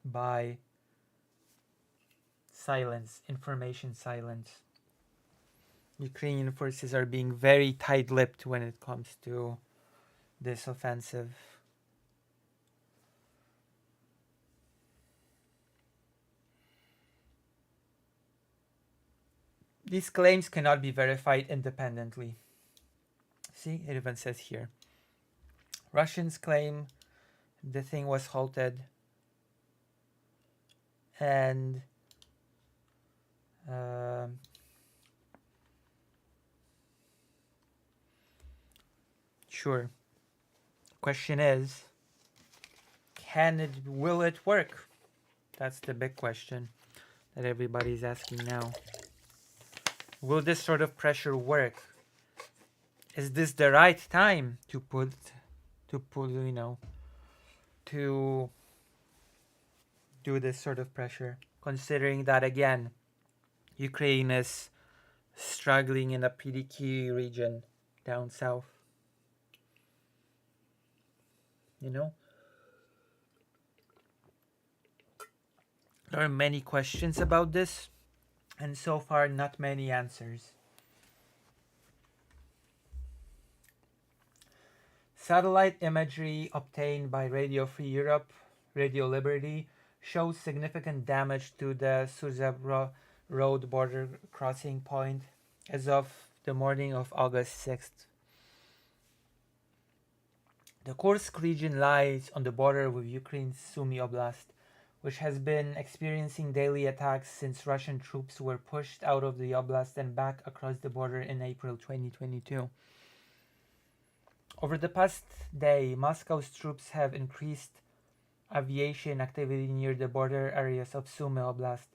by silence, information silence. Ukrainian forces are being very tight-lipped when it comes to this offensive. These claims cannot be verified independently. See, it even says here. Russians claim the thing was halted and sure. Question is, will it work? That's the big question that everybody's asking now. Will this sort of pressure work? Is this the right time to do this sort of pressure? Considering that, again, Ukraine is struggling in a pretty key region down south. You know? There are many questions about this, and so far not many answers. Satellite imagery obtained by Radio Free Europe, Radio Liberty, shows significant damage to the Suzeb Road border crossing point as of the morning of August 6th. The Kursk region lies on the border with Ukraine's Sumy Oblast, which has been experiencing daily attacks since Russian troops were pushed out of the oblast and back across the border in April 2022. Over the past day, Moscow's troops have increased aviation activity near the border areas of Sumy Oblast,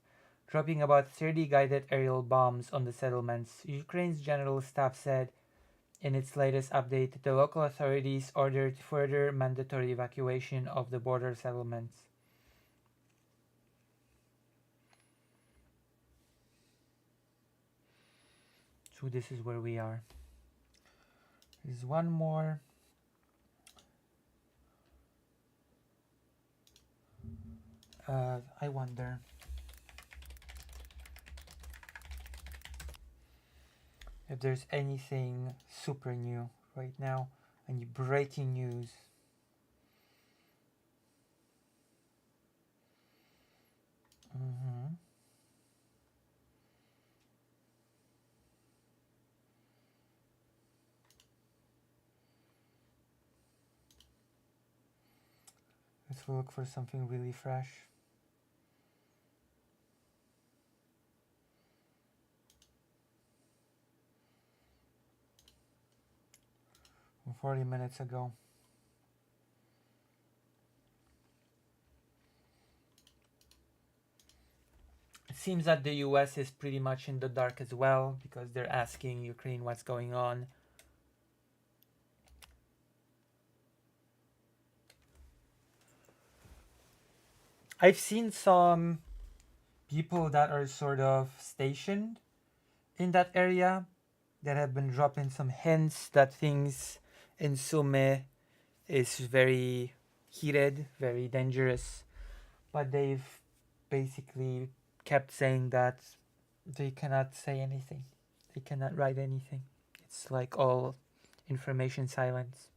dropping about 30 guided aerial bombs on the settlements. Ukraine's general staff said in its latest update the local authorities ordered further mandatory evacuation of the border settlements. So this is where we are. There's one more. I wonder. If there's anything super new right now, any breaking news. Let's look for something really fresh. 40 minutes ago. It seems that the US is pretty much in the dark as well, because they're asking Ukraine what's going on. I've seen some people that are sort of stationed in that area that have been dropping some hints that things in Sumy is very heated, very dangerous, but they've basically kept saying that they cannot say anything. They cannot write anything. It's like all information silence.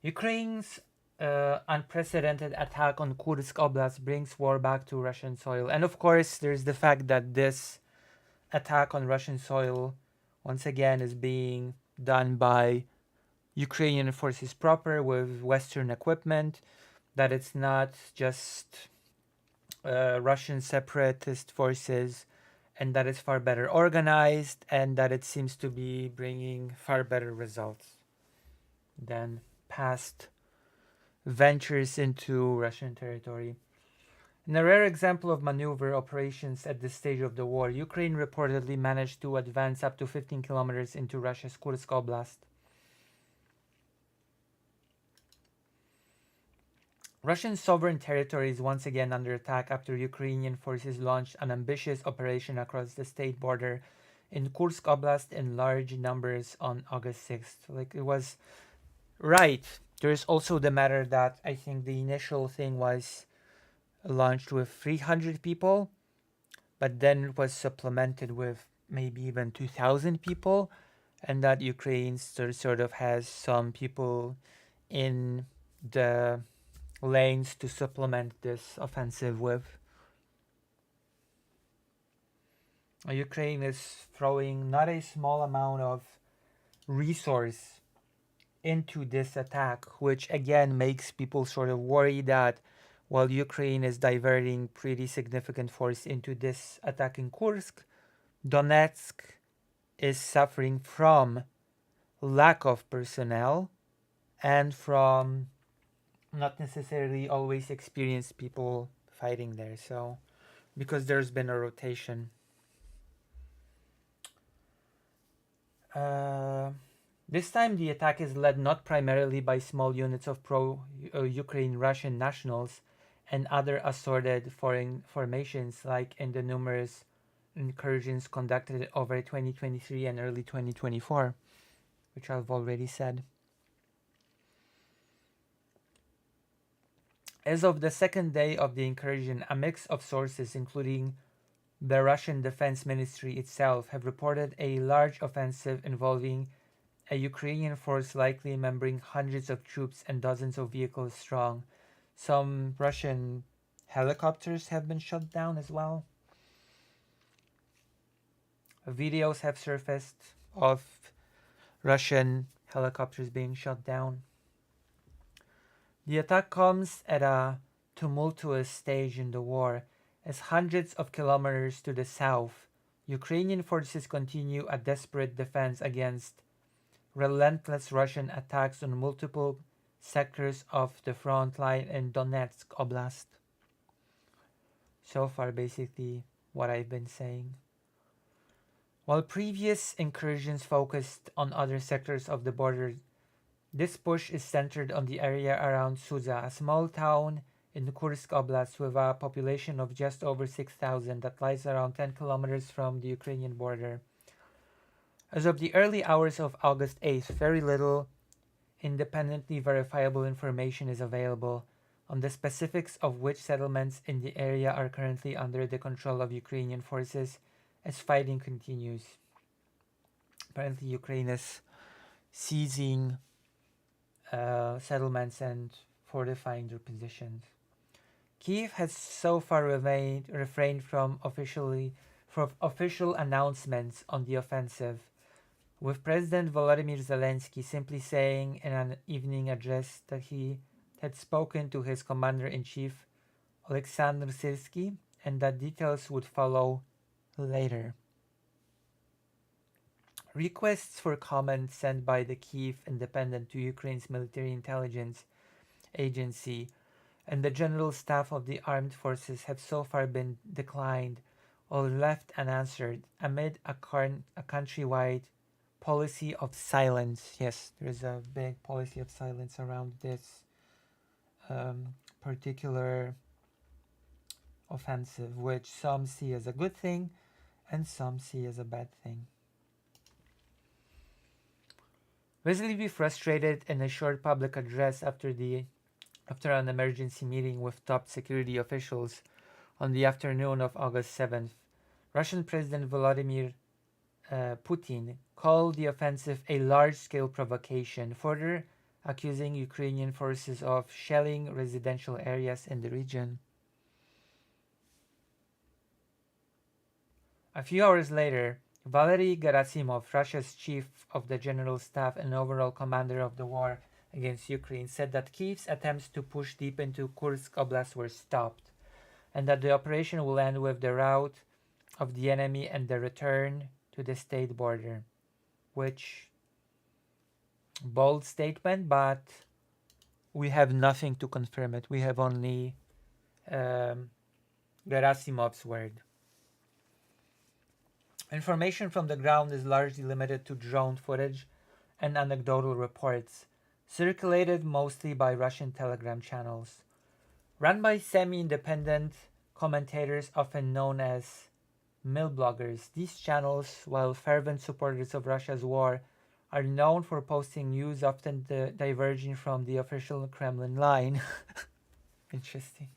Ukraine's unprecedented attack on Kursk Oblast brings war back to Russian soil. And of course, there's the fact that this attack on Russian soil, once again, is being done by Ukrainian forces proper with Western equipment, that it's not just Russian separatist forces, and that it's far better organized, and that it seems to be bringing far better results than past ventures into Russian territory. In a rare example of maneuver operations at this stage of the war, Ukraine reportedly managed to advance up to 15 kilometers into Russia's Kursk Oblast. Russian sovereign territory is once again under attack after Ukrainian forces launched an ambitious operation across the state border in Kursk Oblast in large numbers on August 6th. Like, it was right. There's also the matter that I think the initial thing was launched with 300 people, but then it was supplemented with maybe even 2,000 people, and that Ukraine sort of has some people in the lanes to supplement this offensive with. Ukraine is throwing not a small amount of resource into this attack, which again makes people sort of worry that while Ukraine is diverting pretty significant force into this attack in Kursk, Donetsk is suffering from lack of personnel and from not necessarily always experienced people fighting there. So, because there's been a rotation. This time the attack is led not primarily by small units of pro-Ukraine Russian nationals and other assorted foreign formations like in the numerous incursions conducted over 2023 and early 2024, which I've already said. As of the second day of the incursion, a mix of sources, including the Russian Defense Ministry itself, have reported a large offensive involving a Ukrainian force likely numbering hundreds of troops and dozens of vehicles strong. Some Russian helicopters have been shot down as well. Videos have surfaced of Russian helicopters being shot down. The attack comes at a tumultuous stage in the war, as hundreds of kilometers to the south, Ukrainian forces continue a desperate defense against relentless Russian attacks on multiple sectors of the front line in Donetsk Oblast. So far, basically, what I've been saying. While previous incursions focused on other sectors of the border, this push is centered on the area around Suza, a small town in Kursk Oblast with a population of just over 6,000 that lies around 10 kilometers from the Ukrainian border. As of the early hours of August 8th, very little independently verifiable information is available on the specifics of which settlements in the area are currently under the control of Ukrainian forces as fighting continues. Apparently Ukraine is seizing settlements and fortifying their positions. Kyiv has so far refrained from official announcements on the offensive, with President Volodymyr Zelensky simply saying in an evening address that he had spoken to his commander-in-chief Alexander Syrsky and that details would follow later. Requests for comment sent by the Kyiv Independent to Ukraine's military intelligence agency and the general staff of the armed forces have so far been declined or left unanswered amid a countrywide policy of silence. Yes, there's a big policy of silence around this particular offensive, which some see as a good thing and some see as a bad thing. Visibly frustrated in a short public address after an emergency meeting with top security officials on the afternoon of August 7th, Russian President Vladimir Putin called the offensive a large-scale provocation, further accusing Ukrainian forces of shelling residential areas in the region. A few hours later, Valery Gerasimov, Russia's chief of the general staff and overall commander of the war against Ukraine, said that Kyiv's attempts to push deep into Kursk Oblast were stopped, and that the operation will end with the rout of the enemy and the return to the state border. Which, bold statement, but we have nothing to confirm it. We have only Gerasimov's word. Information from the ground is largely limited to drone footage and anecdotal reports, circulated mostly by Russian telegram channels. Run by semi-independent commentators often known as mill bloggers. These channels, while fervent supporters of Russia's war, are known for posting news often diverging from the official Kremlin line. Interesting.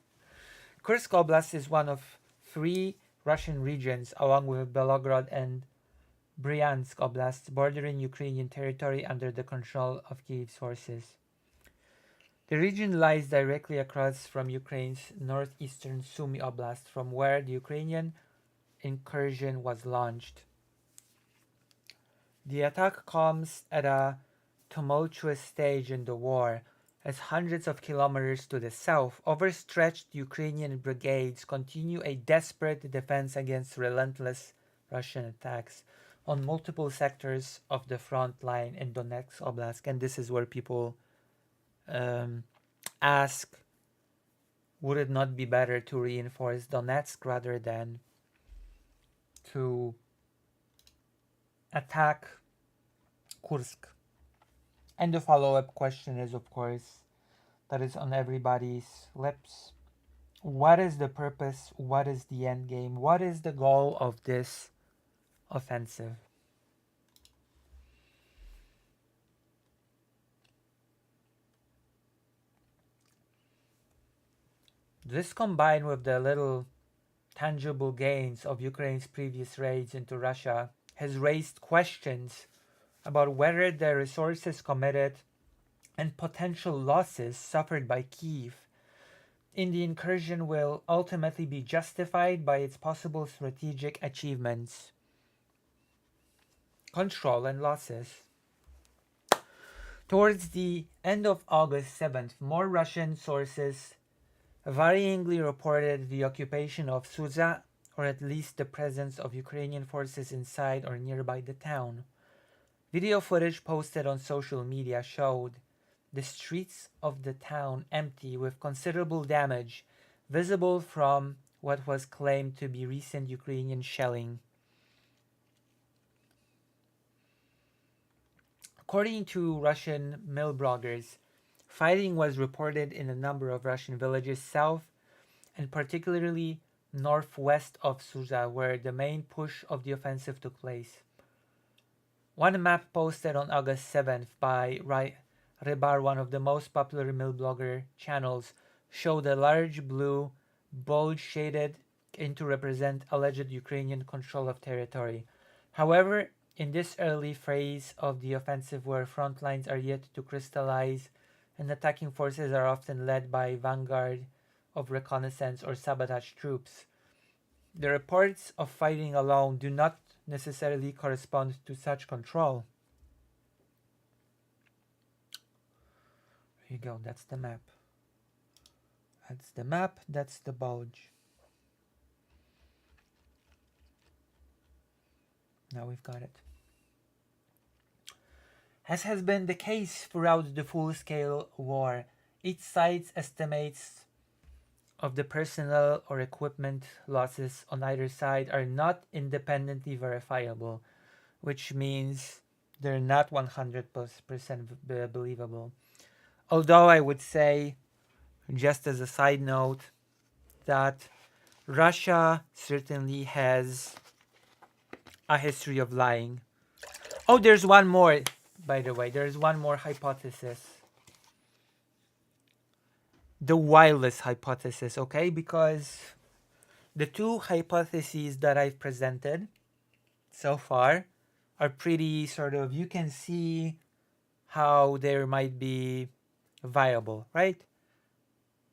Kursk Oblast is one of three Russian regions, along with Belgorod and Bryansk Oblast, bordering Ukrainian territory under the control of Kiev's forces. The region lies directly across from Ukraine's northeastern Sumy Oblast, from where the Ukrainian incursion was launched. The attack comes at a tumultuous stage in the war, as hundreds of kilometers to the south, overstretched Ukrainian brigades continue a desperate defense against relentless Russian attacks on multiple sectors of the front line in Donetsk Oblast. And this is where people ask, would it not be better to reinforce Donetsk rather than to attack Kursk? And the follow-up question is, of course, that is on everybody's lips. What is the purpose? What is the end game? What is the goal of this offensive? This, combined with the little tangible gains of Ukraine's previous raids into Russia, has raised questions about whether the resources committed and potential losses suffered by Kyiv in the incursion will ultimately be justified by its possible strategic achievements, control, and losses. Towards the end of August 7th, more Russian sources varyingly reported the occupation of Suza, or at least the presence of Ukrainian forces inside or nearby the town. Video footage posted on social media showed the streets of the town empty, with considerable damage visible from what was claimed to be recent Ukrainian shelling. According to Russian mill bloggers, fighting was reported in a number of Russian villages south and particularly northwest of Suza, where the main push of the offensive took place. One map posted on August 7th by Rebar, one of the most popular mill blogger channels, showed a large blue bulge shaded in to represent alleged Ukrainian control of territory. However, in this early phase of the offensive, where front lines are yet to crystallize and attacking forces are often led by vanguard of reconnaissance or sabotage troops, the reports of fighting alone do not necessarily correspond to such control. Here you go, that's the map. That's the map, that's the bulge. Now we've got it. As has been the case throughout the full-scale war, each side's estimates of the personnel or equipment losses on either side are not independently verifiable, which means they're not 100% believable. Although I would say, just as a side note, that Russia certainly has a history of lying. Oh, there's one more, by the way. There's one more hypothesis. The wildest hypothesis, okay? Because the two hypotheses that I've presented so far are pretty sort of, you can see how there might be viable, right?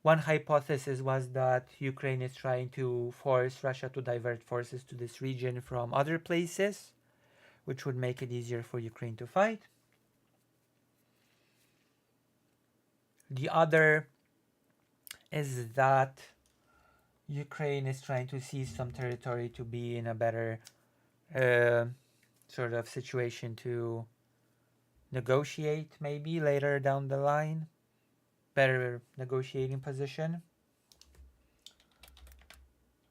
One hypothesis was that Ukraine is trying to force Russia to divert forces to this region from other places, which would make it easier for Ukraine to fight. The other is that Ukraine is trying to seize some territory to be in a better sort of situation to negotiate maybe later down the line. Better negotiating position.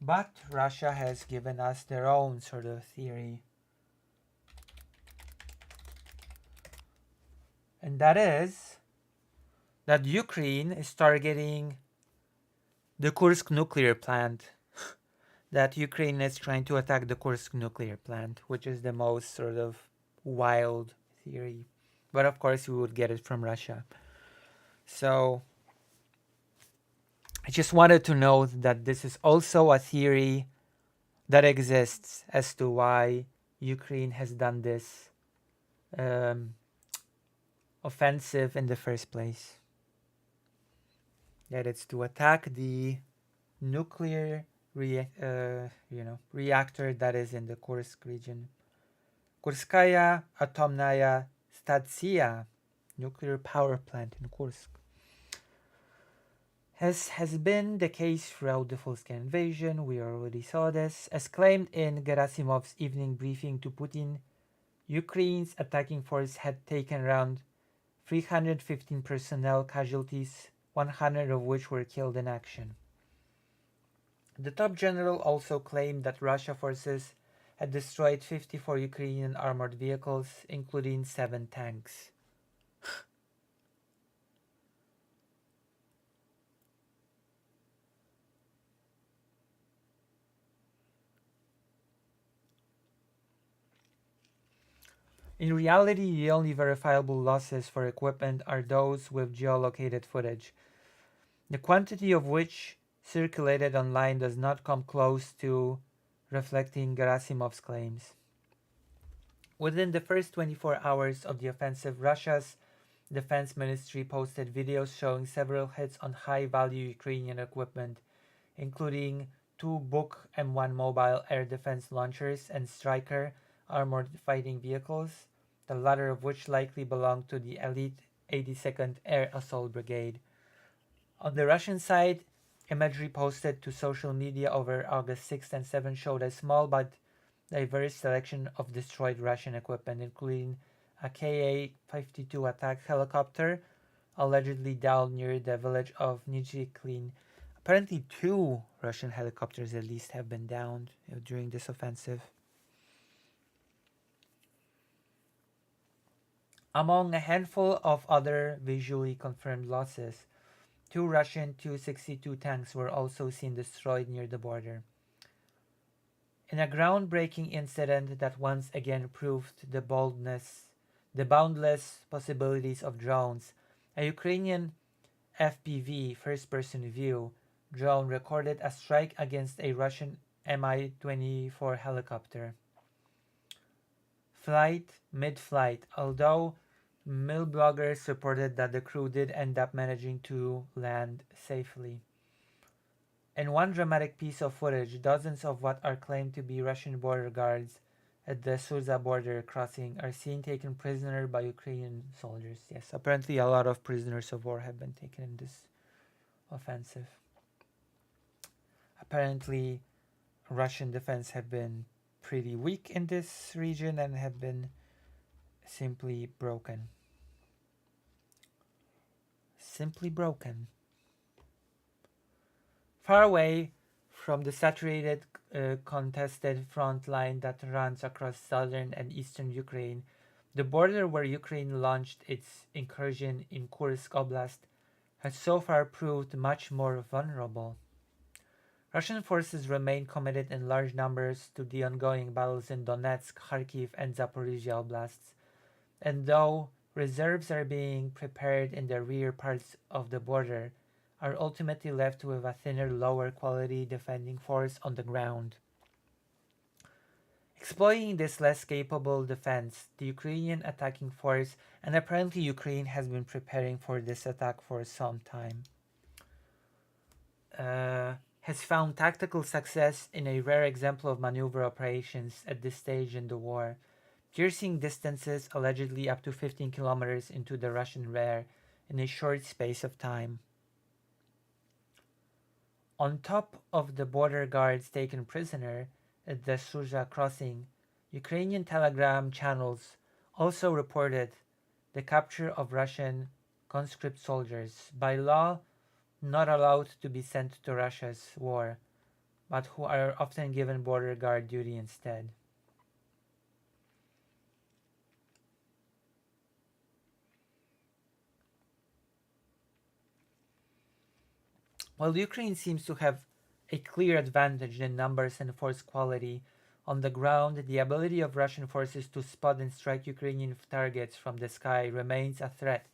But Russia has given us their own sort of theory. And that is that Ukraine is targeting the Kursk nuclear plant, that Ukraine is trying to attack the Kursk nuclear plant, which is the most sort of wild theory. But of course, we would get it from Russia. So I just wanted to note that this is also a theory that exists as to why Ukraine has done this offensive in the first place. That it's to attack the nuclear reactor that is in the Kursk region. Kurskaya Atomnaya Statsia, nuclear power plant in Kursk. As has been the case throughout the full-scale invasion, we already saw this. As claimed in Gerasimov's evening briefing to Putin, Ukraine's attacking force had taken around 315 personnel casualties, 100 of which were killed in action. The top general also claimed that Russia forces had destroyed 54 Ukrainian armored vehicles, including 7 tanks. In reality, the only verifiable losses for equipment are those with geolocated footage, the quantity of which circulated online does not come close to reflecting Gerasimov's claims. Within the first 24 hours of the offensive, Russia's defense ministry posted videos showing several hits on high-value Ukrainian equipment, including 2 Buk M1 mobile air defense launchers and Stryker armored fighting vehicles, the latter of which likely belonged to the elite 82nd Air Assault Brigade. On the Russian side, imagery posted to social media over August 6th and 7th showed a small but diverse selection of destroyed Russian equipment, including a Ka-52 attack helicopter allegedly downed near the village of Nijiklin. Apparently 2 Russian helicopters at least have been downed during this offensive. Among a handful of other visually confirmed losses, 2 Russian Tu-62 tanks were also seen destroyed near the border. In a groundbreaking incident that once again proved the boundless possibilities of drones, a Ukrainian FPV first-person view drone recorded a strike against a Russian Mi-24 helicopter. Mid-flight, although mill bloggers reported that the crew did end up managing to land safely. In one dramatic piece of footage, dozens of what are claimed to be Russian border guards at the Suza border crossing are seen taken prisoner by Ukrainian soldiers. Yes, apparently a lot of prisoners of war have been taken in this offensive. Apparently, Russian defense have been pretty weak in this region and have been simply broken. Simply broken. Far away from the saturated, contested front line that runs across southern and eastern Ukraine, the border where Ukraine launched its incursion in Kursk Oblast has so far proved much more vulnerable. Russian forces remain committed in large numbers to the ongoing battles in Donetsk, Kharkiv, and Zaporizhia oblasts, and though reserves are being prepared in the rear parts of the border, are ultimately left with a thinner, lower quality defending force on the ground. Exploiting this less capable defense, the Ukrainian attacking force, and apparently Ukraine has been preparing for this attack for some time, has found tactical success in a rare example of maneuver operations at this stage in the war, piercing distances allegedly up to 15 kilometers into the Russian rear in a short space of time. On top of the border guards taken prisoner at the Suza crossing, Ukrainian telegram channels also reported the capture of Russian conscript soldiers, by law not allowed to be sent to Russia's war, but who are often given border guard duty instead. While Ukraine seems to have a clear advantage in numbers and force quality, on the ground, the ability of Russian forces to spot and strike Ukrainian targets from the sky remains a threat,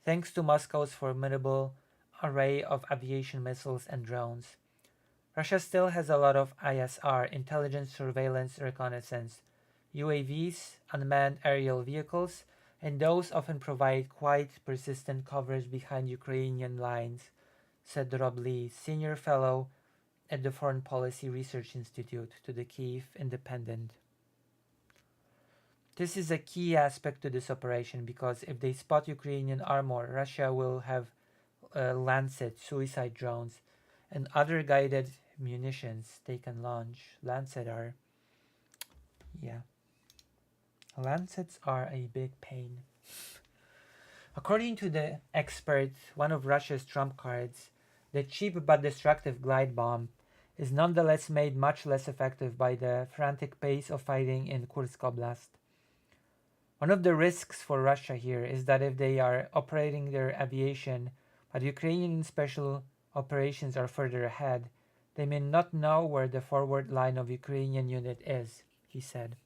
thanks to Moscow's formidable array of aviation missiles and drones. Russia still has a lot of ISR, intelligence, surveillance, reconnaissance, UAVs, unmanned aerial vehicles, and those often provide quite persistent coverage behind Ukrainian lines, said Rob Lee, senior fellow at the Foreign Policy Research Institute, to the Kyiv Independent. This is a key aspect to this operation because if they spot Ukrainian armor, Russia will have Lancet suicide drones and other guided munitions they can launch. Lancet are, yeah, Lancets are a big pain. According to the expert, one of Russia's trump cards, the cheap but destructive glide bomb is nonetheless made much less effective by the frantic pace of fighting in Kursk Oblast. One of the risks for Russia here is that if they are operating their aviation, but Ukrainian special operations are further ahead, they may not know where the forward line of Ukrainian unit is, he said.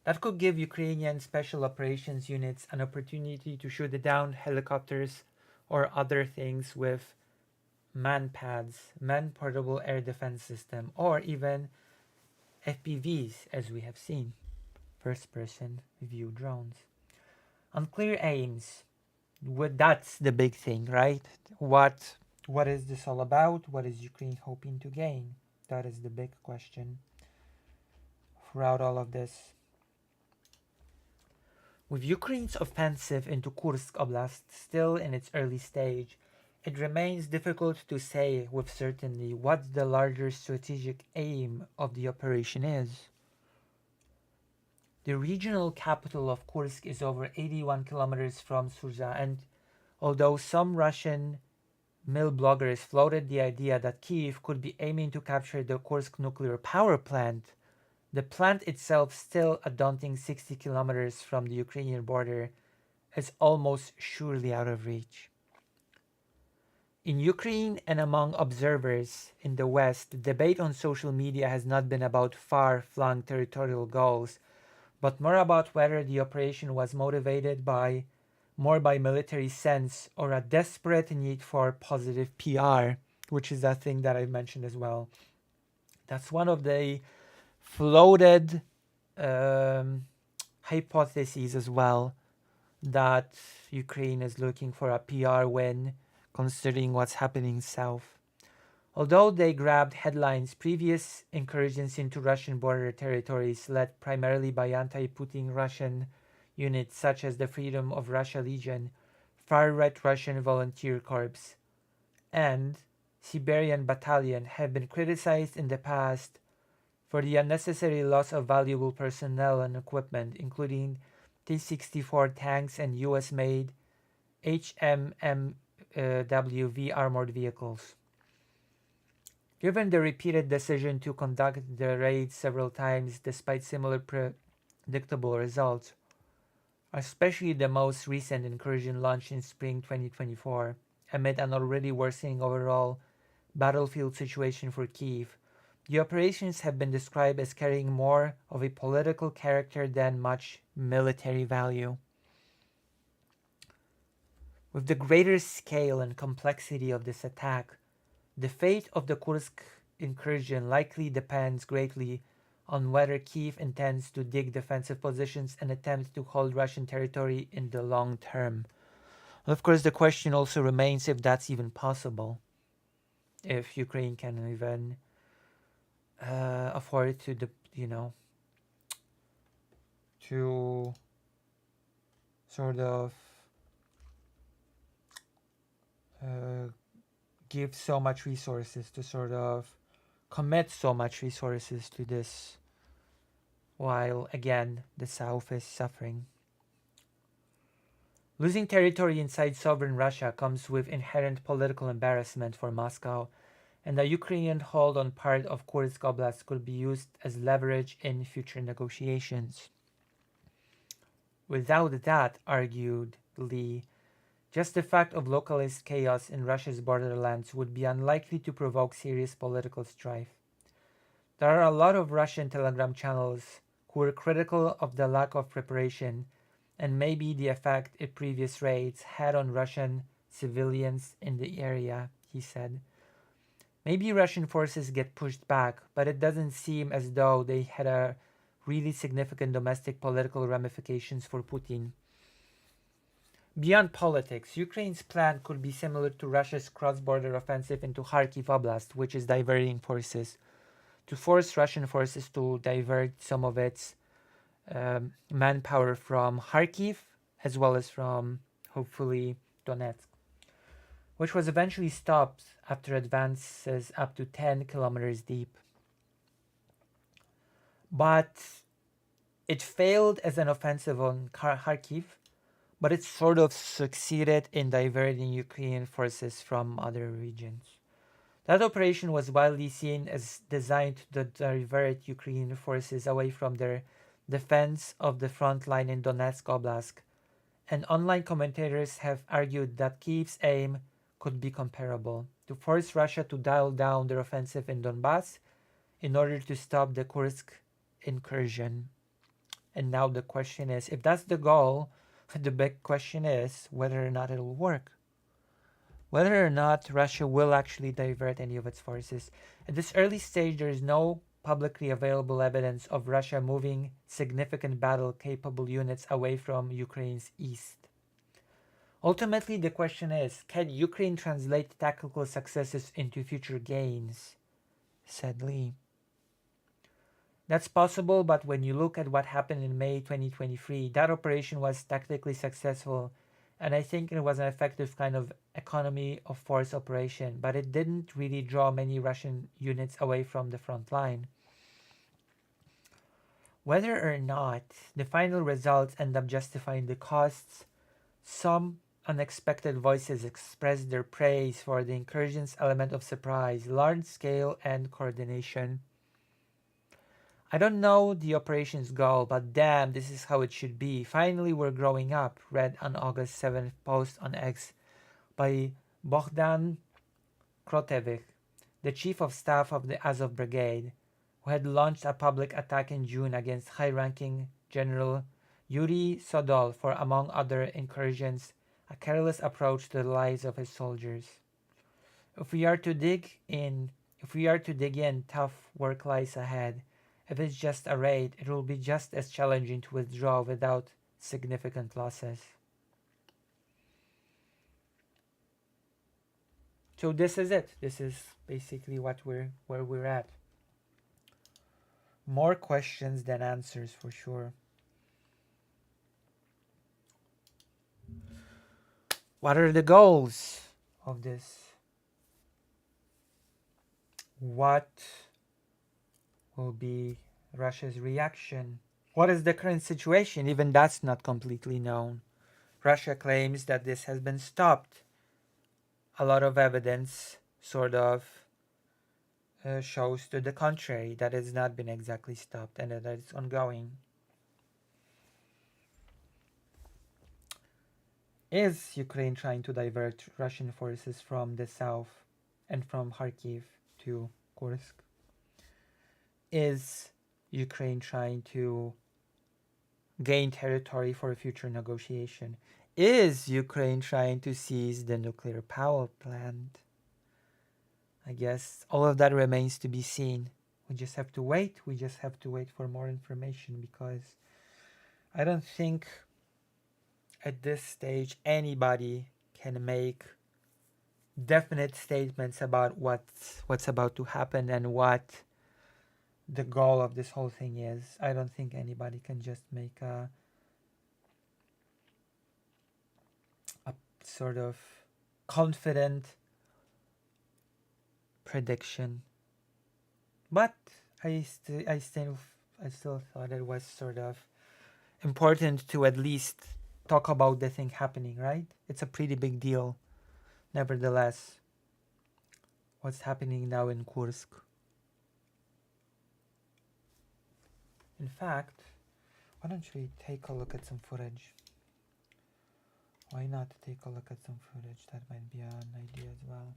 That could give Ukrainian special operations units an opportunity to shoot down helicopters or other things with man-pads, man-portable air defense system, or even FPVs, as we have seen, first-person view drones. Unclear aims. That's the big thing, right? What is this all about? What is Ukraine hoping to gain? That is the big question throughout all of this. With Ukraine's offensive into Kursk Oblast still in its early stage, it remains difficult to say with certainty what the larger strategic aim of the operation is. The regional capital of Kursk is over 81 kilometers from Surzha, and although some Russian mill bloggers floated the idea that Kyiv could be aiming to capture the Kursk nuclear power plant, the plant itself, still a daunting 60 kilometers from the Ukrainian border, is almost surely out of reach. In Ukraine and among observers in the West, the debate on social media has not been about far-flung territorial goals, but more about whether the operation was motivated more by military sense or a desperate need for positive PR, which is a thing that I've mentioned as well. That's one of the floated hypotheses as well, that Ukraine is looking for a PR win considering what's happening south. Although they grabbed headlines, previous incursions into Russian border territories led primarily by anti-Putin Russian units such as the Freedom of Russia Legion, far-right Russian Volunteer Corps, and Siberian Battalion have been criticized in the past for the unnecessary loss of valuable personnel and equipment, including T-64 tanks and US-made HMMWV armored vehicles. Given the repeated decision to conduct the raids several times despite similar predictable results, especially the most recent incursion launched in spring 2024, amid an already worsening overall battlefield situation for Kyiv, the operations have been described as carrying more of a political character than much military value. With the greater scale and complexity of this attack, the fate of the Kursk incursion likely depends greatly on whether Kyiv intends to dig defensive positions and attempt to hold Russian territory in the long term. Of course, the question also remains if that's even possible. If Ukraine can even afford to, to sort of give so much resources, to sort of commit so much resources to this, while again the South is suffering. Losing territory inside sovereign Russia comes with inherent political embarrassment for Moscow, and the Ukrainian hold on part of Kursk Oblast could be used as leverage in future negotiations. Without that, argued Lee, Just the fact of localist chaos in Russia's borderlands would be unlikely to provoke serious political strife. There are a lot of Russian Telegram channels who were critical of the lack of preparation and maybe the effect previous raids had on Russian civilians in the area, he said. Maybe Russian forces get pushed back, but it doesn't seem as though they had a really significant domestic political ramifications for Putin. Beyond politics, Ukraine's plan could be similar to Russia's cross-border offensive into Kharkiv Oblast, which is diverting forces, to force Russian forces to divert some of its manpower from Kharkiv, as well as from, hopefully, Donetsk, which was eventually stopped after advances up to 10 kilometers deep. But it failed as an offensive on Kharkiv, but it sort of succeeded in diverting Ukrainian forces from other regions. That operation was widely seen as designed to divert Ukrainian forces away from their defense of the front line in Donetsk Oblast, and online commentators have argued that Kyiv's aim could be comparable, to force Russia to dial down their offensive in Donbass in order to stop the Kursk incursion. And now the question is, if that's the goal, the big question is whether or not it'll work. Whether or not Russia will actually divert any of its forces. At this early stage, there is no publicly available evidence of Russia moving significant battle-capable units away from Ukraine's east. Ultimately, the question is, can Ukraine translate tactical successes into future gains? Said Lee. That's possible, but when you look at what happened in May 2023, that operation was tactically successful, and I think it was an effective kind of economy of force operation, but it didn't really draw many Russian units away from the front line. Whether or not the final results end up justifying the costs, some unexpected voices expressed their praise for the incursion's element of surprise, large scale, and coordination. I don't know the operation's goal, but damn, this is how it should be. Finally, we're growing up, read an August 7th post on X by Bogdan Krotevich, the chief of staff of the Azov Brigade, who had launched a public attack in June against high-ranking General Yuri Sodol for, among other incursions, a careless approach to the lives of his soldiers. If we are to dig in, tough work lies ahead. If it's just a raid, it will be just as challenging to withdraw without significant losses. So this is it. This is basically where we're at. More questions than answers for sure. What are the goals of this? What will be Russia's reaction? What is the current situation? Even that's not completely known. Russia claims that this has been stopped. A lot of evidence sort of shows to the contrary, that it's not been exactly stopped and that it's ongoing. Is Ukraine trying to divert Russian forces from the south and from Kharkiv to Kursk? Is Ukraine trying to gain territory for a future negotiation? Is Ukraine trying to seize the nuclear power plant? I guess all of that remains to be seen. We just have to wait. We just have to wait for more information, because I don't think at this stage anybody can make definite statements about what's about to happen and what the goal of this whole thing is. I don't think anybody can just make a sort of confident prediction. But I still thought it was sort of important to at least talk about the thing happening, right? It's a pretty big deal. Nevertheless, what's happening now in Kursk? In fact, why don't we take a look at some footage? Why not take a look at some footage? That might be an idea as well.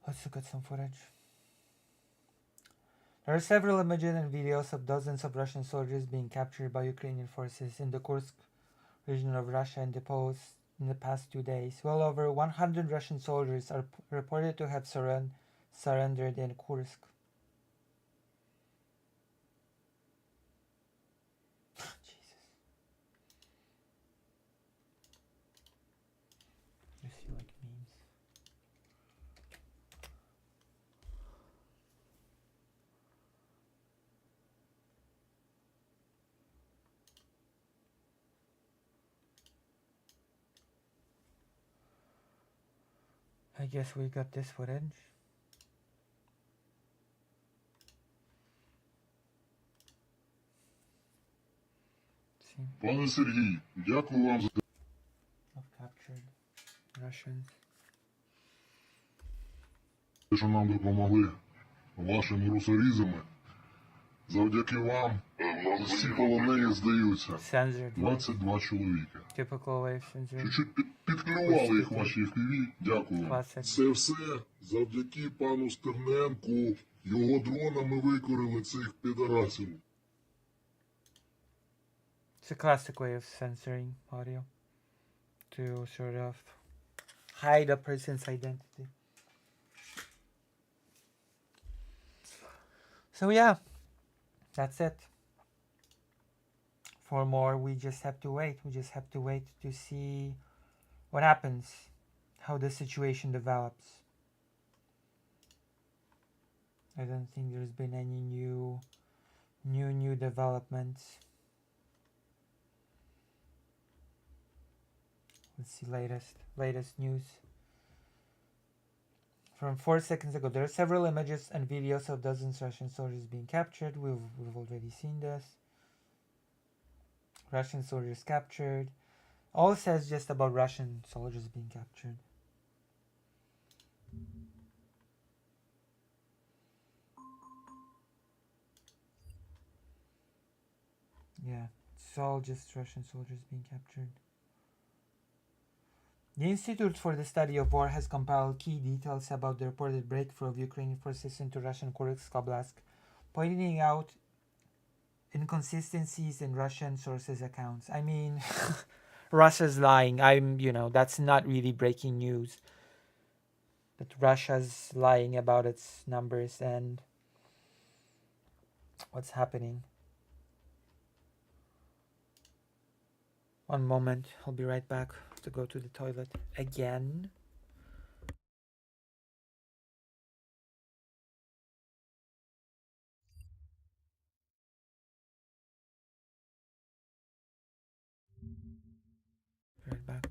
Let's look at some footage. There are several images and videos of dozens of Russian soldiers being captured by Ukrainian forces in the Kursk region of Russia in the past 2 days. Well over 100 Russian soldiers are reported to have surrendered in Kursk. Jesus. You see like memes. I guess we got this footage. See, Пане Сергій, дякую вам за of captured Russians. те, що нам допомогли вашими русорізами. Завдяки вам всі полонені здаються. Censored. 22 чоловіка. Typical way of censoring. Чуть-чуть підклювали їх ваші FPV. Дякую. Classic. Це все завдяки пану Стерненку. Його дронами викорили цих підарасів. It's a classic way of censoring audio to sort of hide a person's identity. So yeah, that's it. For more, we just have to wait. We just have to wait to see what happens, how the situation develops. I don't think there's been any new developments. Let's see latest news. From 4 seconds ago, there are several images and videos of dozens of Russian soldiers being captured. We've already seen this. Russian soldiers captured. All says just about Russian soldiers being captured. Yeah, it's all just Russian soldiers being captured. The Institute for the Study of War has compiled key details about the reported breakthrough of Ukrainian forces into Russian Kursk Oblast, pointing out inconsistencies in Russian sources' accounts. I mean, Russia's lying. That's not really breaking news. That Russia's lying about its numbers and what's happening. One moment, I'll be right back to go to the toilet again. Right back.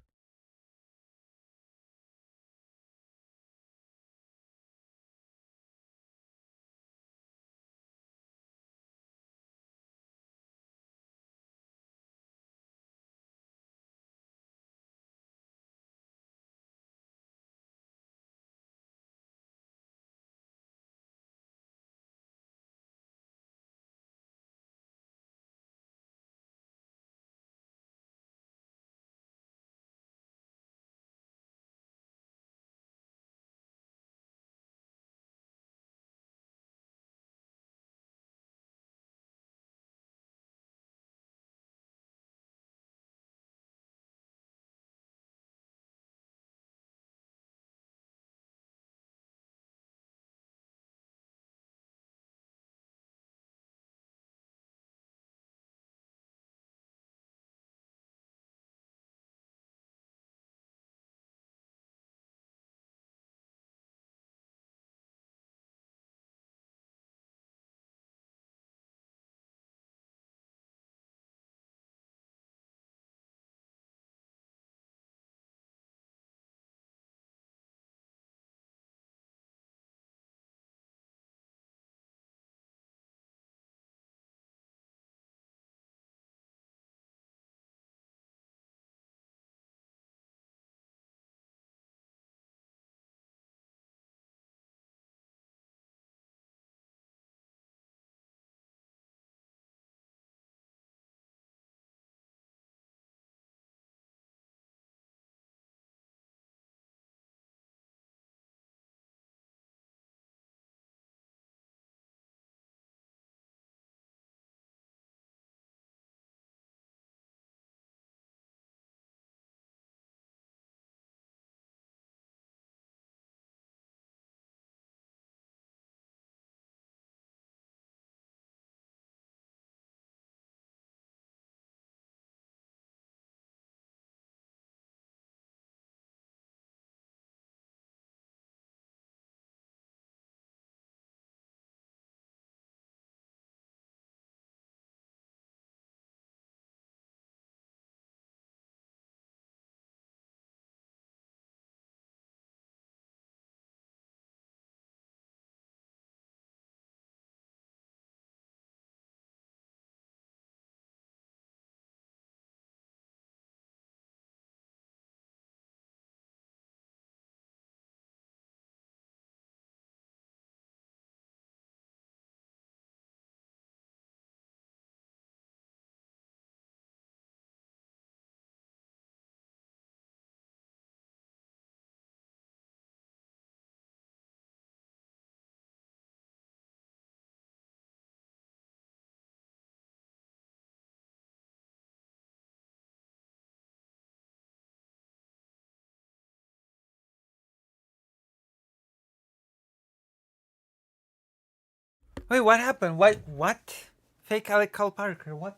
Wait, what happened? What? Fake Alec Carl Parker, what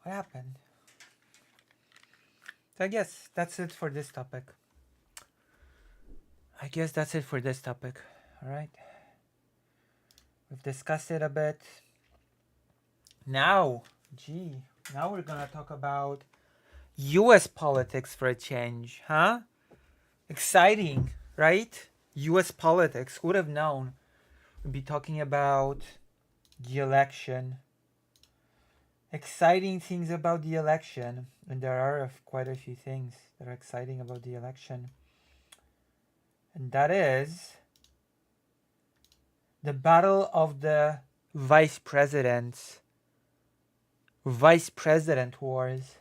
happened? So I guess that's it for this topic. Alright. We've discussed it a bit. Now we're gonna talk about US politics for a change, huh? Exciting, right? US politics. Who would have known? We'd be talking about the election. Exciting things about the election. And there are quite a few things that are exciting about the election. And that is the battle of the vice presidents. Vice president wars.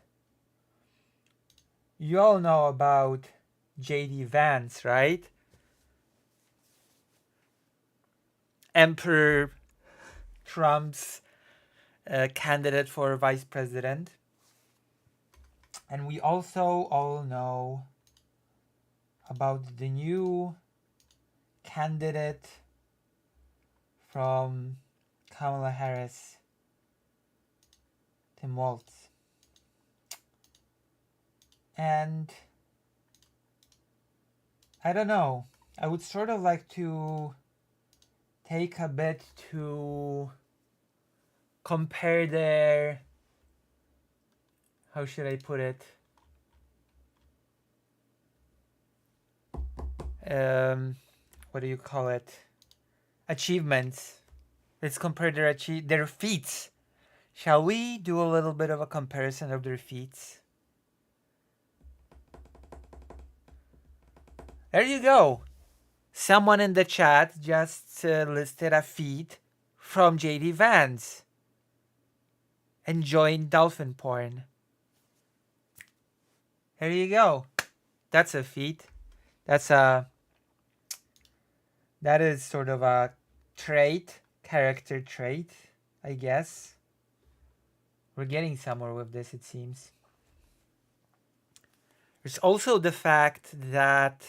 You all know about J.D. Vance, right? Emperor Trump's candidate for vice president. And we also all know about the new candidate from Kamala Harris, Tim Walz. And I don't know, I would sort of like to take a bit to compare their, how should I put it? What do you call it? Achievements. Let's compare their feats. Shall we do a little bit of a comparison of their feats? There you go. Someone in the chat just listed a feat from JD Vance. Enjoying dolphin porn. There you go. That's a feat. That is sort of a trait, character trait, I guess. We're getting somewhere with this, it seems. There's also the fact that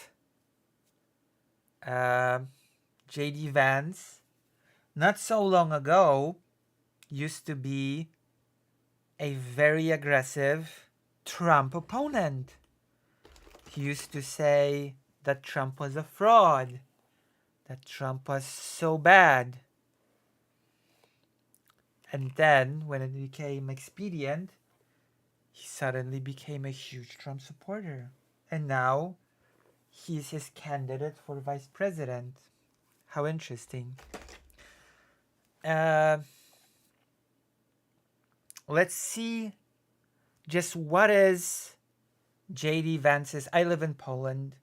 J.D. Vance, not so long ago, used to be a very aggressive Trump opponent. He used to say that Trump was a fraud, that Trump was so bad. And then, when it became expedient, he suddenly became a huge Trump supporter. And now, he's his candidate for vice president. How interesting. Let's see just what is J.D. Vance's. I live in Poland.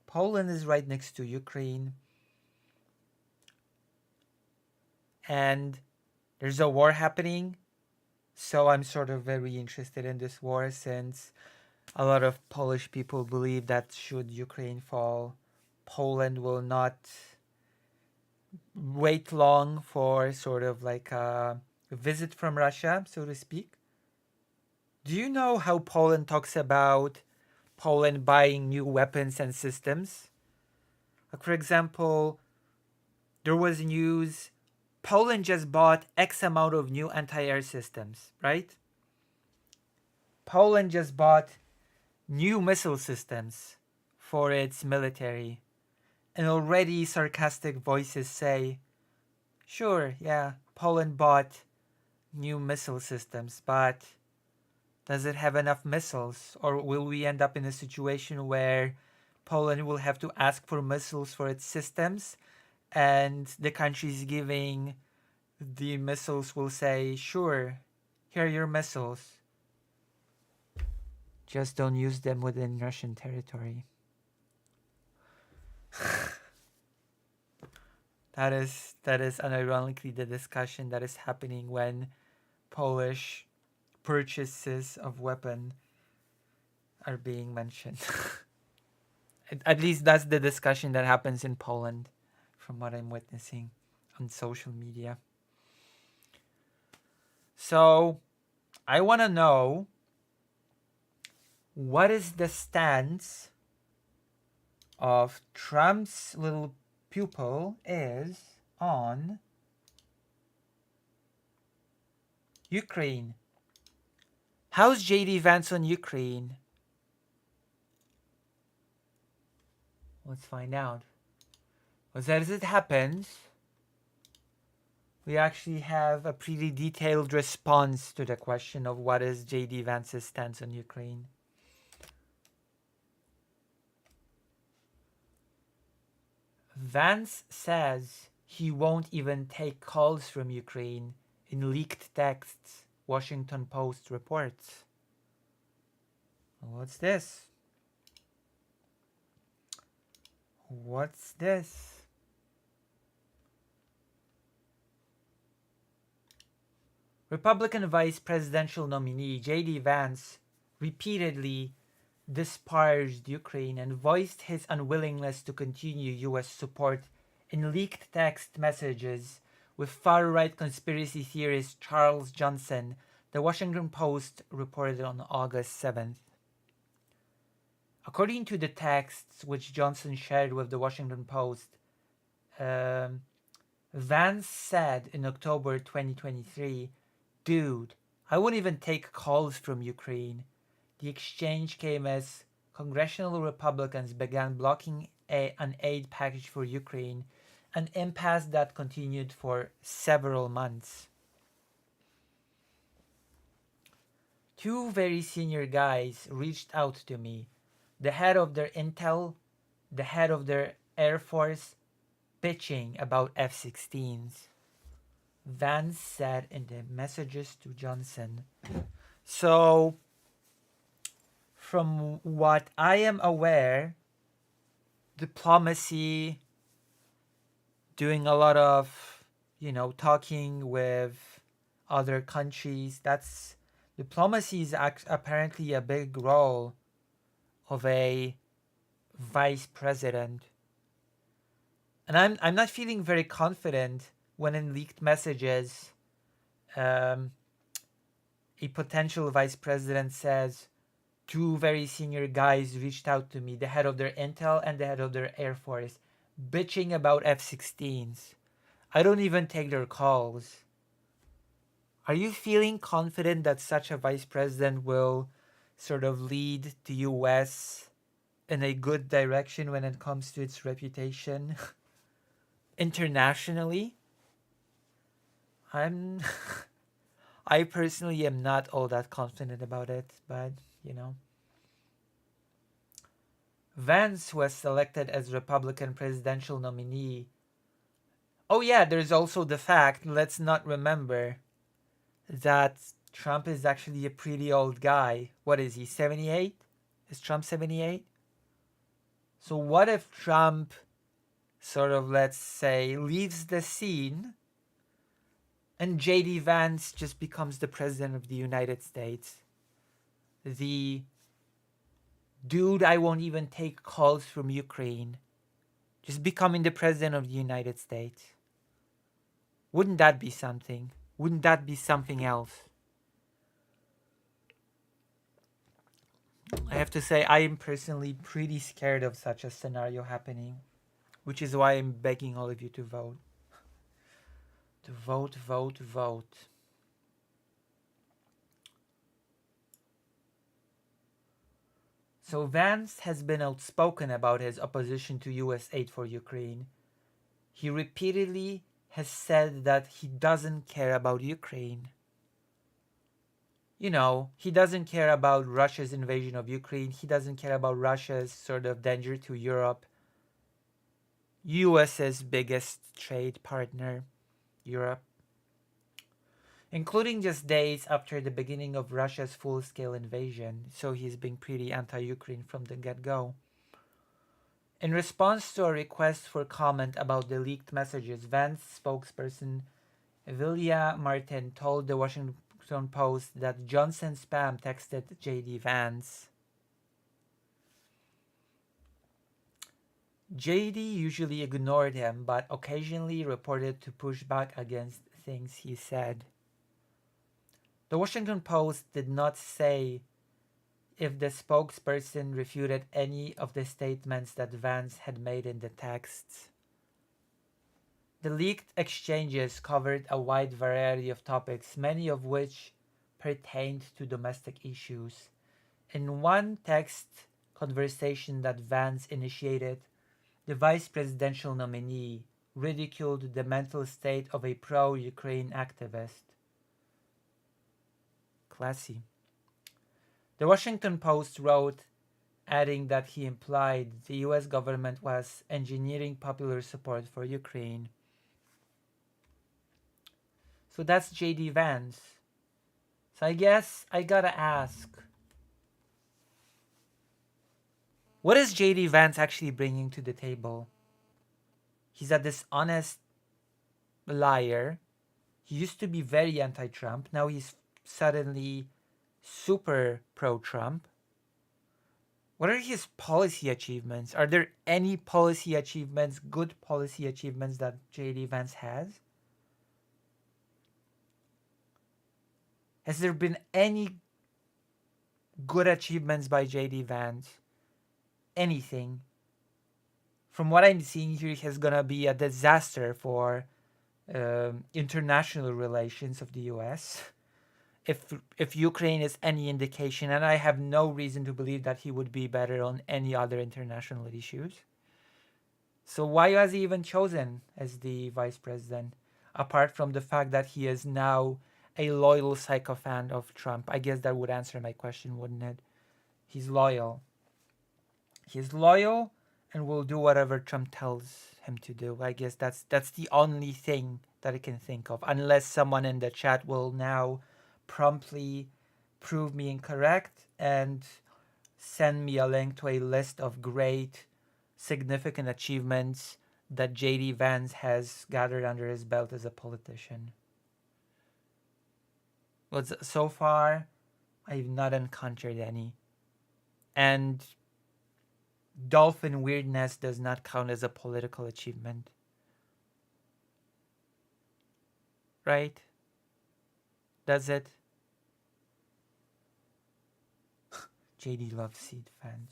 Poland is right next to Ukraine. And there's a war happening. So I'm sort of very interested in this war, since a lot of Polish people believe that should Ukraine fall, Poland will not wait long for sort of like a visit from Russia, so to speak. Do you know how Poland talks about Poland buying new weapons and systems? Like, for example, there was news Poland just bought X amount of new anti-air systems, right? Poland just bought new missile systems for its military. And already sarcastic voices say, sure, yeah, Poland bought new missile systems, but does it have enough missiles? Or will we end up in a situation where Poland will have to ask for missiles for its systems, and the countries giving the missiles will say, sure, here are your missiles. Just don't use them within Russian territory. That is unironically the discussion that is happening when Polish purchases of weapon are being mentioned. At least that's the discussion that happens in Poland, from what I'm witnessing on social media. So, I want to know, what is the stance of Trump's little pupil is on Ukraine. How's JD Vance on Ukraine? Let's find out. Because as it happens, we actually have a pretty detailed response to the question of what is JD Vance's stance on Ukraine. Vance says he won't even take calls from Ukraine in leaked texts, Washington Post reports. What's this? What's this? Republican vice presidential nominee J.D. Vance repeatedly disparaged Ukraine and voiced his unwillingness to continue U.S. support in leaked text messages with far-right conspiracy theorist Charles Johnson, the Washington Post reported on August 7th. According to the texts which Johnson shared with the Washington Post, Vance said in October 2023, "Dude, I won't even take calls from Ukraine." The exchange came as congressional Republicans began blocking an aid package for Ukraine, an impasse that continued for several months. Two very senior guys reached out to me, the head of their intel, the head of their Air Force, bitching about F-16s. Vance said in the messages to Johnson. So, from what I am aware, diplomacy, doing a lot of, talking with other countries, diplomacy is apparently a big role of a vice president. And I'm not feeling very confident when in leaked messages, a potential vice president says, two very senior guys reached out to me, the head of their intel and the head of their Air Force, bitching about F-16s. I don't even take their calls. Are you feeling confident that such a vice president will sort of lead the US in a good direction when it comes to its reputation internationally? I personally am not all that confident about it, but Vance was selected as Republican presidential nominee. Oh yeah, there's also the fact, let's not remember, that Trump is actually a pretty old guy. What is he, 78? Is Trump 78? So what if Trump sort of, let's say, leaves the scene and J.D. Vance just becomes the president of the United States? The dude, I won't even take calls from Ukraine, just becoming the president of the United States. Wouldn't that be something? Wouldn't that be something else? I have to say, I am personally pretty scared of such a scenario happening, which is why I'm begging all of you to vote. To vote, vote, vote. So Vance has been outspoken about his opposition to US aid for Ukraine. He repeatedly has said that he doesn't care about Ukraine. He doesn't care about Russia's invasion of Ukraine. He doesn't care about Russia's sort of danger to Europe. US's biggest trade partner, Europe. Including just days after the beginning of Russia's full-scale invasion, so he's been pretty anti-Ukraine from the get-go. In response to a request for comment about the leaked messages, Vance spokesperson Vilya Martin told the Washington Post that Johnson spam texted J.D. Vance. J.D. usually ignored him, but occasionally reported to push back against things he said. The Washington Post did not say if the spokesperson refuted any of the statements that Vance had made in the texts. The leaked exchanges covered a wide variety of topics, many of which pertained to domestic issues. In one text conversation that Vance initiated, the vice presidential nominee ridiculed the mental state of a pro-Ukraine activist. Classy. The Washington Post wrote, adding that he implied the US government was engineering popular support for Ukraine. So that's JD Vance. So I guess I gotta ask, what is JD Vance actually bringing to the table? He's a dishonest liar. He used to be very anti-Trump. Now he's suddenly super pro-Trump. What are his policy achievements? Are there any policy achievements, good policy achievements that JD Vance has? Has there been any good achievements by JD Vance? Anything? From what I'm seeing here, he's gonna be a disaster for international relations of the US. If Ukraine is any indication, and I have no reason to believe that he would be better on any other international issues. So why was he even chosen as the vice president? Apart from the fact that he is now a loyal sycophant of Trump. I guess that would answer my question, wouldn't it? He's loyal. He's loyal and will do whatever Trump tells him to do. I guess that's the only thing that I can think of. Unless someone in the chat will now promptly prove me incorrect and send me a link to a list of great, significant achievements that JD Vance has gathered under his belt as a politician. But so far, I've not encountered any. And dolphin weirdness does not count as a political achievement. Right? Does it? JD loves seed fans.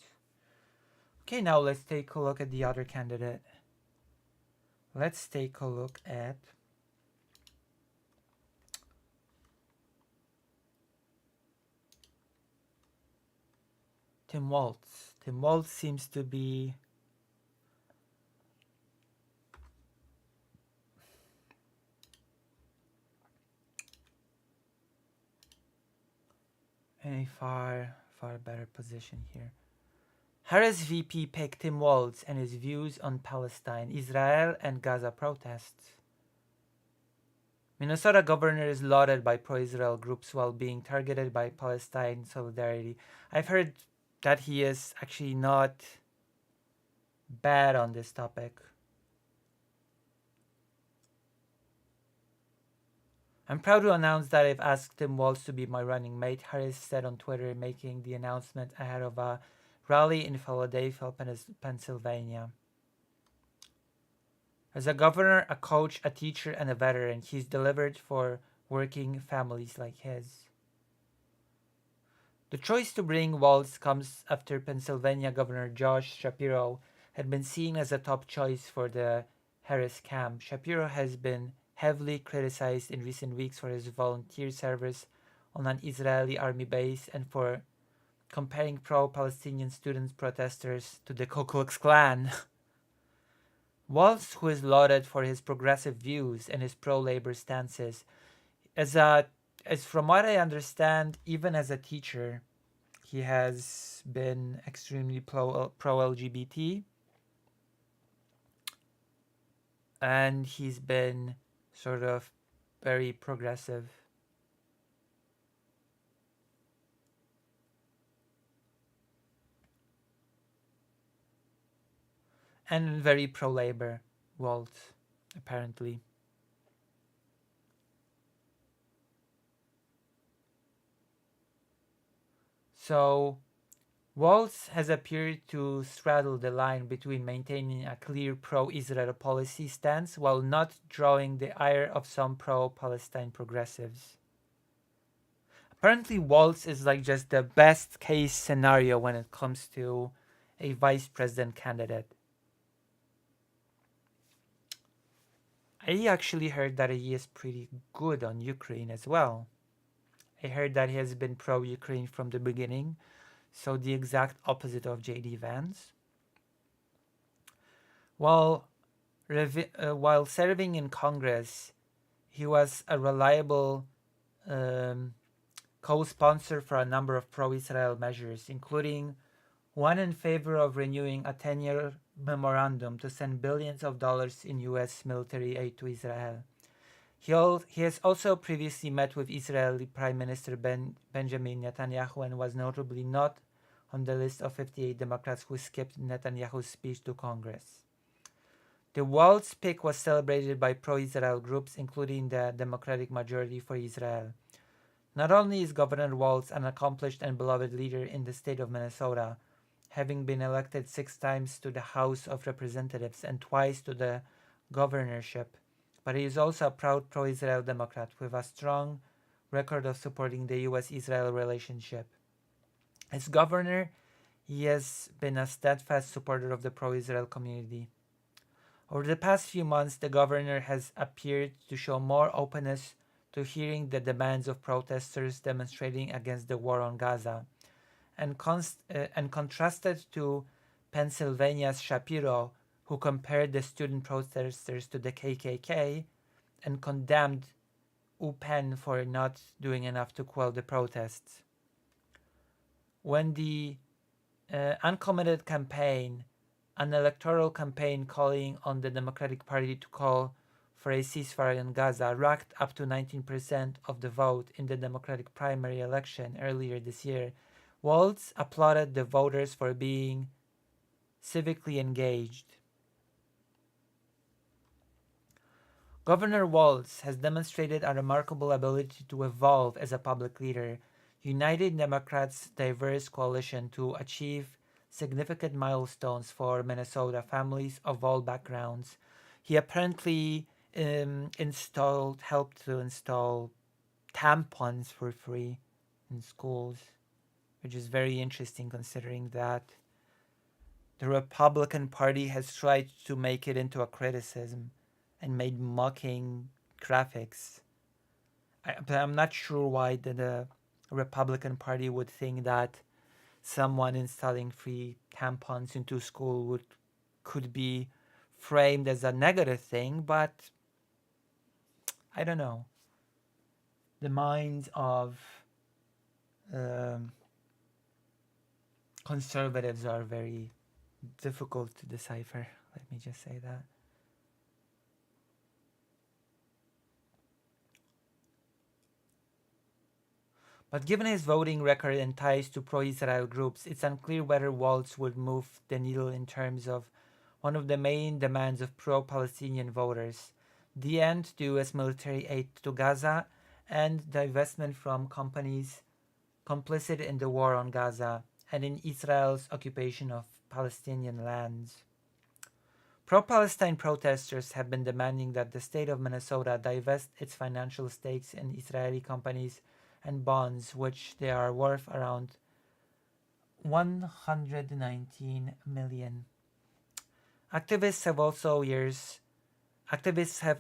Okay, now let's take a look at the other candidate. Let's take a look at Tim Walz. Tim Walz seems to be in a far better position here. Harris VP picked Tim Walz and his views on Palestine, Israel, and Gaza protests. Minnesota governor is lauded by pro-Israel groups while being targeted by Palestine solidarity. I've heard that he is actually not bad on this topic. I'm proud to announce that I've asked Tim Walz to be my running mate, Harris said on Twitter, making the announcement ahead of a rally in Philadelphia, Pennsylvania. As a governor, a coach, a teacher, and a veteran, he's delivered for working families like his. The choice to bring Walz comes after Pennsylvania Governor Josh Shapiro had been seen as a top choice for the Harris camp. Shapiro has been heavily criticized in recent weeks for his volunteer service on an Israeli army base and for comparing pro-Palestinian student protesters to the Ku Klux Klan. Walz, who is lauded for his progressive views and his pro-labor stances, as from what I understand, even as a teacher, he has been extremely pro-LGBT, and he's been sort of very progressive. And very pro-labor, Walz, apparently. So, Walz has appeared to straddle the line between maintaining a clear pro-Israel policy stance while not drawing the ire of some pro-Palestine progressives. Apparently, Walz is like just the best case scenario when it comes to a vice president candidate. I actually heard that he is pretty good on Ukraine as well. I heard that he has been pro-Ukraine from the beginning, so the exact opposite of J.D. Vance. While while serving in Congress, he was a reliable um, co-sponsor for a number of pro-Israel measures, including one in favor of renewing a 10-year memorandum to send billions of dollars in U.S. military aid to Israel. He has also previously met with Israeli Prime Minister Benjamin Netanyahu and was notably not on the list of 58 Democrats who skipped Netanyahu's speech to Congress. The Walz pick was celebrated by pro-Israel groups, including the Democratic Majority for Israel. Not only is Governor Walz an accomplished and beloved leader in the state of Minnesota, having been elected 6 times to the House of Representatives and twice to the governorship, but he is also a proud pro-Israel Democrat with a strong record of supporting the U.S.-Israel relationship. As governor, he has been a steadfast supporter of the pro-Israel community. Over the past few months, the governor has appeared to show more openness to hearing the demands of protesters demonstrating against the war on Gaza, and contrasted to Pennsylvania's Shapiro, who compared the student protesters to the KKK and condemned UPenn for not doing enough to quell the protests. When the uncommitted campaign, an electoral campaign calling on the Democratic Party to call for a ceasefire in Gaza, racked up to 19% of the vote in the Democratic primary election earlier this year, Walz applauded the voters for being civically engaged. Governor Walz has demonstrated a remarkable ability to evolve as a public leader, uniting Democrats' diverse coalition to achieve significant milestones for Minnesota families of all backgrounds. He apparently helped to install tampons for free in schools, which is very interesting considering that the Republican Party has tried to make it into a criticism and made mocking graphics. But I'm not sure why the Republican Party would think that someone installing free tampons into school could be framed as a negative thing, but I don't know. The minds of conservatives are very difficult to decipher. Let me just say that. But given his voting record and ties to pro-Israel groups, it's unclear whether Walz would move the needle in terms of one of the main demands of pro-Palestinian voters, the end to U.S. military aid to Gaza and divestment from companies complicit in the war on Gaza and in Israel's occupation of Palestinian lands. Pro-Palestine protesters have been demanding that the state of Minnesota divest its financial stakes in Israeli companies and bonds, which they are worth around $119 million. Activists have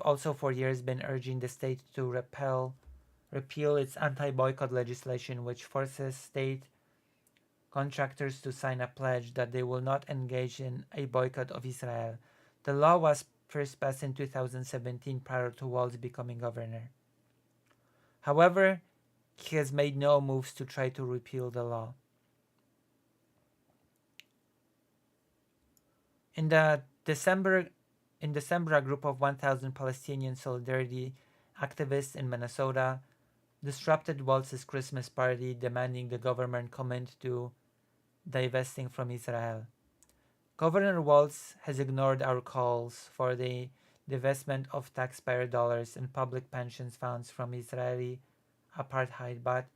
also for years been urging the state to repeal its anti-boycott legislation, which forces state contractors to sign a pledge that they will not engage in a boycott of Israel. The law was first passed in 2017 prior to Walz becoming governor. However, he has made no moves to try to repeal the law. In December, a group of 1,000 Palestinian solidarity activists in Minnesota disrupted Walz's Christmas party, demanding the government commit to divesting from Israel. Governor Walz has ignored our calls for the divestment of taxpayer dollars and public pensions funds from Israeli apartheid, but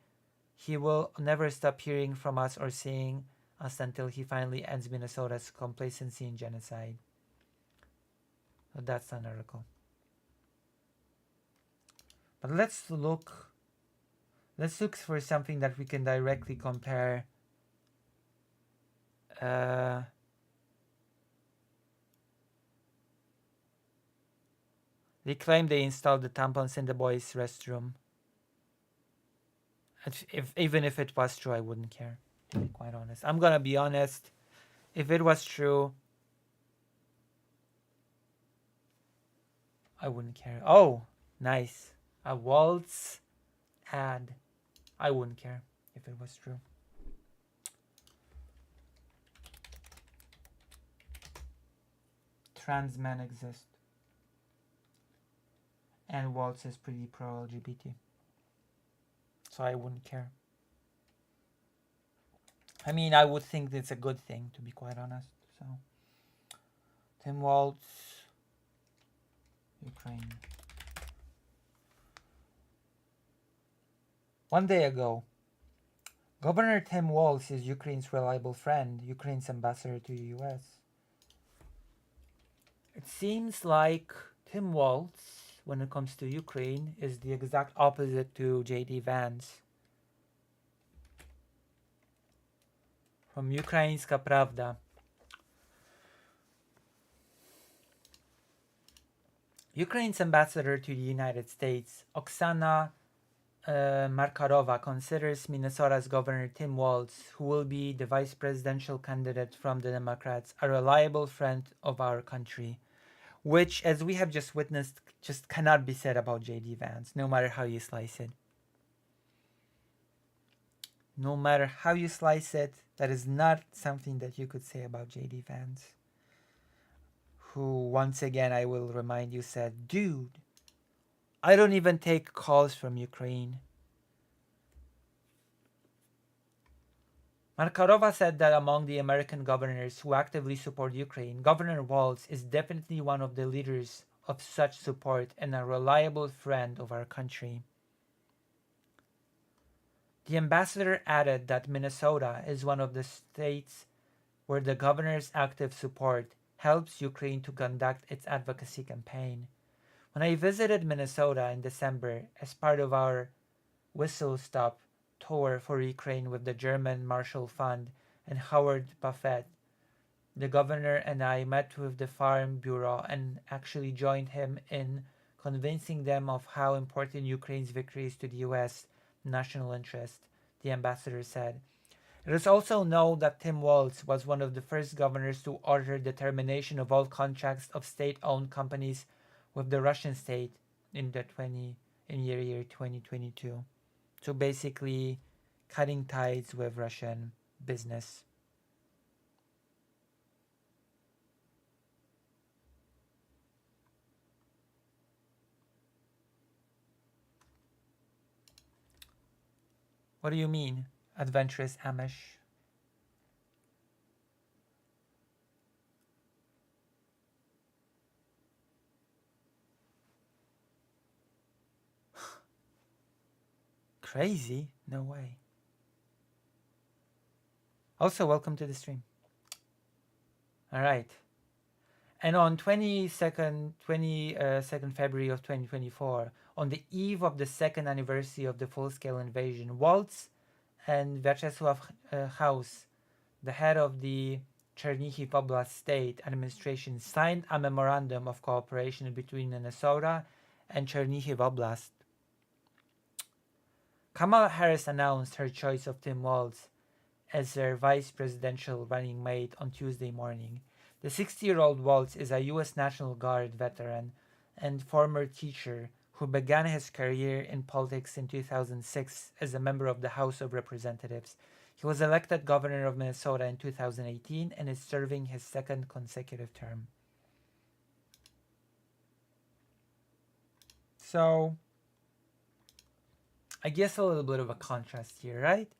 he will never stop hearing from us or seeing us until he finally ends Minnesota's complacency in genocide. So that's an article. But let's look for something that we can directly compare the They claim they installed the tampons in the boys' restroom. Even if it was true, I wouldn't care, to be quite honest. I'm gonna be honest. If it was true, I wouldn't care. Oh, nice. A Waltz ad. I wouldn't care if it was true. Trans men exist. And Waltz is pretty pro-LGBT. So I wouldn't care. I mean, I would think it's a good thing, to be quite honest. So, Tim Waltz, Ukraine. One day ago, Governor Tim Walz is Ukraine's reliable friend, Ukraine's ambassador to the US. It seems like Tim Walz, when it comes to Ukraine, is the exact opposite to JD Vance. From Ukrainska Pravda. Ukraine's ambassador to the United States, Oksana Markarova, considers Minnesota's Governor Tim Walz, who will be the vice presidential candidate from the Democrats, a reliable friend of our country, which, as we have just witnessed, just cannot be said about J.D. Vance, no matter how you slice it. No matter how you slice it, that is not something that you could say about J.D. Vance, who, once again, I will remind you, said, dude, I don't even take calls from Ukraine. Markarova said that among the American governors who actively support Ukraine, Governor Walz is definitely one of the leaders of such support and a reliable friend of our country. The ambassador added that Minnesota is one of the states where the governor's active support helps Ukraine to conduct its advocacy campaign. When I visited Minnesota in December as part of our whistle stop tour for Ukraine with the German Marshall Fund and Howard Buffett, the governor and I met with the Farm Bureau and actually joined him in convincing them of how important Ukraine's victory is to the U.S. national interest, the ambassador said. It is also known that Tim Walz was one of the first governors to order the termination of all contracts of state-owned companies with the Russian state in year 2022. So basically, cutting ties with Russian business. What do you mean, adventurous Amish? Crazy? No way. Also, welcome to the stream. All right. And on 22nd February of 2024, on the eve of the second anniversary of the full-scale invasion, Walz and Vyacheslav Haus, the head of the Chernihiv Oblast State Administration, signed a memorandum of cooperation between Minnesota and Chernihiv Oblast. Kamala Harris announced her choice of Tim Walz as their vice presidential running mate on Tuesday morning. The 60-year-old Walz is a U.S. National Guard veteran and former teacher who began his career in politics in 2006 as a member of the House of Representatives. He was elected governor of Minnesota in 2018 and is serving his second consecutive term. So, I guess a little bit of a contrast here, right?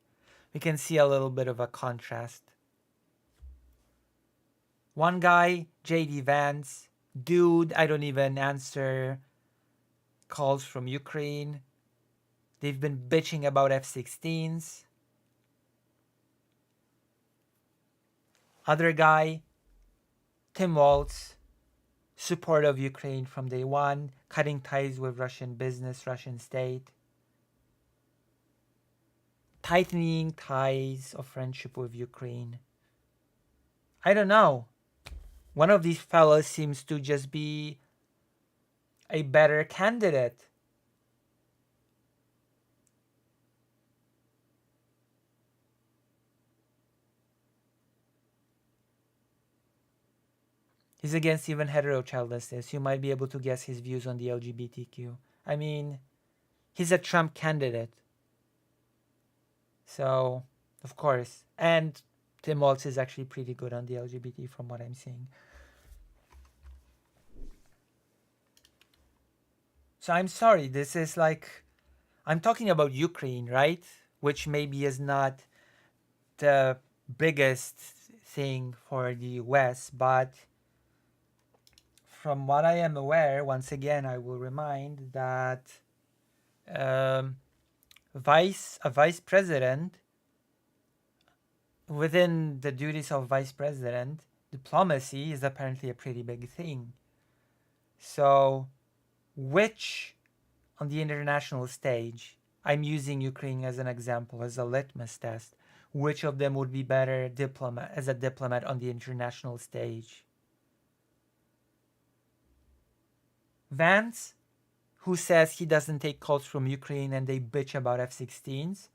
We can see a little bit of a contrast. One guy, JD Vance, dude, I don't even answer calls from Ukraine. They've been bitching about F-16s. Other guy, Tim Walz, support of Ukraine from day one, cutting ties with Russian business, Russian state, tightening ties of friendship with Ukraine. I don't know. One of these fellows seems to just be a better candidate. He's against even hetero-childlessness. You might be able to guess his views on the LGBTQ. I mean, he's a Trump candidate. So, of course. And Tim Walz is actually pretty good on the LGBT from what I'm seeing. So I'm sorry, this is like, I'm talking about Ukraine, right? Which maybe is not the biggest thing for the US, but from what I am aware, once again, I will remind that a vice president, within the duties of vice president, diplomacy is apparently a pretty big thing. So, which on the international stage, I'm using Ukraine as an example, as a litmus test, which of them would be better as a diplomat on the international stage? Vance, who says he doesn't take calls from Ukraine and they bitch about F-16s,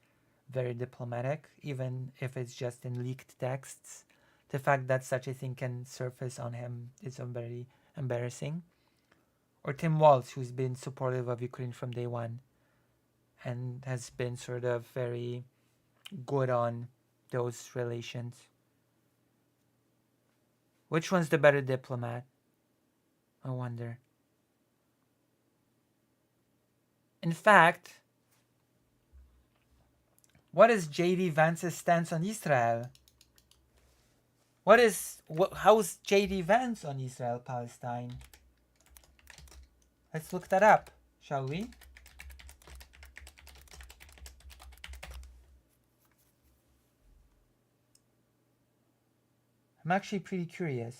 very diplomatic, even if it's just in leaked texts. The fact that such a thing can surface on him is very embarrassing. Or Tim Walz, who's been supportive of Ukraine from day one and has been sort of very good on those relations. Which one's the better diplomat? I wonder. In fact, what is J.D. Vance's stance on Israel? How's J.D. Vance on Israel-Palestine? Let's look that up, shall we? I'm actually pretty curious.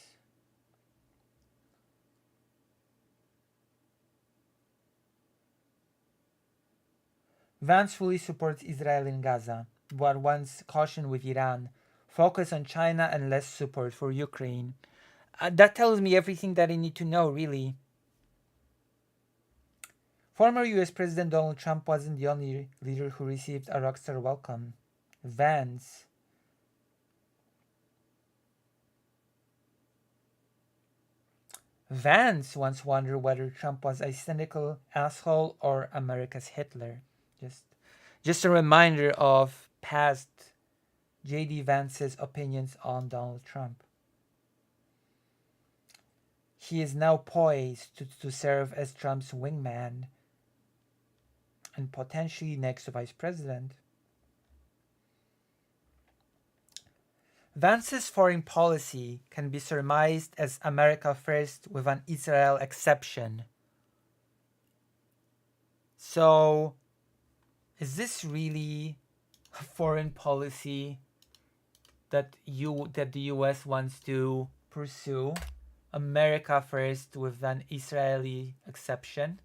Vance fully supports Israel in Gaza, but wants caution with Iran, focus on China and less support for Ukraine. That tells me everything that I need to know, really. Former US President Donald Trump wasn't the only leader who received a rockstar welcome. Vance once wondered whether Trump was a cynical asshole or America's Hitler. Just a reminder of past J.D. Vance's opinions on Donald Trump. He is now poised to serve as Trump's wingman and potentially next vice president. Vance's foreign policy can be surmised as America first with an Israel exception. So, is this really a foreign policy that the US wants to pursue? America first with an Israeli exception?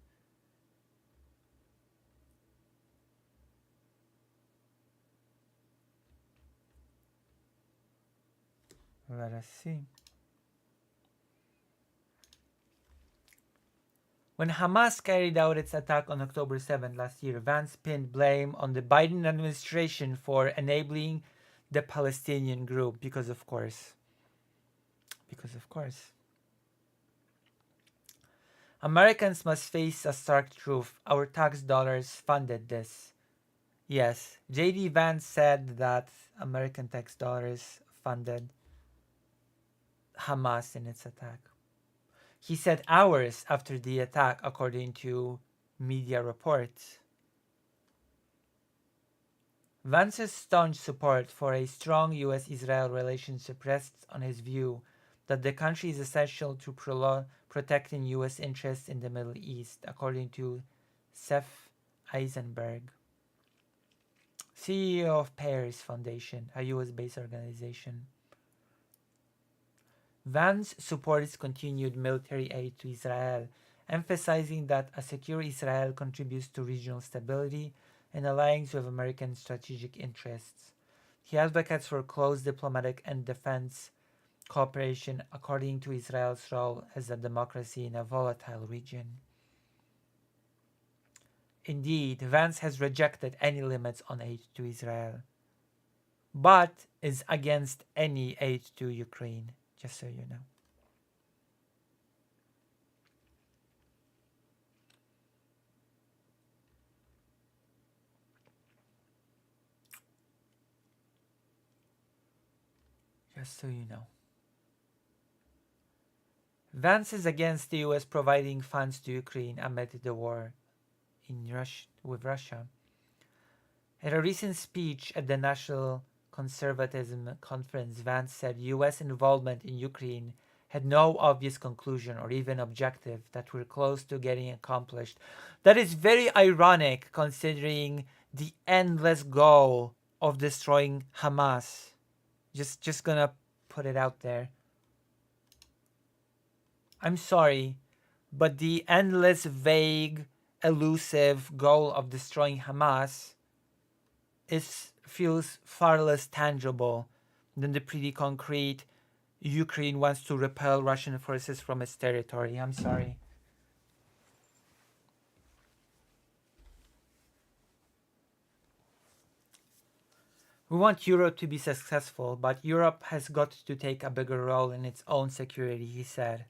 Let us see. When Hamas carried out its attack on October 7 last year, Vance pinned blame on the Biden administration for enabling the Palestinian group because of course. Americans must face a stark truth. Our tax dollars funded this. Yes, J.D. Vance said that American tax dollars funded Hamas in its attack. He said hours after the attack, according to media reports. Vance's staunch support for a strong U.S.-Israel relationship rests on his view that the country is essential to protecting U.S. interests in the Middle East, according to Seth Eisenberg, CEO of Pears Foundation, a U.S.-based organization. Vance supports continued military aid to Israel, emphasizing that a secure Israel contributes to regional stability and aligns with American strategic interests. He advocates for close diplomatic and defense cooperation according to Israel's role as a democracy in a volatile region. Indeed, Vance has rejected any limits on aid to Israel, but is against any aid to Ukraine, just so you know. Just so you know. Vance is against the US providing funds to Ukraine amid the war with Russia. At a recent speech at the National Conservatism Conference, Vance said US involvement in Ukraine had no obvious conclusion or even objective that were close to getting accomplished. That is very ironic considering the endless goal of destroying Hamas. Just gonna put it out there. I'm sorry, but the endless, vague, elusive goal of destroying Hamas feels far less tangible than the pretty concrete Ukraine wants to repel Russian forces from its territory. I'm sorry. We want Europe to be successful, but Europe has got to take a bigger role in its own security, he said.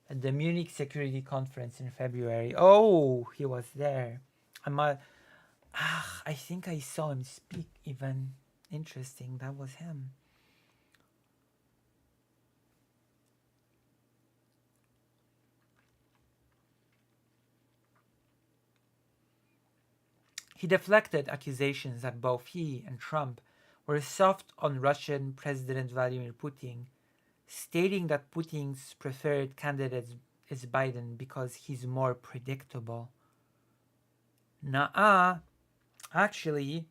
At the Munich Security Conference in February. Oh, he was there. I think I saw him speak even. Interesting, that was him. He deflected accusations that both he and Trump were soft on Russian President Vladimir Putin, stating that Putin's preferred candidate is Biden because he's more predictable. Nuh-uh. Actually,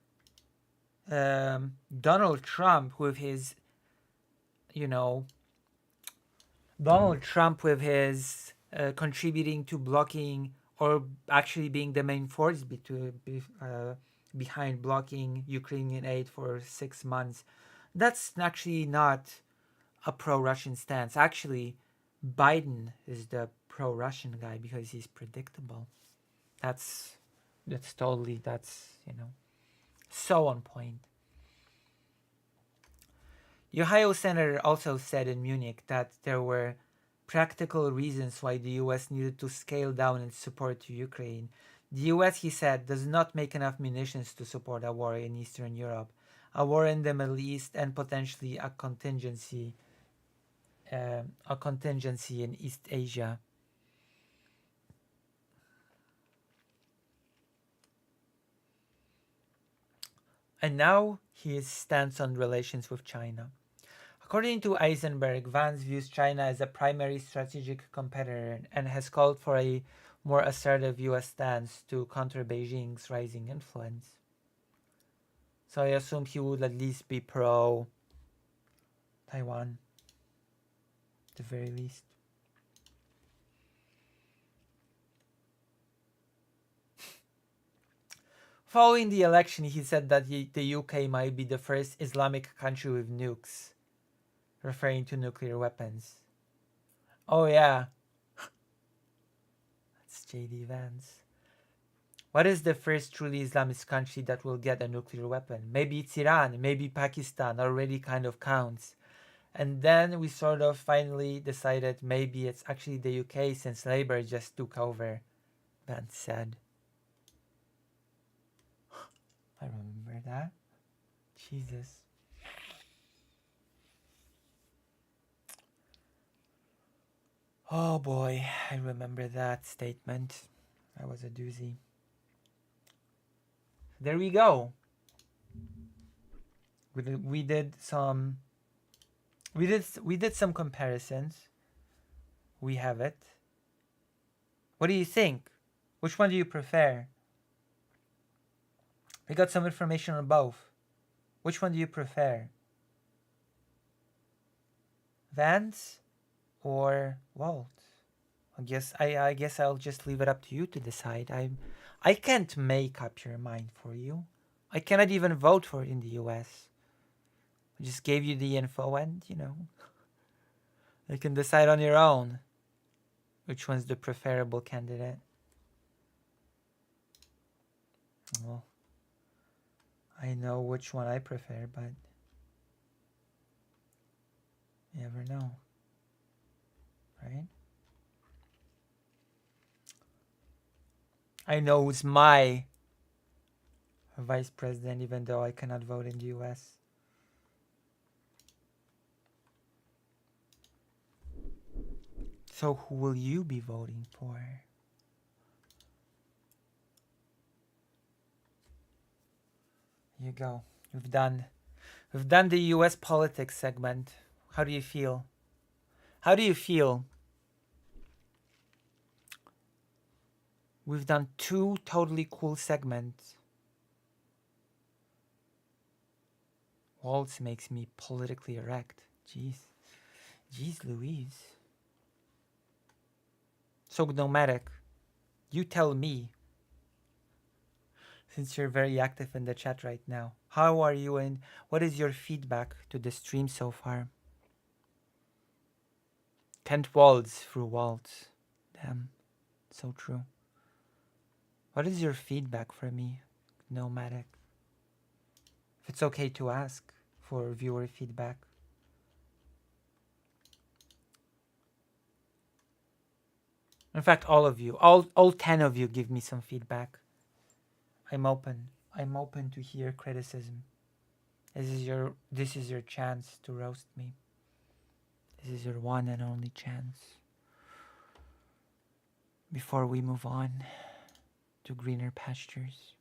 Donald Trump with his, contributing to blocking or actually being the main force behind blocking Ukrainian aid for 6 months. That's actually not a pro-Russian stance. Actually, Biden is the pro-Russian guy because he's predictable. That's so on point. The Ohio senator also said in Munich that there were practical reasons why the US needed to scale down its support to Ukraine. The US, he said, does not make enough munitions to support a war in Eastern Europe, a war in the Middle East, and potentially a contingency in East Asia. And now his stance on relations with China. According to Eisenberg, Vance views China as a primary strategic competitor and has called for a more assertive US stance to counter Beijing's rising influence. So I assume he would at least be pro Taiwan, at the very least. Following the election, he said that the UK might be the first Islamic country with nukes, referring to nuclear weapons. Oh yeah. That's JD Vance. What is the first truly Islamist country that will get a nuclear weapon? Maybe it's Iran, maybe Pakistan already kind of counts. And then we sort of finally decided maybe it's actually the UK since Labour just took over, Vance said. I remember that. Jesus. Oh boy, I remember that statement. That was a doozy. There we go. We did some comparisons. We have it. What do you think? Which one do you prefer? We got some information on both. Which one do you prefer? Vance or Walz? I guess I'll just leave it up to you to decide. I can't make up your mind for you. I cannot even vote for it in the US. I just gave you the info and, you can decide on your own which one's the preferable candidate. Well, I know which one I prefer, but you never know, right? I know who's my vice president, even though I cannot vote in the US. So who will you be voting for? Here you go. We've done the US politics segment. How do you feel? How do you feel? We've done 2 totally cool segments. Waltz makes me politically erect. Jeez. Jeez Louise. So Nomadic, you tell me, since you're very active in the chat right now, how are you and what is your feedback to the stream so far? Kent Waltz through Waltz. Damn, so true. What is your feedback for me, Nomadic? If it's okay to ask for viewer feedback. In fact, all of you, all 10 of you give me some feedback. I'm open to hear criticism. This is your chance to roast me. This is your one and only chance. Before we move on to greener pastures.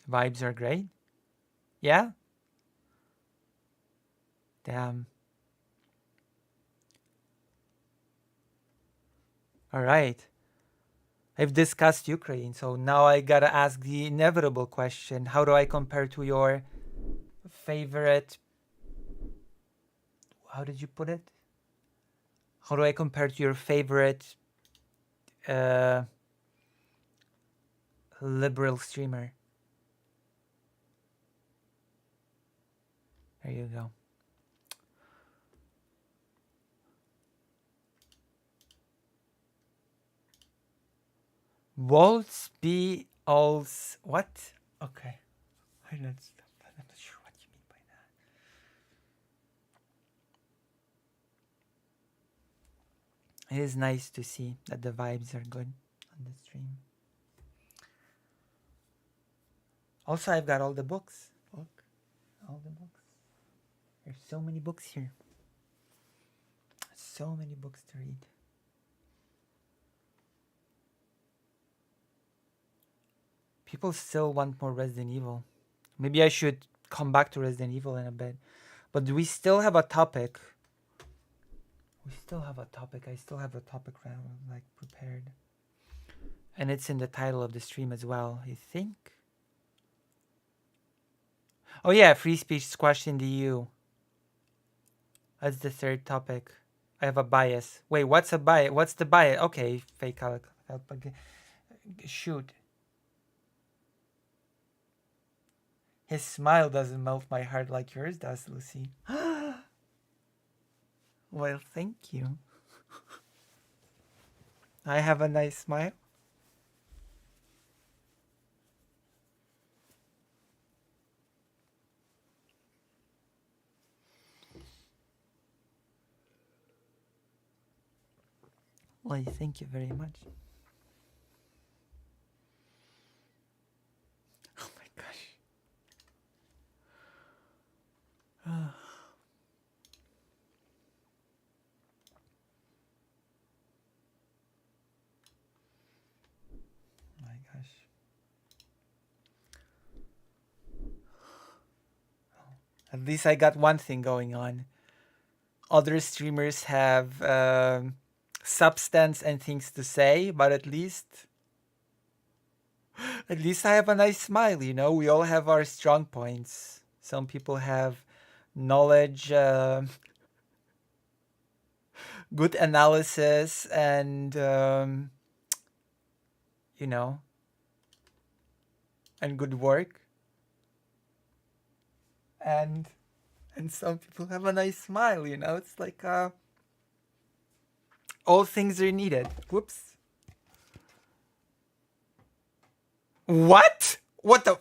Vibes are great. Yeah? Damn. All right. I've discussed Ukraine, so now I gotta ask the inevitable question. How do I compare to your favorite... How did you put it? How do I compare to your favorite liberal streamer? There you go. Waltz be alls what? Okay. I'm not sure what you mean by that. It is nice to see that the vibes are good on the stream. Also, I've got all the books. Look, all the books. There's so many books here. So many books to read. People still want more Resident Evil. Maybe I should come back to Resident Evil in a bit. But we still have a topic. I still have a topic like prepared. And it's in the title of the stream as well, I think. Oh yeah, free speech squashed in the EU. That's the third topic. I have a bias. Wait, what's a bias? What's the bias? Okay, fake Alec. Shoot. His smile doesn't melt my heart like yours does, Lucy. Well, thank you. I have a nice smile. Well, thank you very much. Oh my gosh. My gosh. At least I got one thing going on. Other streamers have substance and things to say, but at least I have a nice smile, you know? We all have our strong points. Some people have knowledge, good analysis, and, you know, and good work. and some people have a nice smile, you know. It's like all things are needed. Whoops. What? What the?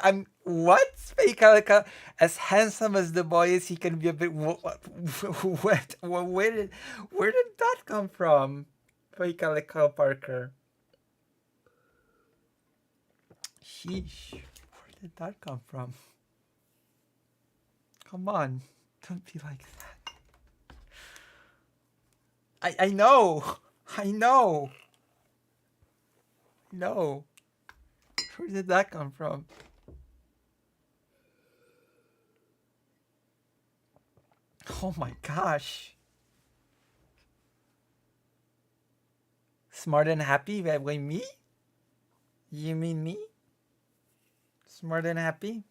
I'm what? Fake Alaka, as handsome as the boy is, he can be a bit. What? Where did that come from? Fake Alaka Parker. Sheesh. Where did that come from? Come on, don't be like that. I know. No. Where did that come from? Oh my gosh. Smart and happy? Wait, me? You mean me? Smart and happy?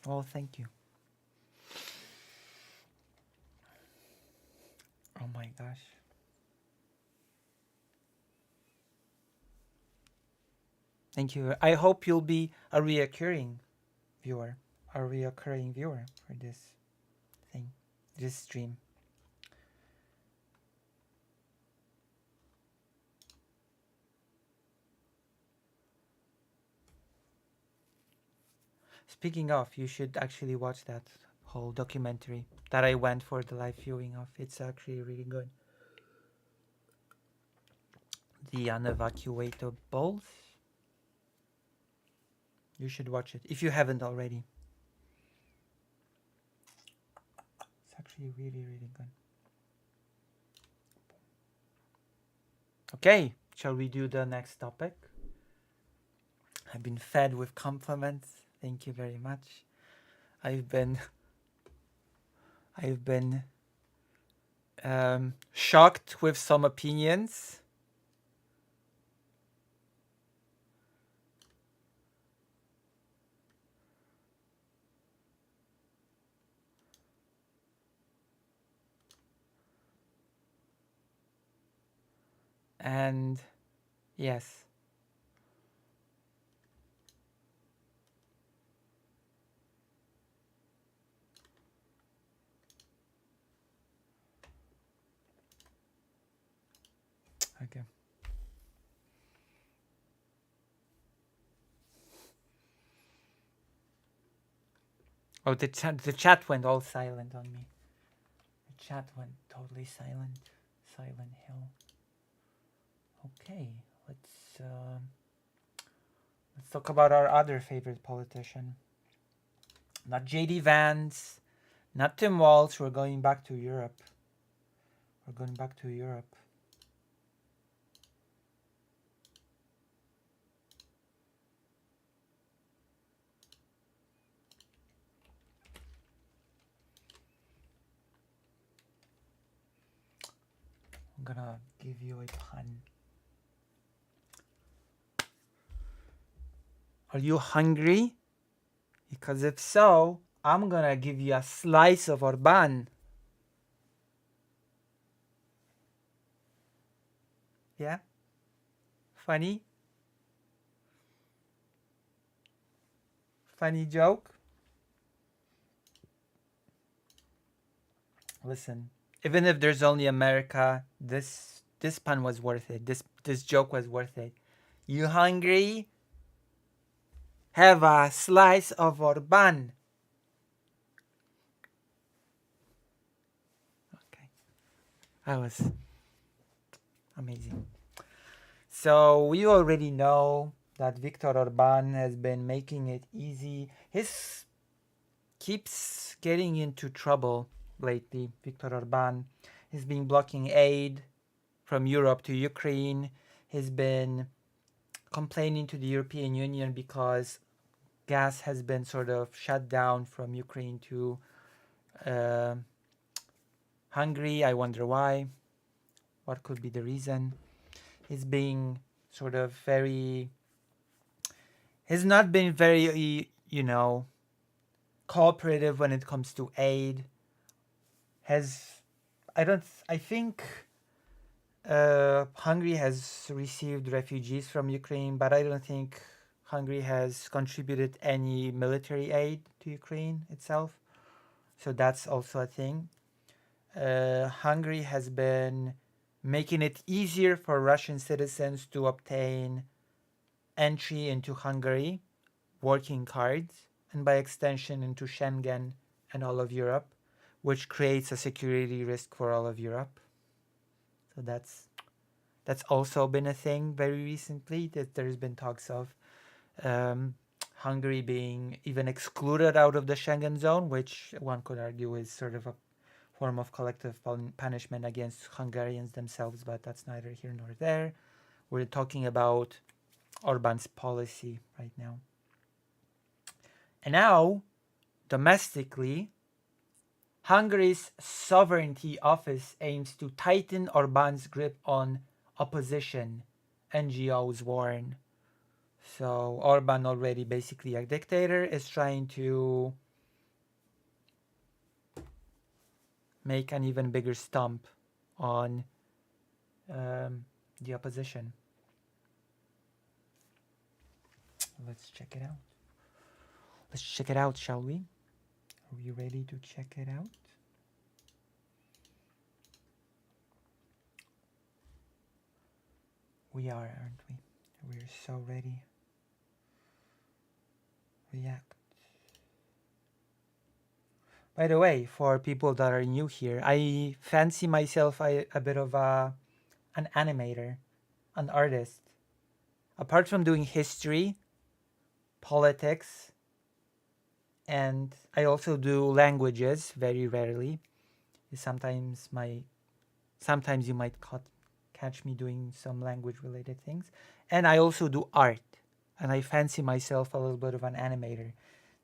Oh, thank you. Oh my gosh. Thank you. I hope you'll be a reoccurring viewer. For this thing. This stream. Speaking of, you should actually watch that whole documentary that I went for the live viewing of. It's actually really good. The Unevacuatables. You should watch it if you haven't already. It's actually really, really good. Okay, shall we do the next topic? I've been fed with compliments. Thank you very much. I've been shocked with some opinions. And yes. Okay. Oh, the chat went all silent on me. The chat went totally silent. Silent Hill. Okay, let's talk about our other favorite politician. Not J.D. Vance, not Tim Walz. We're going back to Europe. I'm gonna give you a pun. Are you hungry? Because if so, I'm gonna give you a slice of Orban. Yeah? Funny? Funny joke? Listen, even if there's only America, this pun was worth it. This joke was worth it. You hungry? Have a slice of Orban. Okay. That was amazing. So we already know that Viktor Orban has been making it easy. His keeps getting into trouble lately. Viktor Orban has been blocking aid from Europe to Ukraine. He's been complaining to the European Union because gas has been sort of shut down from Ukraine to Hungary. I wonder why. What could be the reason? He's being sort of he's not been very, cooperative when it comes to aid. Has I think Hungary has received refugees from Ukraine, but I don't think Hungary has contributed any military aid to Ukraine itself. So that's also a thing. Hungary has been making it easier for Russian citizens to obtain entry into Hungary, working cards, and by extension into Schengen and all of Europe, which creates a security risk for all of Europe. So that's also been a thing very recently, that there's been talks of Hungary being even excluded out of the Schengen zone, which one could argue is sort of a form of collective punishment against Hungarians themselves, but that's neither here nor there. We're talking about Orban's policy right now. And now, domestically, Hungary's Sovereignty Office aims to tighten Orban's grip on opposition, NGOs warn. So Orban, already basically a dictator, is trying to make an even bigger stomp on the opposition. Let's check it out. Let's check it out, shall we? Are we ready to check it out? We are, aren't we? We're so ready. React. By the way, for people that are new here, I fancy myself a bit of an animator, an artist. Apart from doing history, politics, and I also do languages very rarely. Sometimes you might catch me doing some language related things. And I also do art. And I fancy myself a little bit of an animator.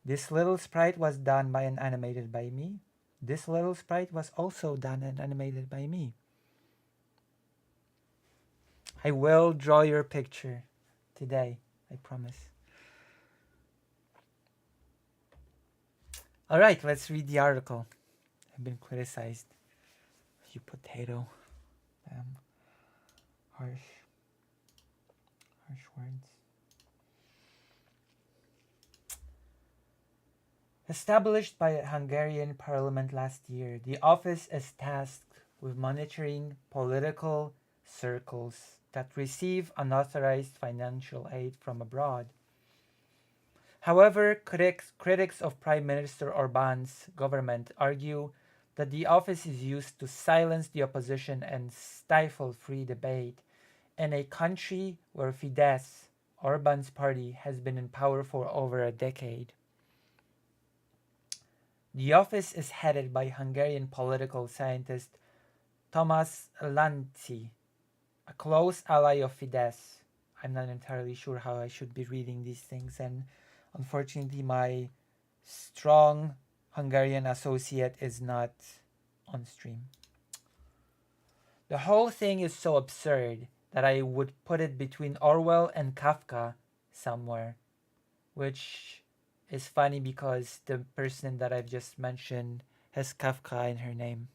This little sprite was done by and animated by me. This little sprite was also done and animated by me. I will draw your picture today, I promise. All right, let's read the article. I've been criticized. You potato. Harsh words. Established by the Hungarian parliament last year, the office is tasked with monitoring political circles that receive unauthorized financial aid from abroad. However, critics of Prime Minister Orban's government argue that the office is used to silence the opposition and stifle free debate in a country where Fidesz, Orban's party, has been in power for over a decade. The office is headed by Hungarian political scientist Thomas Lanci, a close ally of Fidesz. I'm not entirely sure how I should be reading these things, and unfortunately my strong Hungarian associate is not on stream. The whole thing is so absurd that I would put it between Orwell and Kafka somewhere, which is funny because the person that I've just mentioned has Kafka in her name.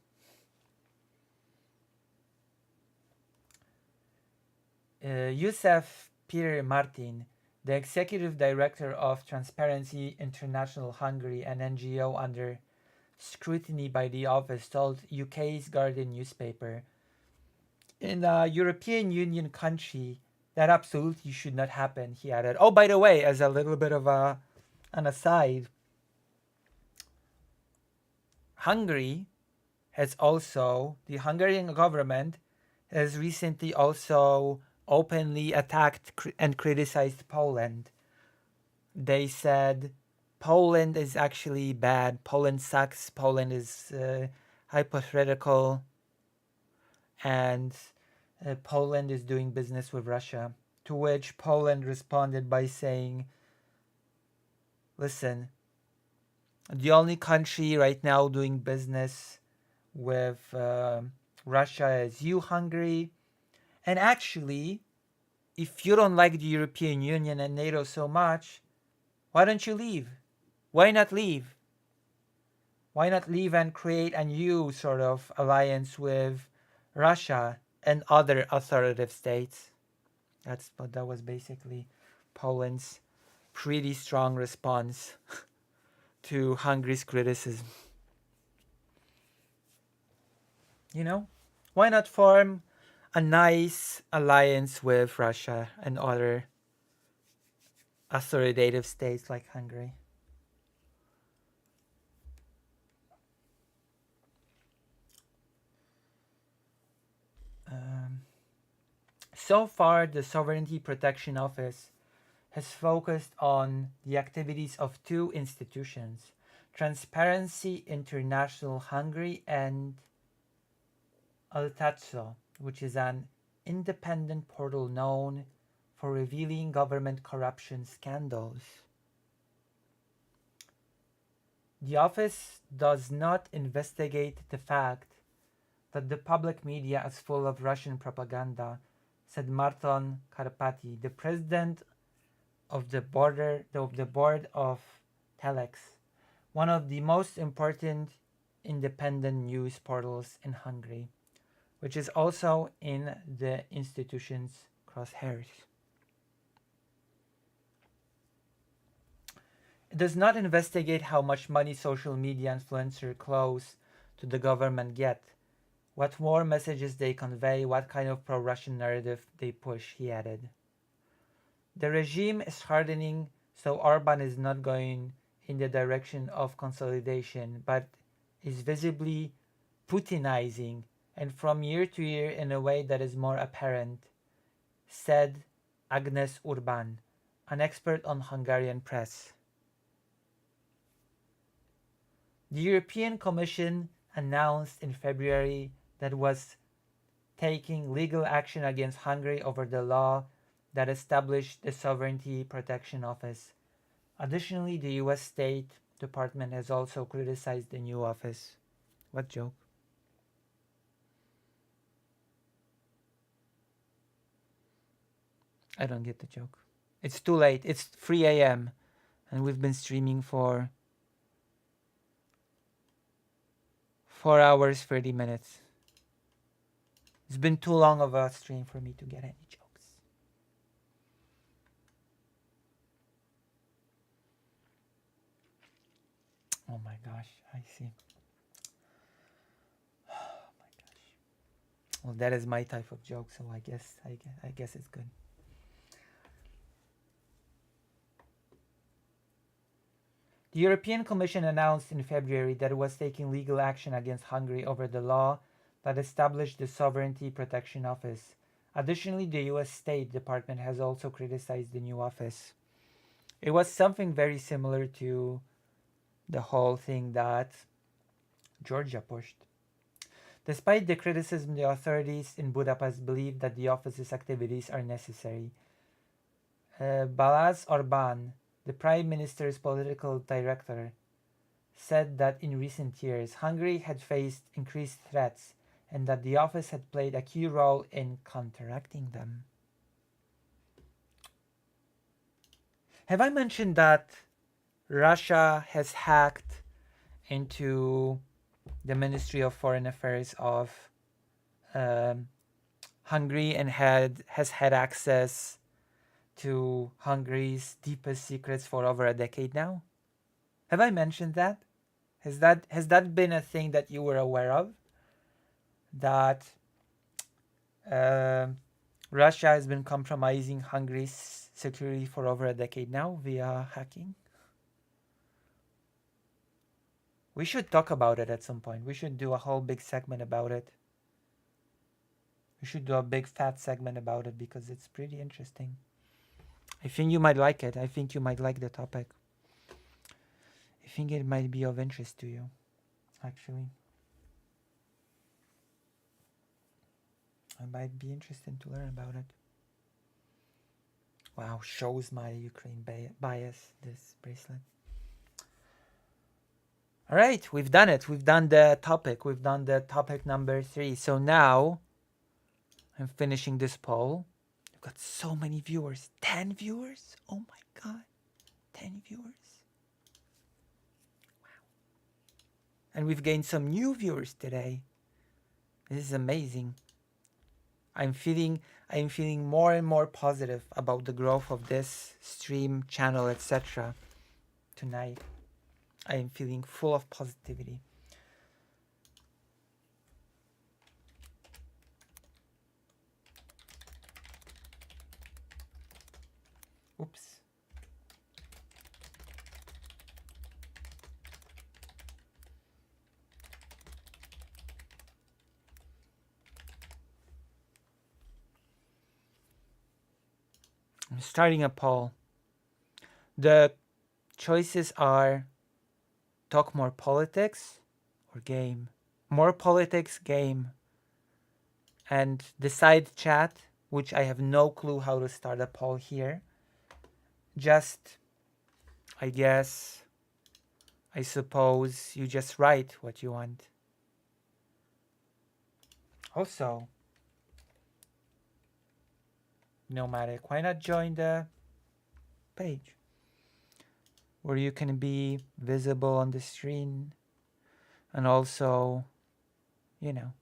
József Peter Martin, the executive director of Transparency International Hungary, an NGO under scrutiny by the office, told UK's Guardian newspaper, "In a European Union country, that absolutely should not happen," he added. Oh, by the way, as a little bit of an aside, Hungary has also, the Hungarian government has recently also openly attacked and criticized Poland. They said Poland is actually bad. Poland sucks. Poland is hypocritical. And Poland is doing business with Russia. To which Poland responded by saying, listen, the only country right now doing business with Russia is you, Hungary. And actually, if you don't like the European Union and NATO so much, why don't you leave? Why not leave? Why not leave and create a new sort of alliance with Russia and other authoritative states? That was basically Poland's pretty strong response to Hungary's criticism. You know, why not form a nice alliance with Russia and other authoritative states like Hungary? So far, the Sovereignty Protection Office has focused on the activities of two institutions, Transparency International Hungary and Altatso, which is an independent portal known for revealing government corruption scandals. The office does not investigate the fact that the public media is full of Russian propaganda, said Marton Karpati, the president of the board of Telex, one of the most important independent news portals in Hungary, which is also in the institution's crosshairs. It does not investigate how much money social media influencers close to the government get, what more messages they convey, what kind of pro-Russian narrative they push, he added. The regime is hardening, so Orban is not going in the direction of consolidation, but is visibly Putinizing, and from year to year in a way that is more apparent, said Agnes Urban, an expert on Hungarian press. The European Commission announced in February that it was taking legal action against Hungary over the law that established the Sovereignty Protection Office. Additionally, the US State Department has also criticized the new office. What joke? I don't get the joke. It's too late. It's 3 a.m. and we've been streaming for 4 hours, 30 minutes. It's been too long of a stream for me to get any jokes. Oh my gosh, I see. Oh my gosh. Well, that is my type of joke, so I guess it's good. The European Commission announced in February that it was taking legal action against Hungary over the law that established the Sovereignty Protection Office. Additionally, the US State Department has also criticized the new office. It was something very similar to the whole thing that Georgia pushed. Despite the criticism, the authorities in Budapest believe that the office's activities are necessary. Balázs Orbán, the Prime Minister's political director, said that in recent years Hungary had faced increased threats and that the office had played a key role in counteracting them. Have I mentioned that Russia has hacked into the Ministry of Foreign Affairs of Hungary and has had access to Hungary's deepest secrets for over a decade now? Have I mentioned that? Has that been a thing that you were aware of? That Russia has been compromising Hungary's security for over a decade now via hacking? We should talk about it at some point. We should do a whole big segment about it. We should do a big fat segment about it because it's pretty interesting. I think you might like it. I think you might like the topic. I think it might be of interest to you, actually. I might be interested to learn about it. Wow, shows my Ukraine bias, this bracelet. All right, we've done it. We've done the topic. We've done the topic number 3. So now I'm finishing this poll. I've got so many viewers. 10 viewers? Oh my God. 10 viewers. Wow. And we've gained some new viewers today. This is amazing. I'm feeling more and more positive about the growth of this stream, channel, etc. tonight. I am feeling full of positivity. Oops. I'm starting a poll. The choices are talk more politics or game. More politics, game. And decide chat, which I have no clue how to start a poll here. Just, I suppose you just write what you want. Also, Nomadic, why not join the page where you can be visible on the screen and also, you know.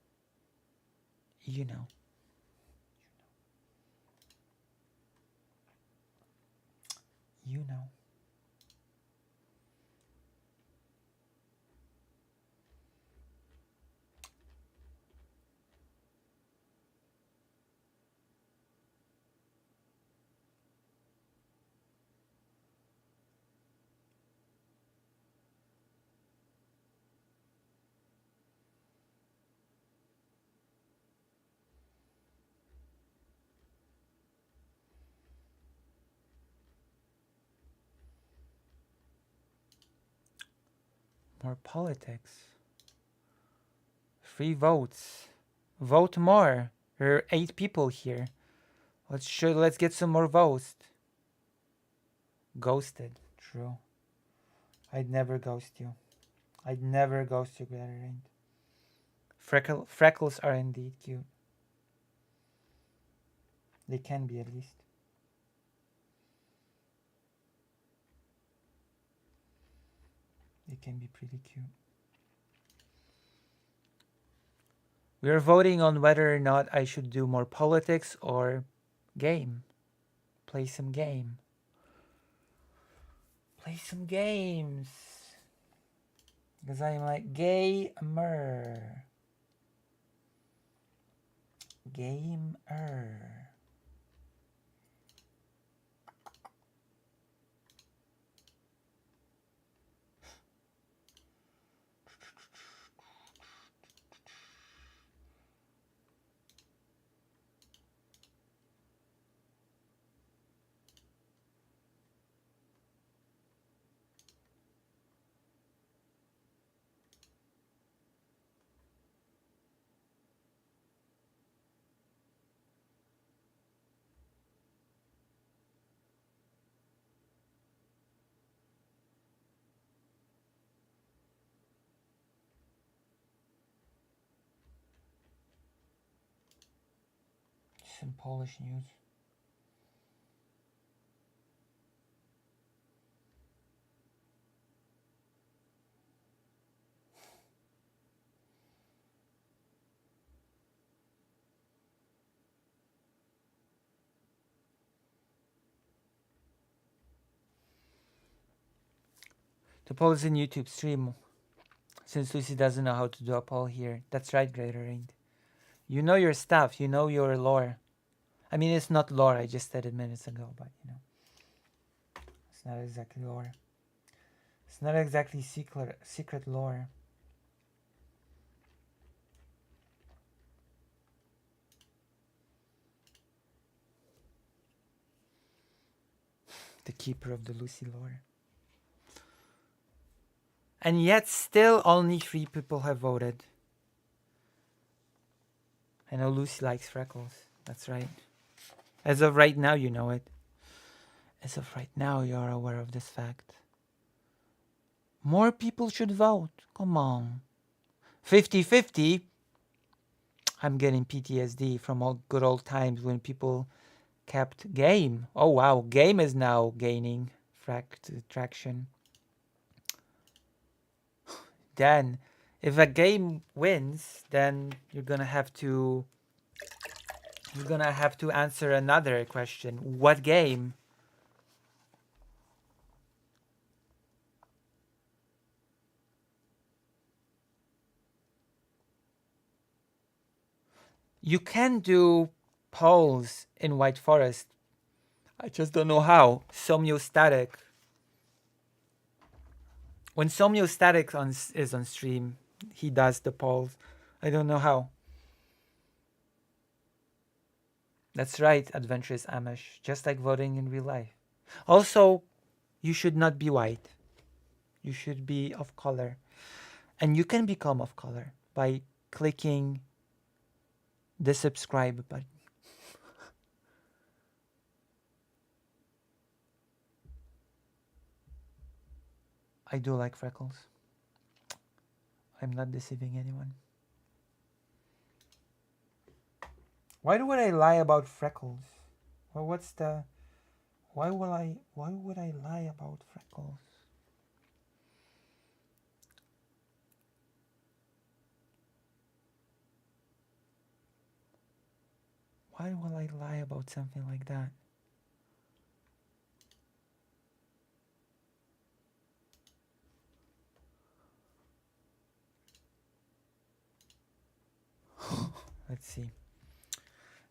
More politics. Free votes. Vote more. There are 8 people here. Let's get some more votes. Ghosted. True. I'd never ghost you. I'd never ghost you, Glittering. Freckles are indeed cute. They can be, at least. They can be pretty cute. We are voting on whether or not I should do more politics or game. Play some game. Play some games. Because I'm like gamer. Gamer. Some Polish news. The poll is in YouTube stream. Since Lucy doesn't know how to do a poll here. That's right, Greater Rain. You know your stuff. You know your lore. I mean, it's not lore. I just said it minutes ago, but you know. It's not exactly lore. It's not exactly secret lore. The keeper of the Lucy lore. And yet still only 3 people have voted. I know Lucy likes freckles. That's right. As of right now, you know it. As of right now, you are aware of this fact. More people should vote. Come on. 50-50. I'm getting PTSD from all good old times when people kept game. Oh wow, game is now gaining traction. Dan, If a game wins, then you're gonna have to answer another question. What game? You can do polls in White Forest. I just don't know how. Somiostatic. When Somiostatic is on stream, he does the polls. I don't know how. That's right, Adventurous Amish. Just like voting in real life. Also, you should not be white. You should be of color. And you can become of color by clicking the subscribe button. I do like freckles. I'm not deceiving anyone. Why would I lie about freckles? Well, why would I lie about freckles? Why will I lie about something like that? Let's see.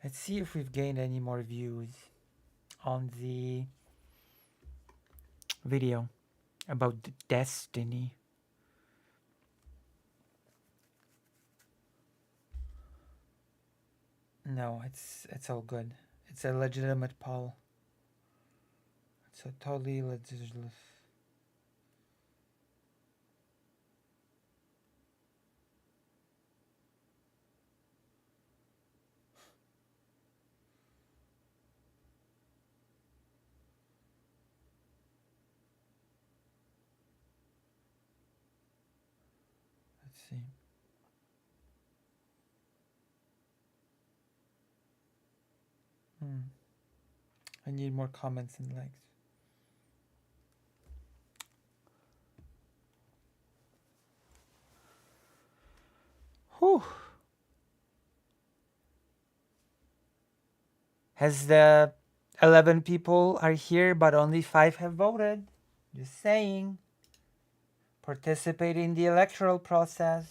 Let's see if we've gained any more views on the video about Destiny. No, it's all good. It's a legitimate poll. It's a totally legitimate. Let's see. I need more comments and likes. Whew. Has the 11 people are here, but only 5 have voted. Just saying. Participate in the electoral process.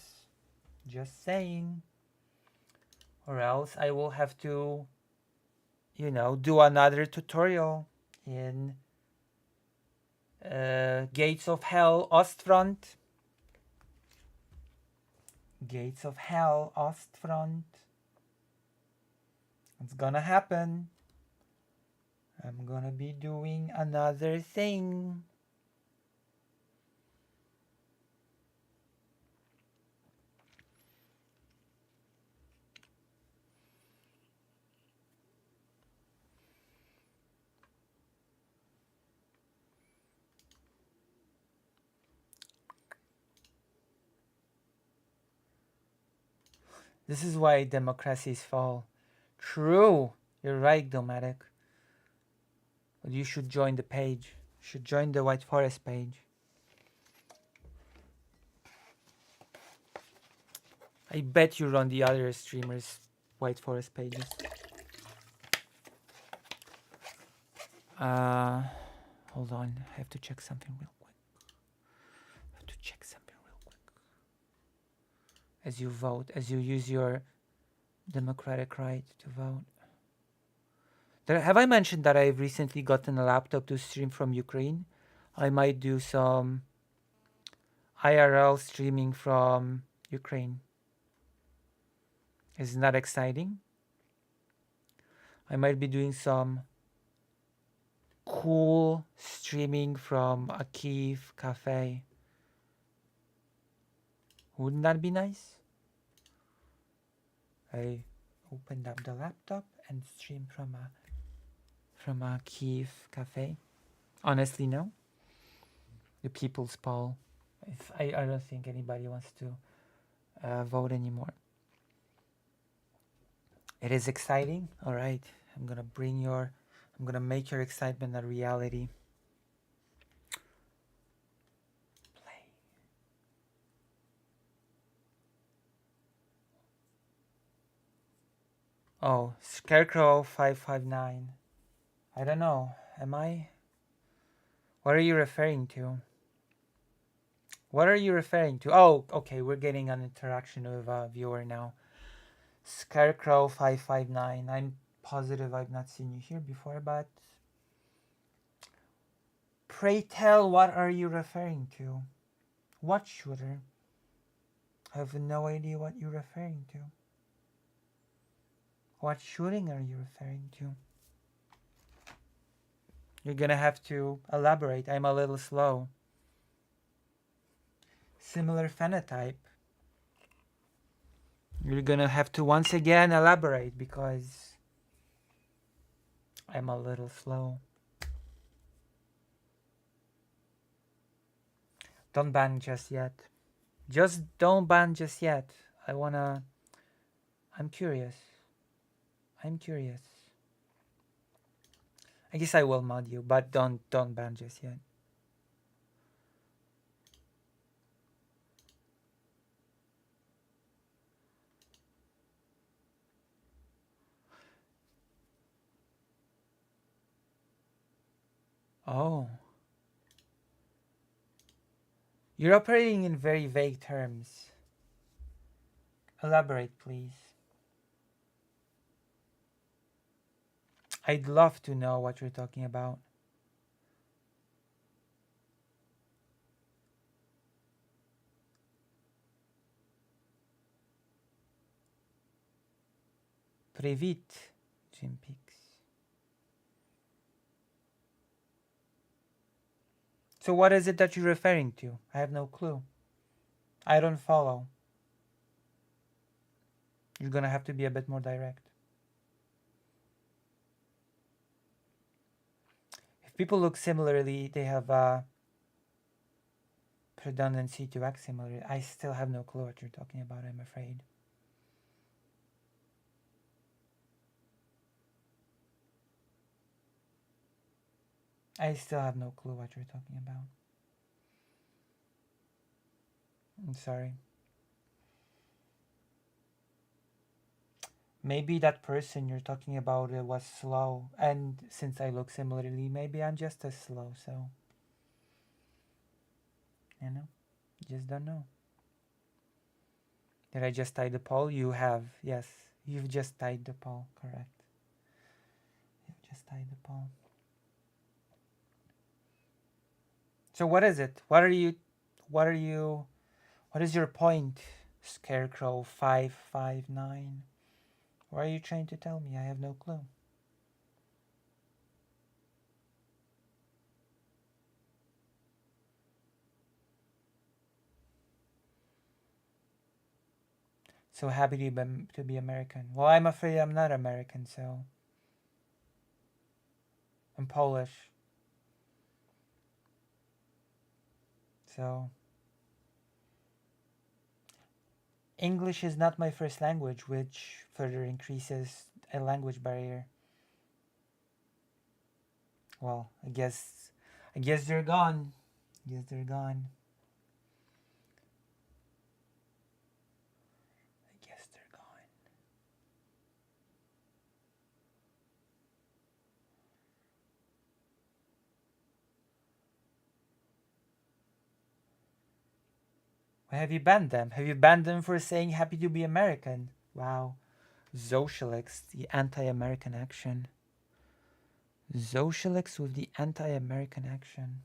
Just saying. Or else I will have to, do another tutorial in Gates of Hell Ostfront. Gates of Hell Ostfront. It's gonna happen. I'm gonna be doing another thing. This is why democracies fall. True. You're right, Domatic. But you should join the page. You should join the White Forest page. I bet you run the other streamers' White Forest pages. Hold on. I have to check something real quick. As you vote, as you use your democratic right to vote. Have I mentioned that I've recently gotten a laptop to stream from Ukraine? I might do some IRL streaming from Ukraine. Isn't that exciting? I might be doing some cool streaming from a Kyiv cafe. Wouldn't that be nice? I opened up the laptop and streamed from a Kyiv cafe. Honestly, no. The people's poll. I don't think anybody wants to vote anymore. It is exciting. All right, I'm gonna make your excitement a reality. Play. Oh, Scarecrow 559. I don't know. Am I? What are you referring to? What are you referring to? Oh, okay. We're getting an interaction with a viewer now. Scarecrow 559. I'm positive I've not seen you here before, but pray tell, what are you referring to? What shooter? I have no idea what you're referring to. What shooting are you referring to? You're gonna have to elaborate. I'm a little slow. Similar phenotype. You're gonna have to once again elaborate because I'm a little slow. Don't ban just yet. Just don't ban just yet. I'm curious. I'm curious. I guess I will mod you, but don't ban just yet. Oh. You're operating in very vague terms. Elaborate, please. I'd love to know what you're talking about. Привіт, Jim Peaks. So what is it that you're referring to? I have no clue. I don't follow. You're gonna have to be a bit more direct. If people look similarly, they have a redundancy to act similarly. I still have no clue what you're talking about, I'm afraid. I still have no clue what you're talking about. I'm sorry. Maybe that person you're talking about was slow, and since I look similarly, maybe I'm just as slow, so... You know? Just don't know. Did I just tie the poll? You have, yes. You've just tied the poll, correct. You've just tied the poll. So what is it? What is your point, Scarecrow 559? What are you trying to tell me? I have no clue. So happy to be American. Well, I'm afraid I'm not American, so... I'm Polish. So... English is not my first language, which further increases a language barrier. Well, I guess they're gone. I guess they're gone. I guess they're gone. Why have you banned them? Have you banned them for saying happy to be American? Wow. Socialix, the anti-American action. Socialix with the anti-American action.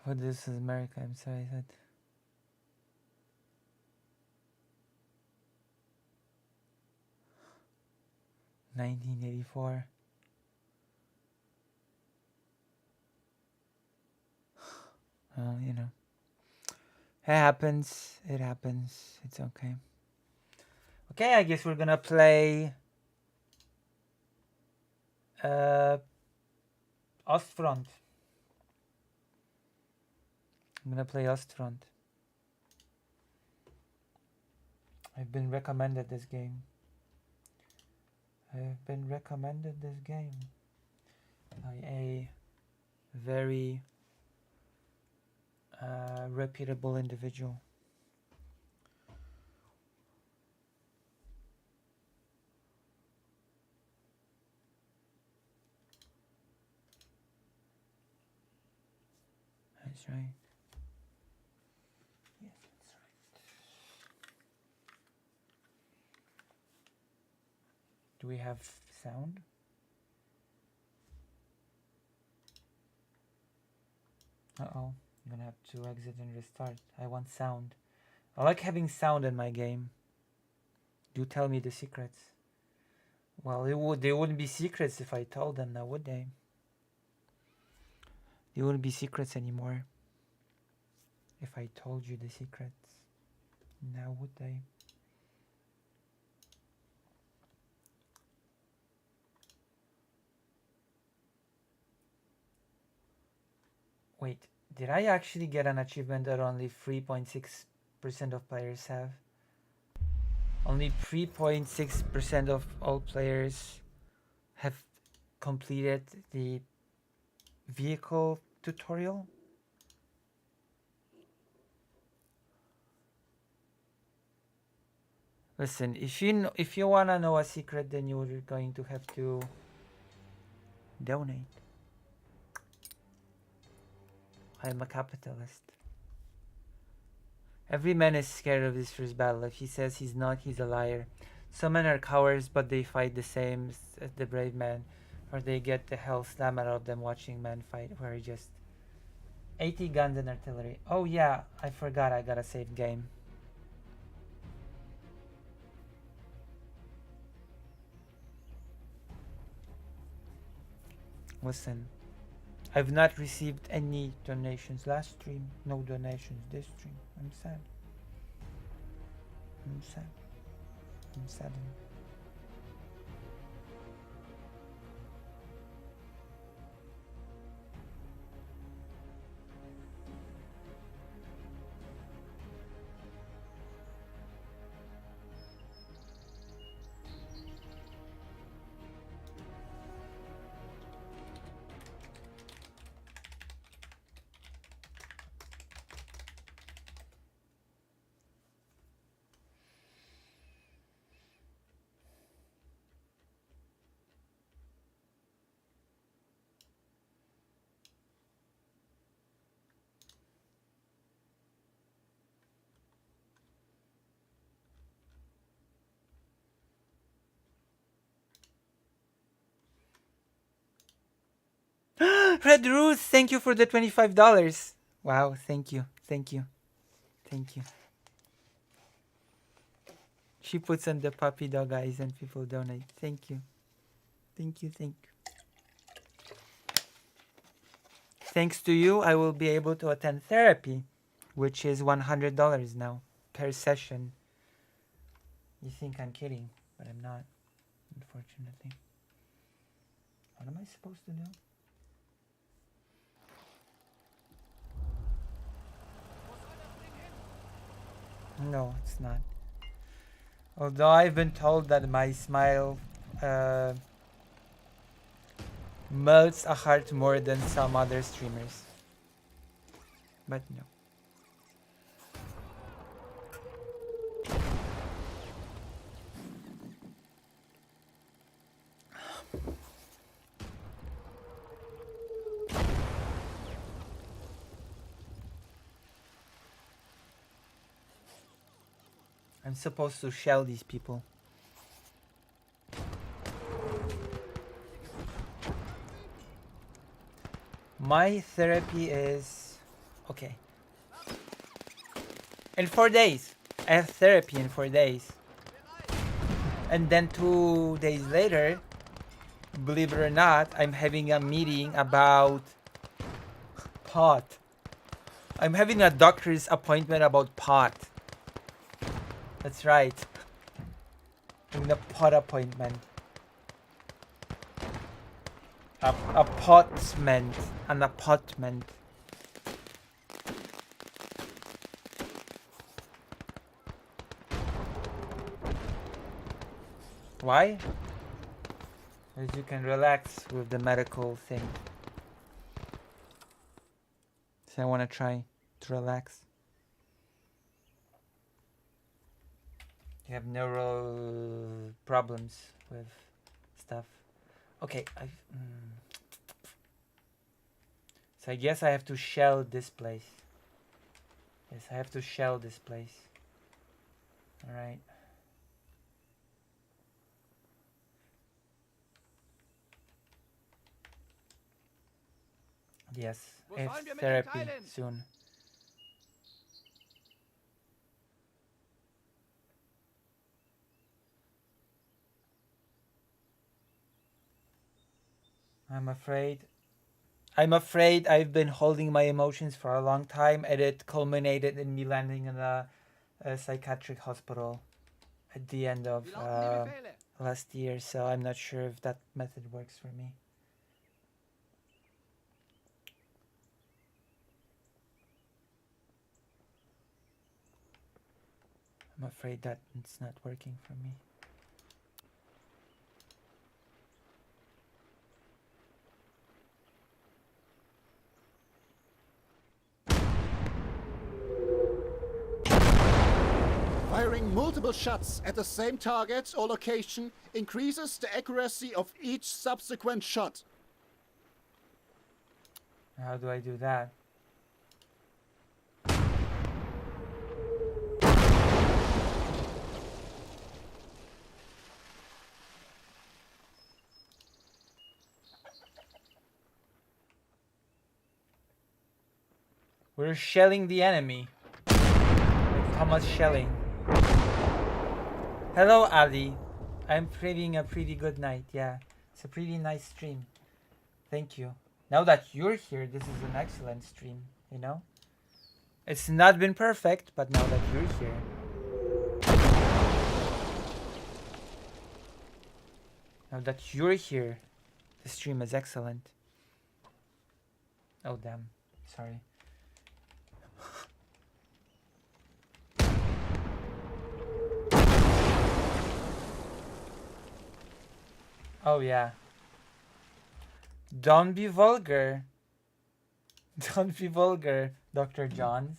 Oh, this is America. I'm sorry. That 1984. Well, you know, It happens. It happens. It's okay. Okay, I guess we're gonna play Ostfront. I'm gonna play Ostfront. I've been recommended this game. I've been recommended this game by a very reputable individual. That's right. Yes, that's right. Do we have sound? Uh-oh. I'm gonna have to exit and restart. I want sound. I like having sound in my game. Do tell me the secrets. Well, they wouldn't be secrets if I told them now, would they? They wouldn't be secrets anymore if I told you the secrets. Now would they? Wait, did I actually get an achievement that only 3.6% of players have? Only 3.6% of all players have completed the vehicle tutorial? Listen, if you wanna know a secret, then you're going to have to donate. I'm a capitalist. Every man is scared of his first battle. If he says he's not, he's a liar. Some men are cowards, but they fight the same as the brave man, or they get the hell slammed out of them watching men fight, where just 80 guns and artillery. Oh yeah, I forgot I got a save game. Listen, I've not received any donations last stream. No donations this stream. I'm sad. I'm sad. I'm saddened. Red Ruth, thank you for the $25. Wow, thank you. Thank you. Thank you. She puts on the puppy dog eyes and people donate. Thank you. Thank you, thank you. Thanks to you, I will be able to attend therapy, which is $100 now per session. You think I'm kidding, but I'm not, unfortunately. What am I supposed to do? No, it's not. Although I've been told that my smile melts a heart more than some other streamers. But no. I'm supposed to shell these people. My therapy is okay. In 4 days. I have therapy in 4 days. And then 2 days later, believe it or not, I'm having a meeting about pot. I'm having a doctor's appointment about pot. That's right. Having a pot appointment. A potment. An appointment. Why? Because you can relax with the medical thing. So I want to try to relax. You have neural problems with stuff. Okay, so I guess I have to shell this place. Yes, I have to shell this place. Alright. Yes, I have therapy soon. I'm afraid I've been holding my emotions for a long time, and it culminated in me landing in a psychiatric hospital at the end of last year, so I'm not sure if that method works for me. I'm afraid that it's not working for me. Firing multiple shots at the same target or location increases the accuracy of each subsequent shot. How do I do that? We're shelling the enemy. Like Thomas Shelling. Hello, Ali. I'm having a pretty good night, yeah. It's a pretty nice stream. Thank you. Now that you're here, this is an excellent stream, you know? It's not been perfect, but now that you're here. Now that you're here, the stream is excellent. Oh, damn. Sorry. Oh, yeah. Don't be vulgar. Don't be vulgar, Dr. Johns.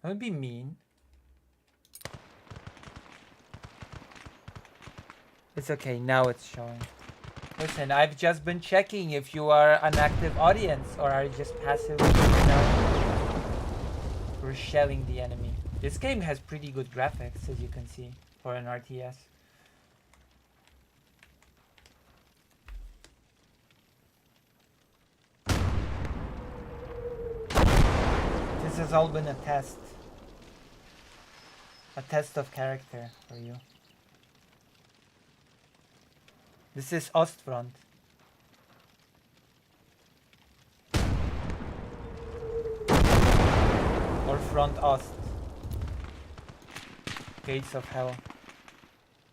Don't be mean. It's okay, now it's showing. Listen, I've just been checking if you are an active audience or are you just passive, you know? We're shelling the enemy. This game has pretty good graphics, as you can see, for an RTS. This has all been a test. A test of character for you. This is Ostfront. Or Front Ost. Gates of Hell.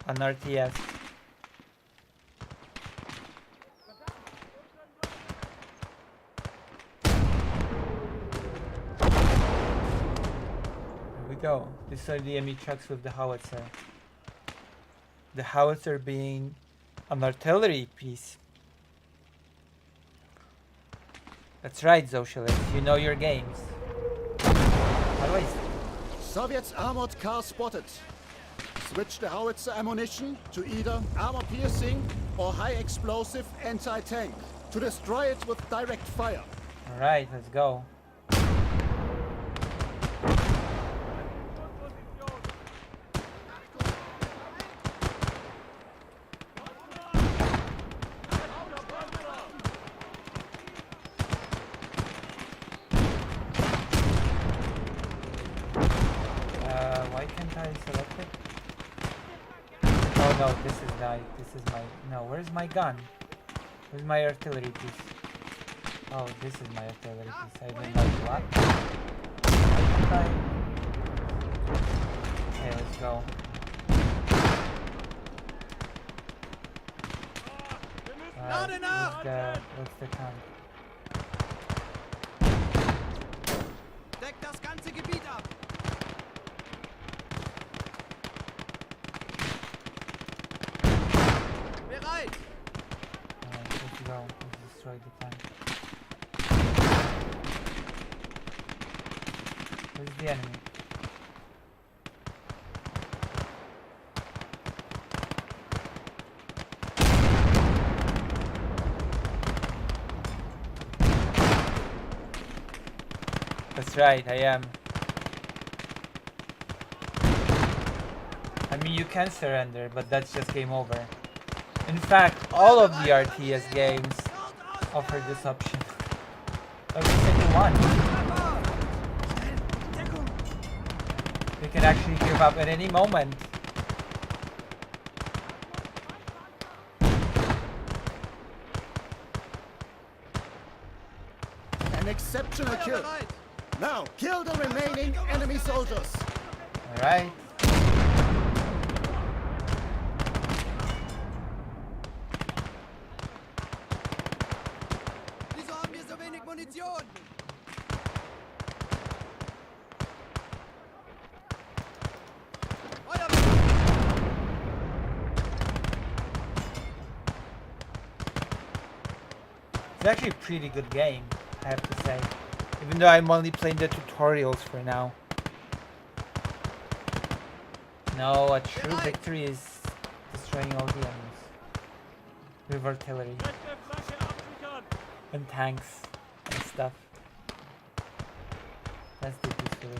An RTS. Go. These are the enemy trucks with the howitzer. The howitzer being an artillery piece. That's right, Socialist. You know your games. How do I... Soviets armored car spotted. Switch the howitzer ammunition to either armor-piercing or high-explosive anti-tank to destroy it with direct fire. Alright, let's go. Why can't I select it? Oh no, this is my... No, where's my gun? Where's my artillery piece? Oh, this is my artillery piece. I've been like, what? Okay, let's go. Not enough! What's the tank? Deck das ganze Gebiet ab! Bereit! Alright, let's go. Let's destroy the tank. Where's the enemy? That's right, I am. I mean, you can surrender, but that's just game over. In fact, all of the RTS games offer this option. Every single one. You can actually give up at any moment. An exceptional kill. Now, kill the remaining enemy soldiers. Alright. Wieso haben wir so wenig Munition? It's actually a pretty good game, I have to say. Even though I'm only playing the tutorials for now. No, a true victory is destroying all the enemies. With artillery. And tanks and stuff. That's the peaceful.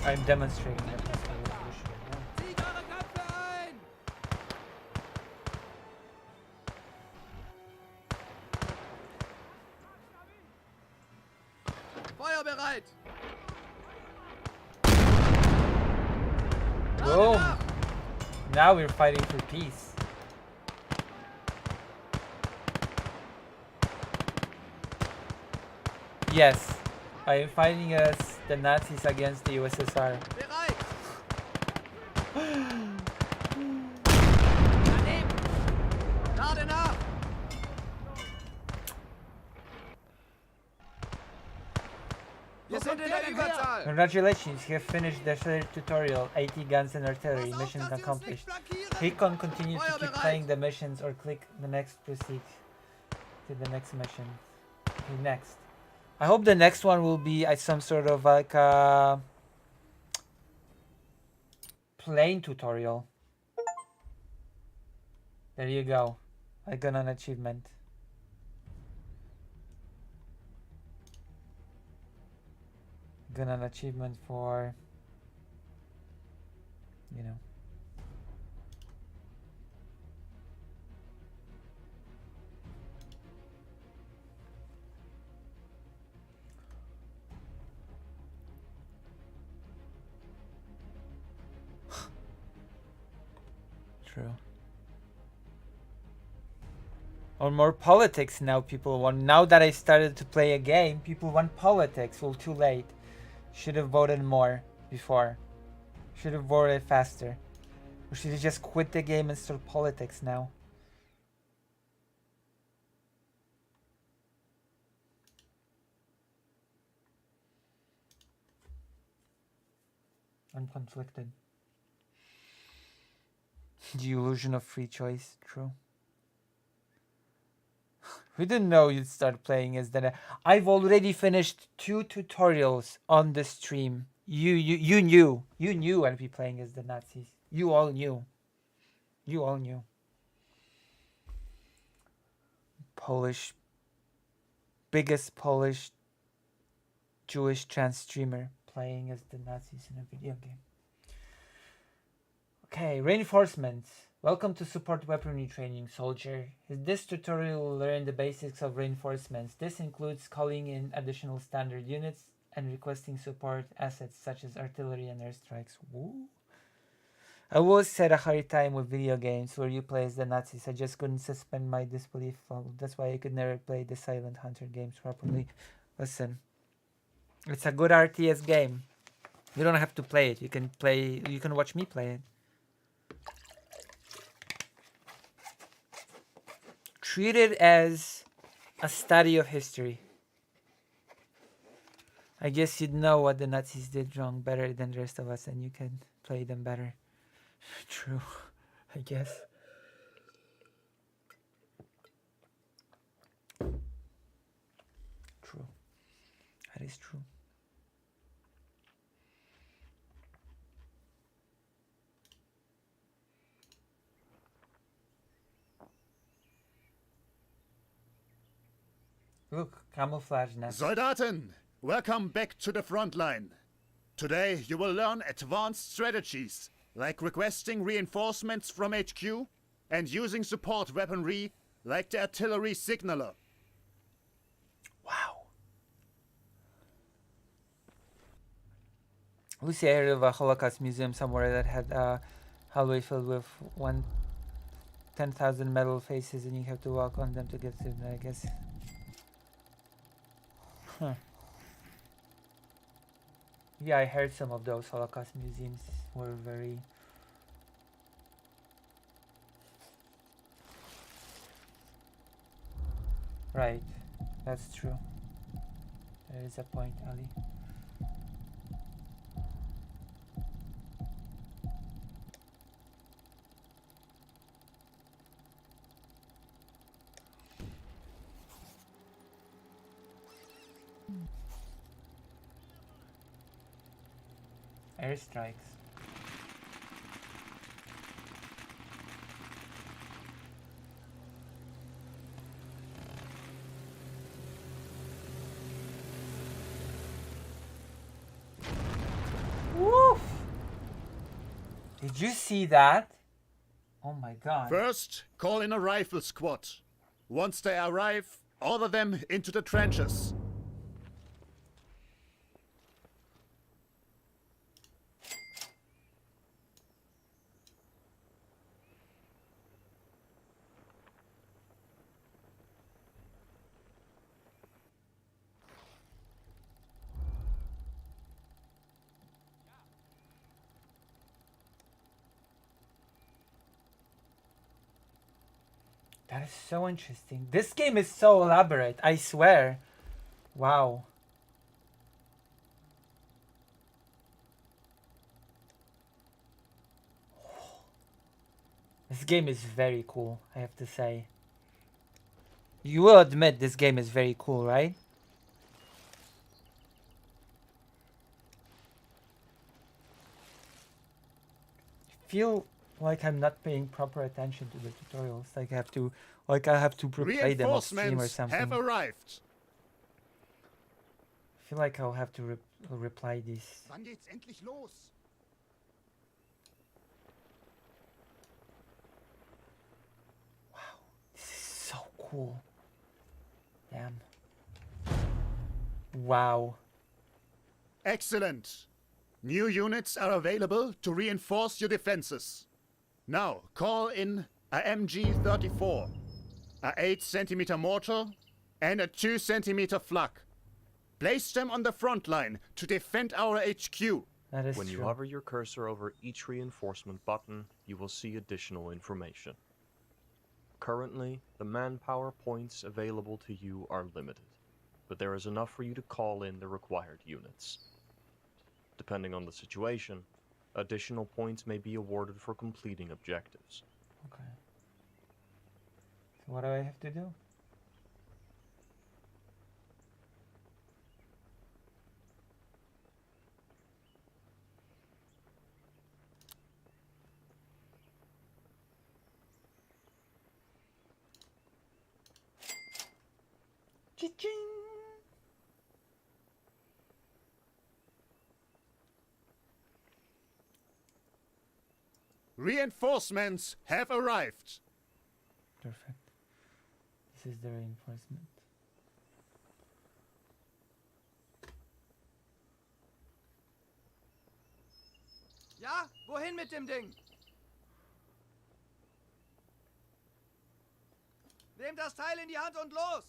I'm demonstrating the peaceful revolution. Feuer bereit! Boom! Now we're fighting for peace. Yes, I am fighting as the Nazis against the USSR. Bereit! Not enough! Wir sind in der Überzahl! Congratulations, you have finished the third tutorial, 80 guns and artillery, mission accomplished. Click on continue to keep playing the missions or click the next proceed to the next mission. Okay, next. I hope the next one will be some sort of like a plane tutorial. There you go. I got an achievement. Got an achievement for, you know. True. Or more politics now people want. Now that I started to play a game, people want politics. Well, too late. Should have voted more before. Should have voted faster. Or should have just quit the game and start politics now. I'm conflicted. The illusion of free choice, true. We didn't know you'd start playing as the. I've already finished 2 tutorials on the stream. You knew I'd be playing as the Nazis. You all knew. You all knew. Biggest Polish Jewish trans streamer playing as the Nazis in a video game. Okay, reinforcements. Welcome to support weaponry training, soldier. In this tutorial, you'll learn the basics of reinforcements. This includes calling in additional standard units and requesting support assets such as artillery and airstrikes. Woo. I always had a hard time with video games where you play as the Nazis. I just couldn't suspend my disbelief. Well, that's why I could never play the Silent Hunter games properly. Listen, it's a good RTS game. You don't have to play it. You can watch me play it. Treat it as a study of history. I guess you'd know what the Nazis did wrong better than the rest of us, and you can play them better. True, I guess. True. That is true. Look, camouflage nest. Soldaten, welcome back to the front line. Today you will learn advanced strategies, like requesting reinforcements from HQ and using support weaponry like the artillery signaler. Wow. Lucy, I heard of a Holocaust museum somewhere that had a hallway filled with 10,000 metal faces, and you have to walk on them to get to them, I guess. Huh. Yeah, I heard some of those Holocaust museums were very... Right, that's true. There is a point, Ali. Airstrikes. Woof! Did you see that? Oh my god. First, call in a rifle squad. Once they arrive, order them into the trenches. That is so interesting. This game is so elaborate, I swear. Wow. This game is very cool, I have to say. You will admit this game is very cool, right? I feel like I'm not paying proper attention to the tutorials. Like I have to replay them on stream or Reinforcements something. have arrived. I feel like I'll have to reply these. Wann geht's endlich los? This is so cool. Damn. Wow. Excellent. New units are available to reinforce your defenses. Now, call in a MG-34, a 8 cm mortar, and a 2 cm flak. Place them on the front line to defend our HQ. That is When true. you hover your cursor over each reinforcement button, you will see additional information. Currently, the manpower points available to you are limited, but there is enough for you to call in the required units. Depending on the situation, additional points may be awarded for completing objectives. Okay. So what do I have to do? Cha-ching! Reinforcements have arrived. Perfect. This is the reinforcement. Ja, wohin mit dem Ding? Nehmt das Teil in die Hand und los!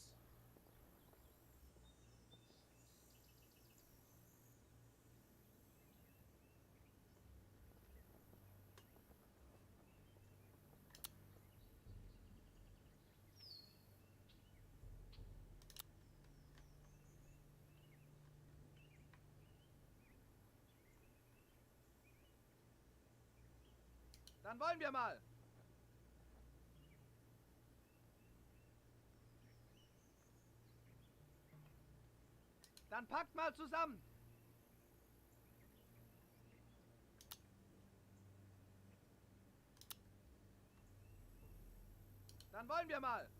Dann wollen wir mal. Dann packt mal zusammen. Dann wollen wir mal.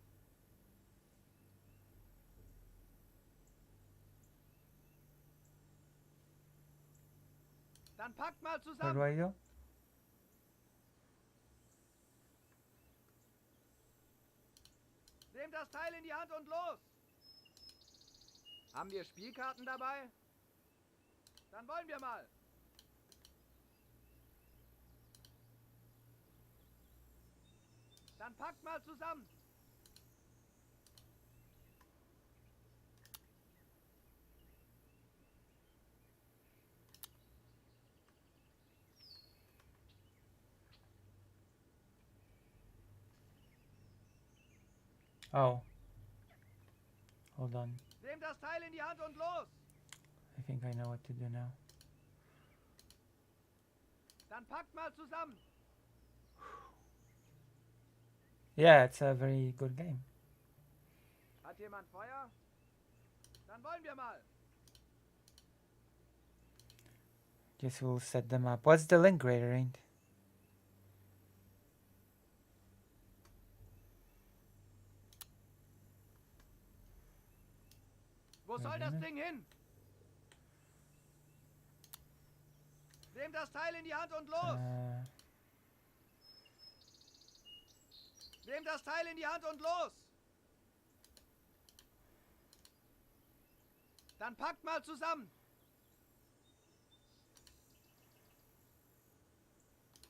Dann packt mal Where do zusammen. I go? Nehmt das Teil in die Hand und los. Haben wir Spielkarten dabei? Dann wollen wir mal. Dann packt mal zusammen. Oh. Hold on. Nehmt das Teil in die Hand und los. I think I know what to do now. Dann packt mal zusammen. Yeah, it's a very good game. Hat jemand Feuer? Dann wollen wir mal. Guess we'll set them up. What's the link rate range? Wo soll das Ding hin? Nehmt das Teil in die Hand und los. Nehmt das Teil in die Hand und los. Dann packt mal zusammen.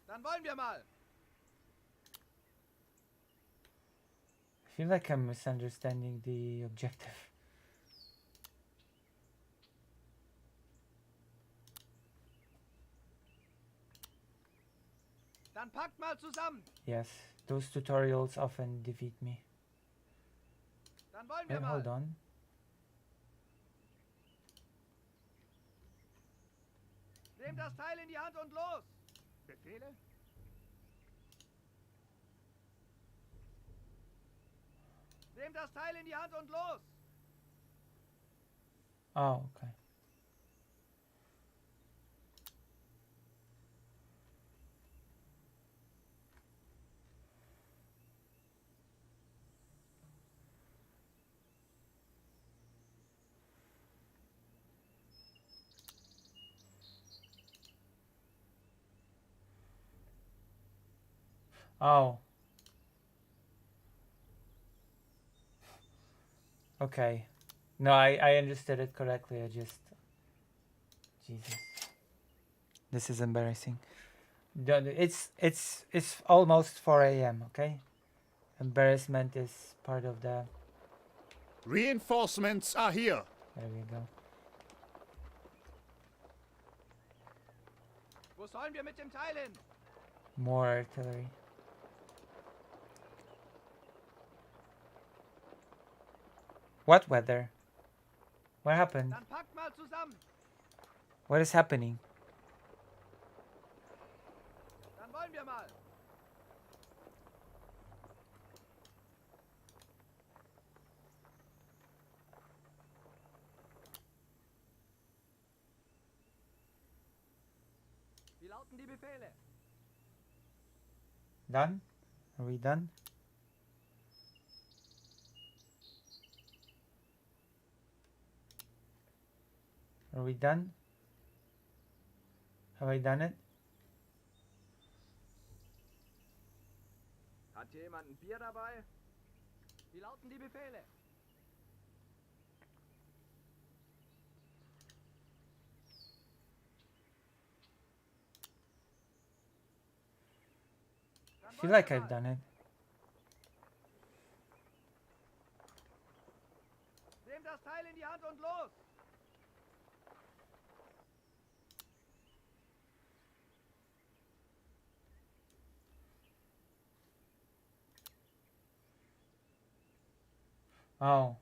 Dann wollen wir mal. I feel like I'm misunderstanding the objective. Dann packt mal zusammen. Yes, those tutorials often defeat me. Dann wollen wir Wait, mal. hold on. Nehmt das Teil in die Hand und los. Befehle? Nehmt das Teil in die Hand und los. Oh, okay. Oh. Okay. No, I understood it correctly. I just... Jesus. This is embarrassing. It's almost 4 a.m., okay? Embarrassment is part of the... Reinforcements are here. There we go. Wo sollen wir mit dem Teil hin? More artillery. What weather? What happened? Dann packt mal zusammen. What is happening? Dann wollen wir mal. Wie lauten die Befehle? Done? Are we done? Are we done? Have I done it? Hat hier jemand ein Bier dabei? Wie lauten die Befehle? I feel like I've done it. Oh.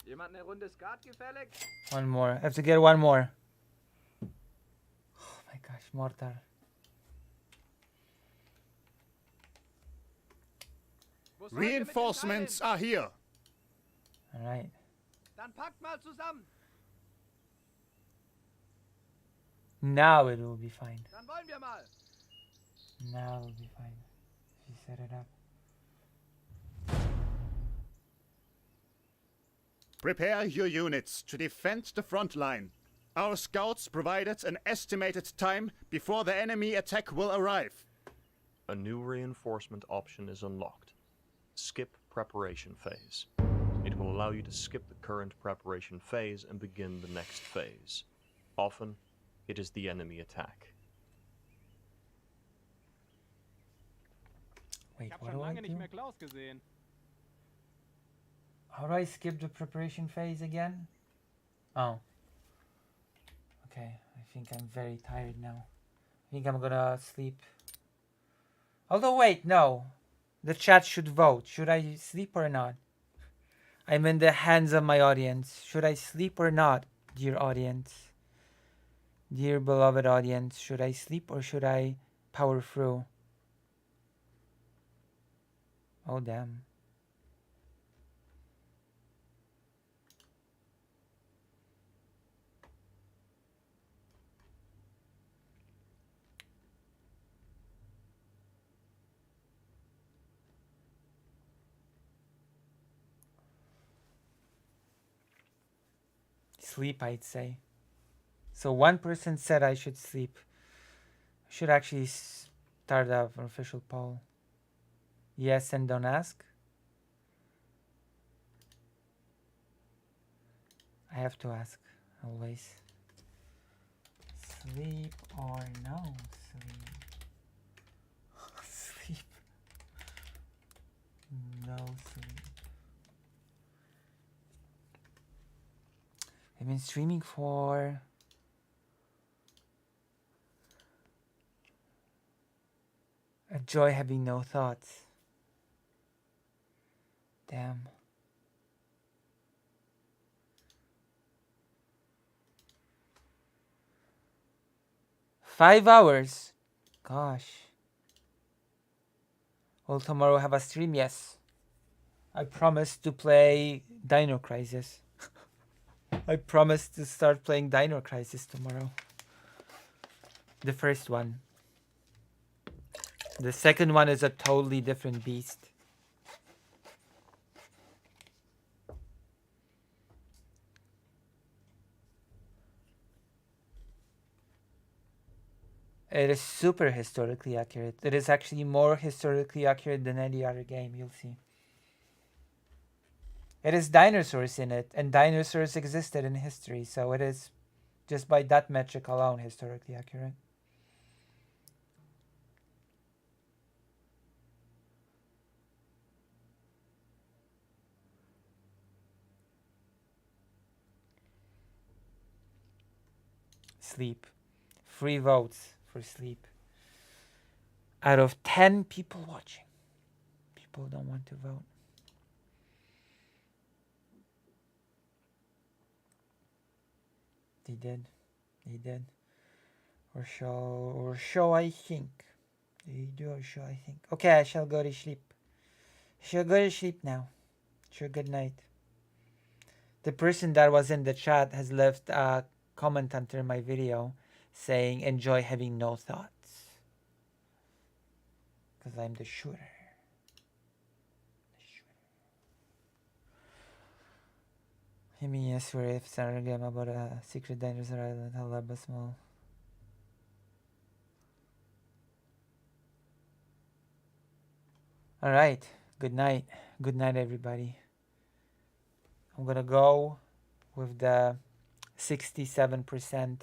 Jemand eine Runde Skat gefällig? One more. I have to get one more. Oh my gosh, mortar. Wo sollt ihr mit den Reinforcements Teilen? are here. Alright. Dann packt mal zusammen. Now it will be fine. Dann wollen wir mal. Now it will be fine. She set it up. Prepare your units to defend the front line. Our scouts provided an estimated time before the enemy attack will arrive. A new reinforcement option is unlocked. Skip preparation phase. It will allow you to skip the current preparation phase and begin the next phase. Often, it is the enemy attack. Wait, Ich hab what schon do I lange nicht do? mehr Klaus gesehen. How do I skip the preparation phase again? Oh. Okay, I think I'm very tired now. I think I'm gonna sleep. Although, wait, no. The chat should vote. Should I sleep or not? I'm in the hands of my audience. Should I sleep or not, dear audience? Dear beloved audience, should I sleep or should I power through? Oh, damn. Sleep, I'd say. So one person said I should sleep. I should actually start an official poll. Yes and don't ask. I have to ask, always. Sleep or no sleep? Sleep. No sleep. I've been streaming for a joy having no thoughts. Damn. Five hours. Gosh. Will tomorrow have a stream? Yes. I promise to play Dino Crisis. I promise to start playing Dino Crisis tomorrow. The first one. The second one is a totally different beast. It is super historically accurate. It is actually more historically accurate than any other game, you'll see. It is dinosaurs in it, and dinosaurs existed in history, so it is, just by that metric alone, historically accurate. Sleep. 3 votes for sleep. Out of 10 people watching. People don't want to vote. They did. They did. Or so I think. They do or so I think. Okay, I shall go to sleep. I shall go to sleep now. Sure, good night. The person that was in the chat has left a comment under my video saying enjoy having no thoughts. Because I'm the shooter. I mean, yes, we're if Sarah game about a secret dinosaur island, Halaba small. Alright, good night. Good night, everybody. I'm gonna go with the 67%.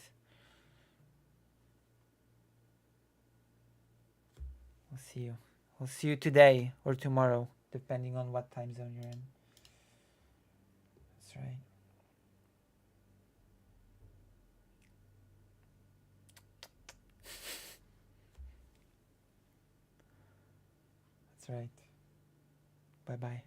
We'll see you. We'll see you today or tomorrow, depending on what time zone you're in. That's right. That's right. Bye-bye.